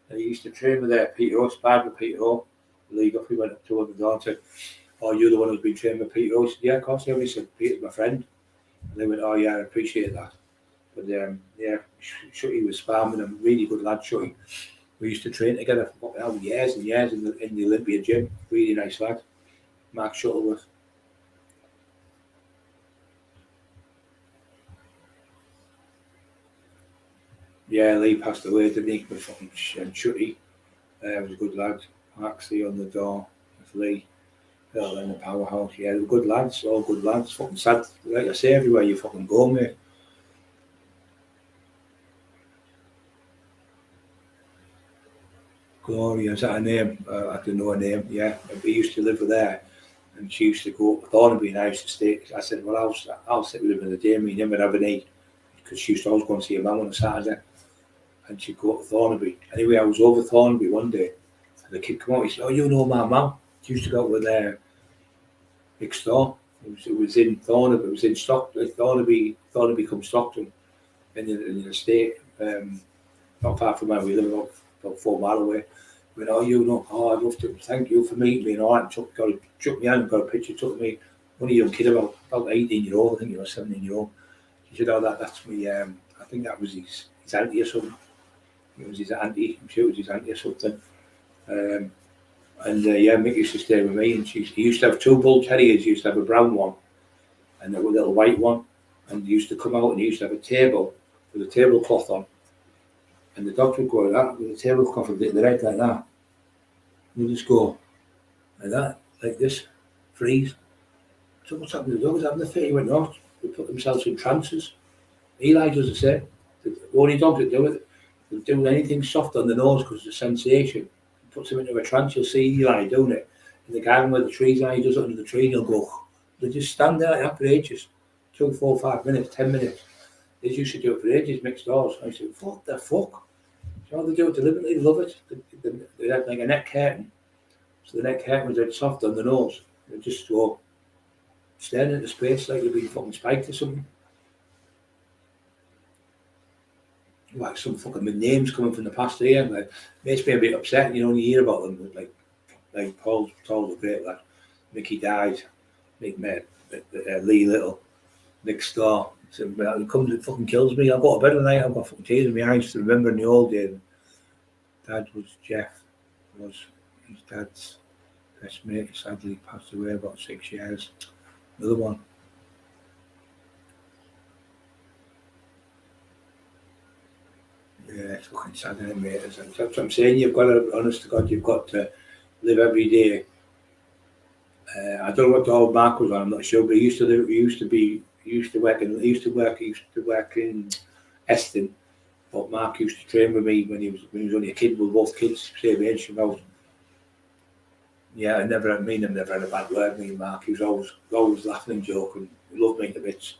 And he used to train with Peter O, sparred with Peter O. The league up, he went up to him and said, oh, you're the one who's been trained with Peter O? He said, yeah, of course. He said, Peter's my friend. And they went, oh, yeah, I appreciate that. But Shutty was sparring with him, really good lad, Shutty. We used to train together for years and years in the Olympia gym. Really nice lad. Mark Shuttleworth. Yeah, Lee passed away, didn't he? With fucking Shutty. Was a good lad. Maxie on the door with Lee. In the powerhouse. Yeah, they were good lads, all good lads. Fucking sad. Like I say, everywhere you fucking go, mate. Gloria, is that her name? I don't know her name. Yeah, we used to live with her, and she used to go to Thornaby, and I used to stay. I said, well, I'll sit with him in the day, me never have an eat, because she used to always go and see her mum on a Saturday, and she'd go to Thornaby. Anyway, I was over Thornaby one day, and the kid come out. He said, oh, you know my mum? She used to go with her next door. It was in Thornaby. It was in Stockton. Thornaby come Stockton, in the estate, not far from where we live, about 4 miles away. I went, oh, you know, oh, I'd love to thank you for meeting me. And all that, took me hand and got a picture, took me, one young kid about 18-year-old, I think he was 17-year-old. He said, oh, that's me, I think that was his auntie or something. It was his auntie, I'm sure it was his auntie or something. Mick used to stay with me, and he used to have 2 bull terriers. He used to have a brown one and a little white one. And he used to come out and he used to have a table with a tablecloth on. And the dogs would go like that with a tablecloth and the red like that. We'll just go like that, like this, freeze. So what's happened to the dogs? Having the fit? He went, no, they put themselves in trances. Eli does the same. The only dogs that do it, they'll do anything soft on the nose because the sensation. It puts them into a trance. You'll see Eli doing it in the garden where the trees are. He does it under the tree and he'll go. They just stand there like that for ages. 2, 4, 5 minutes, 10 minutes. They used to do it for ages, mixed doors. I said, what the fuck? So they do it deliberately, they love it. They had like a neck curtain. So the neck curtain was dead soft on the nose. They just go staring into space like they've been fucking spiked or something. Like some fucking names coming from the past here. Like, makes me a bit upset, you know, when you hear about them. Like Paul's told a great lad. Mickey died. Lee Little. Nick Starr. So it comes and fucking kills me. I go to bed at night, I've got fucking tears in my eyes to remember in the old days. Dad was Jeff, was his dad's best mate. Sadly passed away about 6 years. Another one. Yeah, it's fucking sad, isn't it, mate? That's what I'm saying. You've got to, honest to God, you've got to live every day. I don't know what the old Mark was on, I'm not sure, but he used to work in Eston. But Mark used to train with me when he was only a kid. We were both kids, same age. Yeah, I never had a bad word. Me and Mark, he was always laughing and joking. He loved me to bits,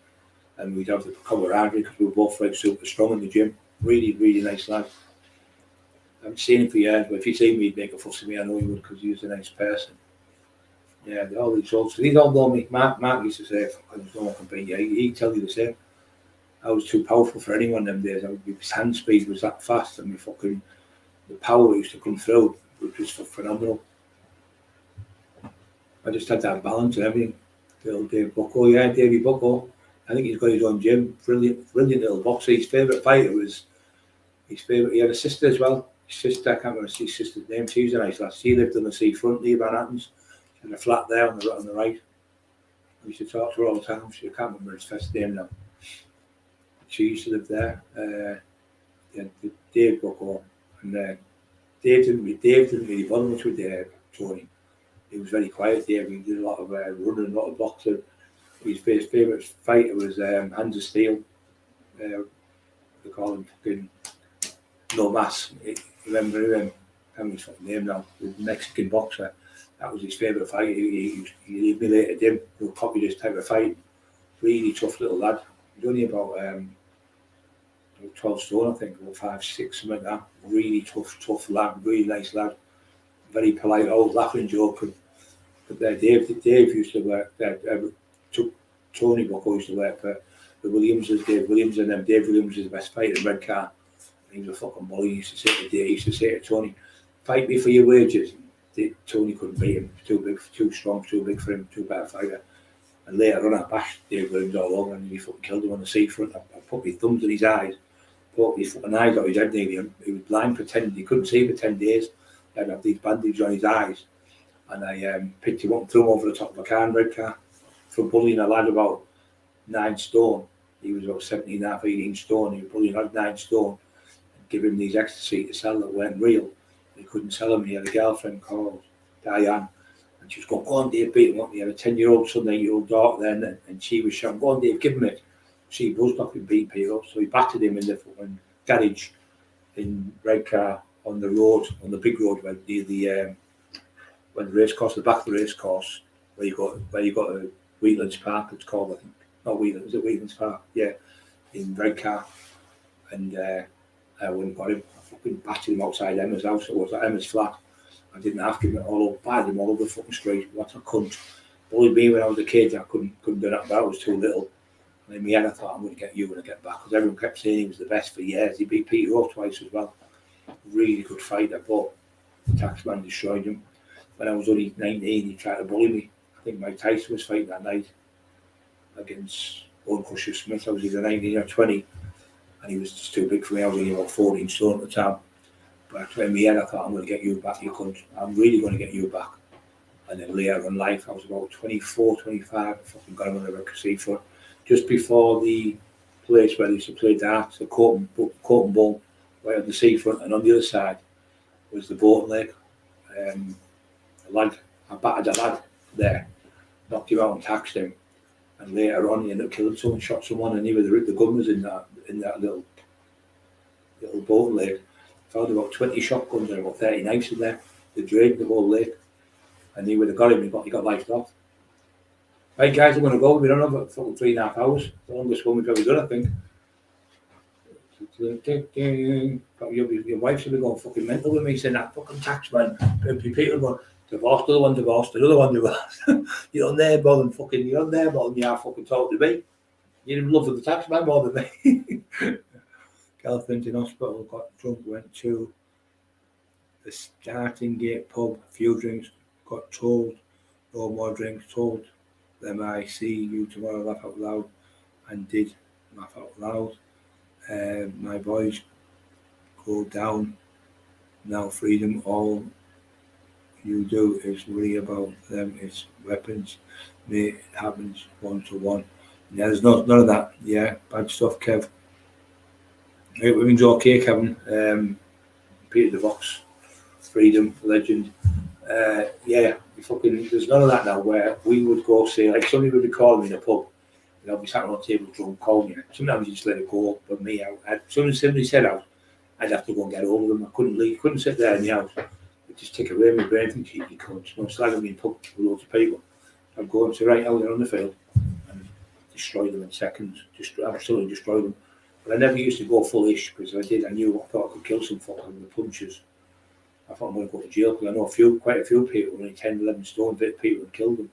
and we'd have the camaraderie because we were both like super strong in the gym. Really, really nice lad. I haven't seen him for years, but if you see me, he'd make a fuss of me. I know he would because he was a nice person. Yeah, all these old. So these all know me. Mark used to say, "There's no one can beat you." He'd tell you the same. I was too powerful for anyone them days. His hand speed was that fast, and the power used to come through, which was phenomenal. I just had that balance and everything. The old Dave Bucko, yeah, Davey Bucko. I think he's got his own gym. Brilliant little boxer. His favourite fighter was he had a sister as well. His sister, I can't remember his sister's name. She was a nice lass. She lived on the seafront near Manhattan's. She had a flat there on the right. I used to talk to her all the time. I can't remember his first name now. She used to live there. Dave Bucko, and Dave didn't really bother much with Tony. He was very quiet. Dave, he did a lot of running, a lot of boxing. His favourite fighter was Hands of Steel. They call him fucking No Mas. Remember him? I can't remember his fucking name now. The Mexican boxer. That was his favourite fight. He humiliated him. He copied this type of fight. Really tough little lad. He's only about 12 stone, I think, or 5, 6, something like that. Really tough lad, really nice lad. Very polite, always laughing and joking. But Dave used to work there. Tony Bucko used to work for the Williamses, Dave Williams, and then Dave Williams is the best fighter in Red Car. He was a fucking bully. He used to say to Tony, "Fight me for your wages." Tony couldn't beat him. Too big, too strong, too big for him, too bad a fighter. And later on, I bashed Dave Williams all over and he fucking killed him on the seafront. I put my thumbs in his eyes, put his fucking eyes out his head nearly. He was blind for 10 days. He couldn't see for 10 days. He had these bandages on his eyes. And I picked him up and threw him over the top of a car in Red Car for bullying a lad about 9 stone. He was about 17.5, 18 stone. He was bullying a lad 9 stone and giving him these ecstasy to sell that weren't real. He couldn't sell them. He had a girlfriend called Diane. And she was going, "Go on, Dave, beat him up." He had a 10-year-old son, 8-year-old daughter then, and she was shouting, "Go on, Dave, give him it." She buzzed off and beat Peter up. So he battered him in the fucking garage in Red Car on the road, on the big road where the race course, the back of the race course, where you got a Wheatlands Park, it's called, I think. Not Wheatlands, is it Wheatlands Park? Yeah, in Red Car. And I went and got him. I fucking battered him outside Emma's house. It was at Emma's flat. I didn't have to, battered him all over the fucking street. What a cunt. Bullied me when I was a kid. I couldn't do that, but I was too little. And in my head, I thought, I'm going to get you when I get back. Because everyone kept saying he was the best for years. He beat Peter up twice as well. Really good fighter, but the taxman destroyed him. When I was only 19, he tried to bully me. I think Mike Tyson was fighting that night against Owen Crusher Smith. I was either 19 or 20, and he was just too big for me. I was only about 14 stone at the time. But in my head, I thought, I'm going to get you back, you cunt. I'm really going to get you back. And then later in life, I was about 24, 25, I fucking got him on the Recollections for just before the place where they used to play darts, the court and ball, right on the seafront, and on the other side was the boating lake. I battered a lad there, knocked him out and taxed him, and later on he ended up killing someone, shot someone, and the gun was in that little boating lake. Found about 20 shotguns and about 30 knives in there. They drained the whole lake, and he would have got him. He got lifed off. Right, guys, I'm going to go. We've been on about 3.5 hours. The longest one we've ever done, I think. Your wife should be going fucking mental with me saying that fucking taxman. People going, divorced, another one divorced, another one divorced. You're on there more than you are fucking talking to me. You're in love with the taxman more than me. Girlfriend in hospital, got drunk, went to the starting gate pub, a few drinks, got told, no more drinks, told them I see you tomorrow, laugh out loud, and did laugh out loud. My boys go down, now freedom, all you do is worry about them, it's weapons, mate, it happens 1-to-1. Yeah, there's none of that, yeah, bad stuff, Kev. Everything's okay, Kevin. Peter the Vox, freedom, legend. Yeah, there's none of that now where we would go say, like somebody would be calling me in a pub, and I'll be sat on the table drunk calling you. Sometimes you just let it go, but me, somebody said out, I'd have to go and get over them. I couldn't leave, couldn't sit there in the house. It'd just take away my brain, think you can't, slagging me in pub with loads of people. I'd go and say, right, out there on the field, and destroy them in seconds, absolutely destroy them. But I never used to go fullish, because if I did, I thought I could kill some fucker with the punches. I thought I'm going to go to jail, because I know quite a few people, only 10, 11 stone, bit people and killed them.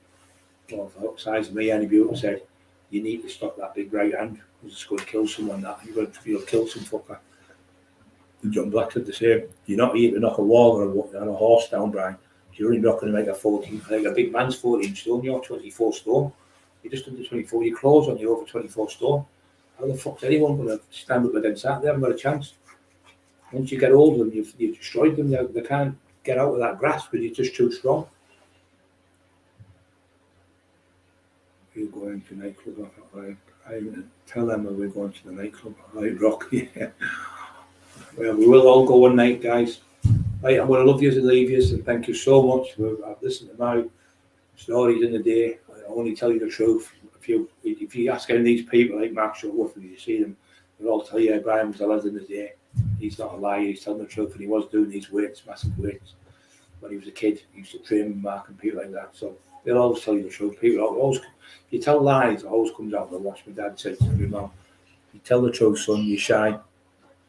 Well, the size of me, any people said, you need to stop that big right hand, because it's going to kill someone, that you'll kill some fucker. And John Black said the same. You're not here to knock a wall or a horse down, Brian. You're only not going to make a 14, like a big man's 14 stone, you're 24 stone. You're just under 24, your clothes on, you're over 24 stone. How the fuck's anyone going to stand up against that? They haven't got a chance. Once you get hold of them, you've destroyed them. They can't get out of that grasp because you're just too strong. We're going to nightclub. I tell them that we're going to the nightclub. Right, rock, yeah. Well, we will all go one night, guys. Right, I'm going to love you and leave you, and thank you so much for listening to my stories in the day. I only tell you the truth. If you ask any of these people like Mark Shuttleworth, and you see them, they'll all tell you Brian was a lad in the day. He's not a liar, he's telling the truth, and he was doing these weights, massive weights. When he was a kid, he used to train Mark and people like that. So they'll always tell you the truth. People always, if you tell lies, it always comes out in the wash. My dad said to me, Mum, you tell the truth, son, you shine.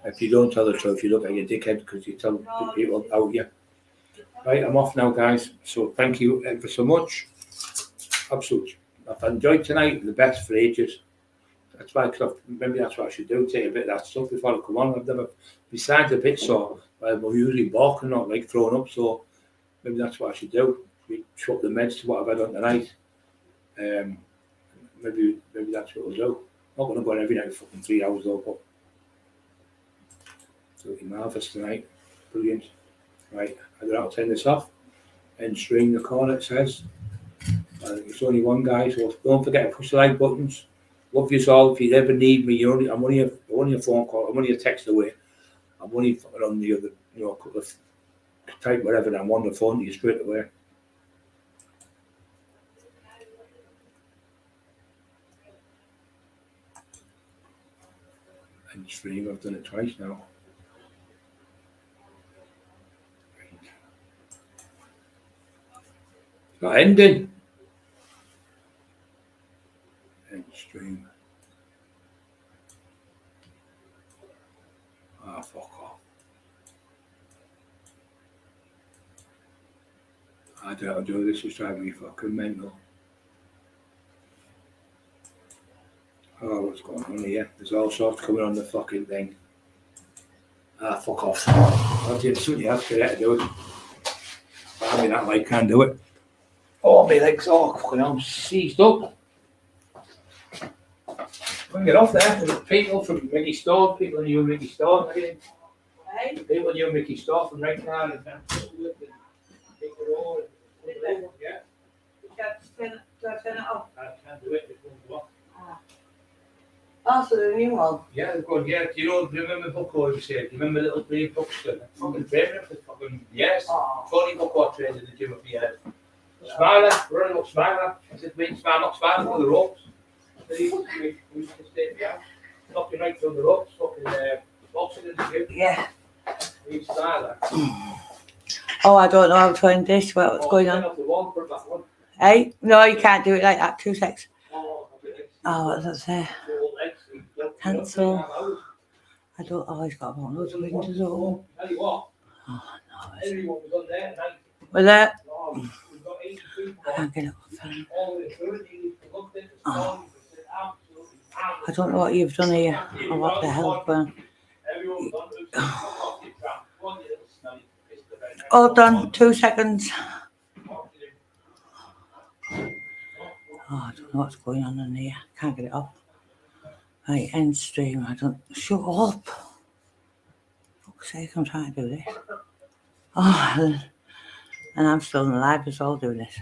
If you don't tell the truth, you look like a dickhead because you tell people out you. Right, I'm off now, guys. So thank you ever so much. Absolutely. I've enjoyed tonight the best for ages. That's why, maybe that's what I should do, take a bit of that stuff before I come on. I've never, besides a bit sore, I'm usually barking, not like throwing up, so maybe that's what I should do. Swap the meds to what I've had on tonight. Maybe that's what I'll do. Not going to go on every night for fucking 3 hours though, but absolutely marvellous tonight. Brilliant. Right, I don't know how to turn this off. End stream, the corner it says. It's only one guy, so don't forget to push the like buttons. Love you all. If you ever need me, I'm only a phone call. I'm only a text away. I'm only on the other, a couple of type whatever, and I'm on the phone to you straight away. And stream, I've done it twice now. It's not ending. End stream. Ah, fuck off. I don't know how to do this, it's driving me fucking mental. Oh, what's going on here? There's all sorts coming on the fucking thing. Ah, fuck off. I'll do something you have to do it. I mean, that light can't do it. Oh, my legs, fucking hell, I'm seized up. Bring it off there. There's people from Mickey Store, people in New Mickey Store and everything. Hey? People in New Mickey Store from right now and take it all. Yeah. Do I turn it off? I can't do it, it won't go off. Oh, so the new one? Yeah, they're good, yeah. Do you remember Bucko, you said? Do you remember little Brave Buxton? Fucking training for fucking, yes. Tony Bucko trained in the gym up here. Smiler, running up Smiler. I said, wait, Smiler, not Smiler for the ropes. Then he used to stay down, knocking right through the ropes, fucking boxing in the gym. Yeah. He's Smiler. Oh, I don't know how to find this. What's going on? Off the wall, put that one. Hey? No, you can't do it like that. 2 seconds. Oh, what's that say? Cancel. I don't always got one of those windows open. Tell you what. Oh, no. Everyone was on there tonight. Was that? I can't get it open. Oh. I don't know what you've done here. Or what the hell, man. Hold on, 2 seconds. Oh, I don't know what's going on in here. Can't get it off. Right, end stream. I don't. Shut up. Fuck's sake, I'm trying to do this. Oh, and I'm still alive as well doing this.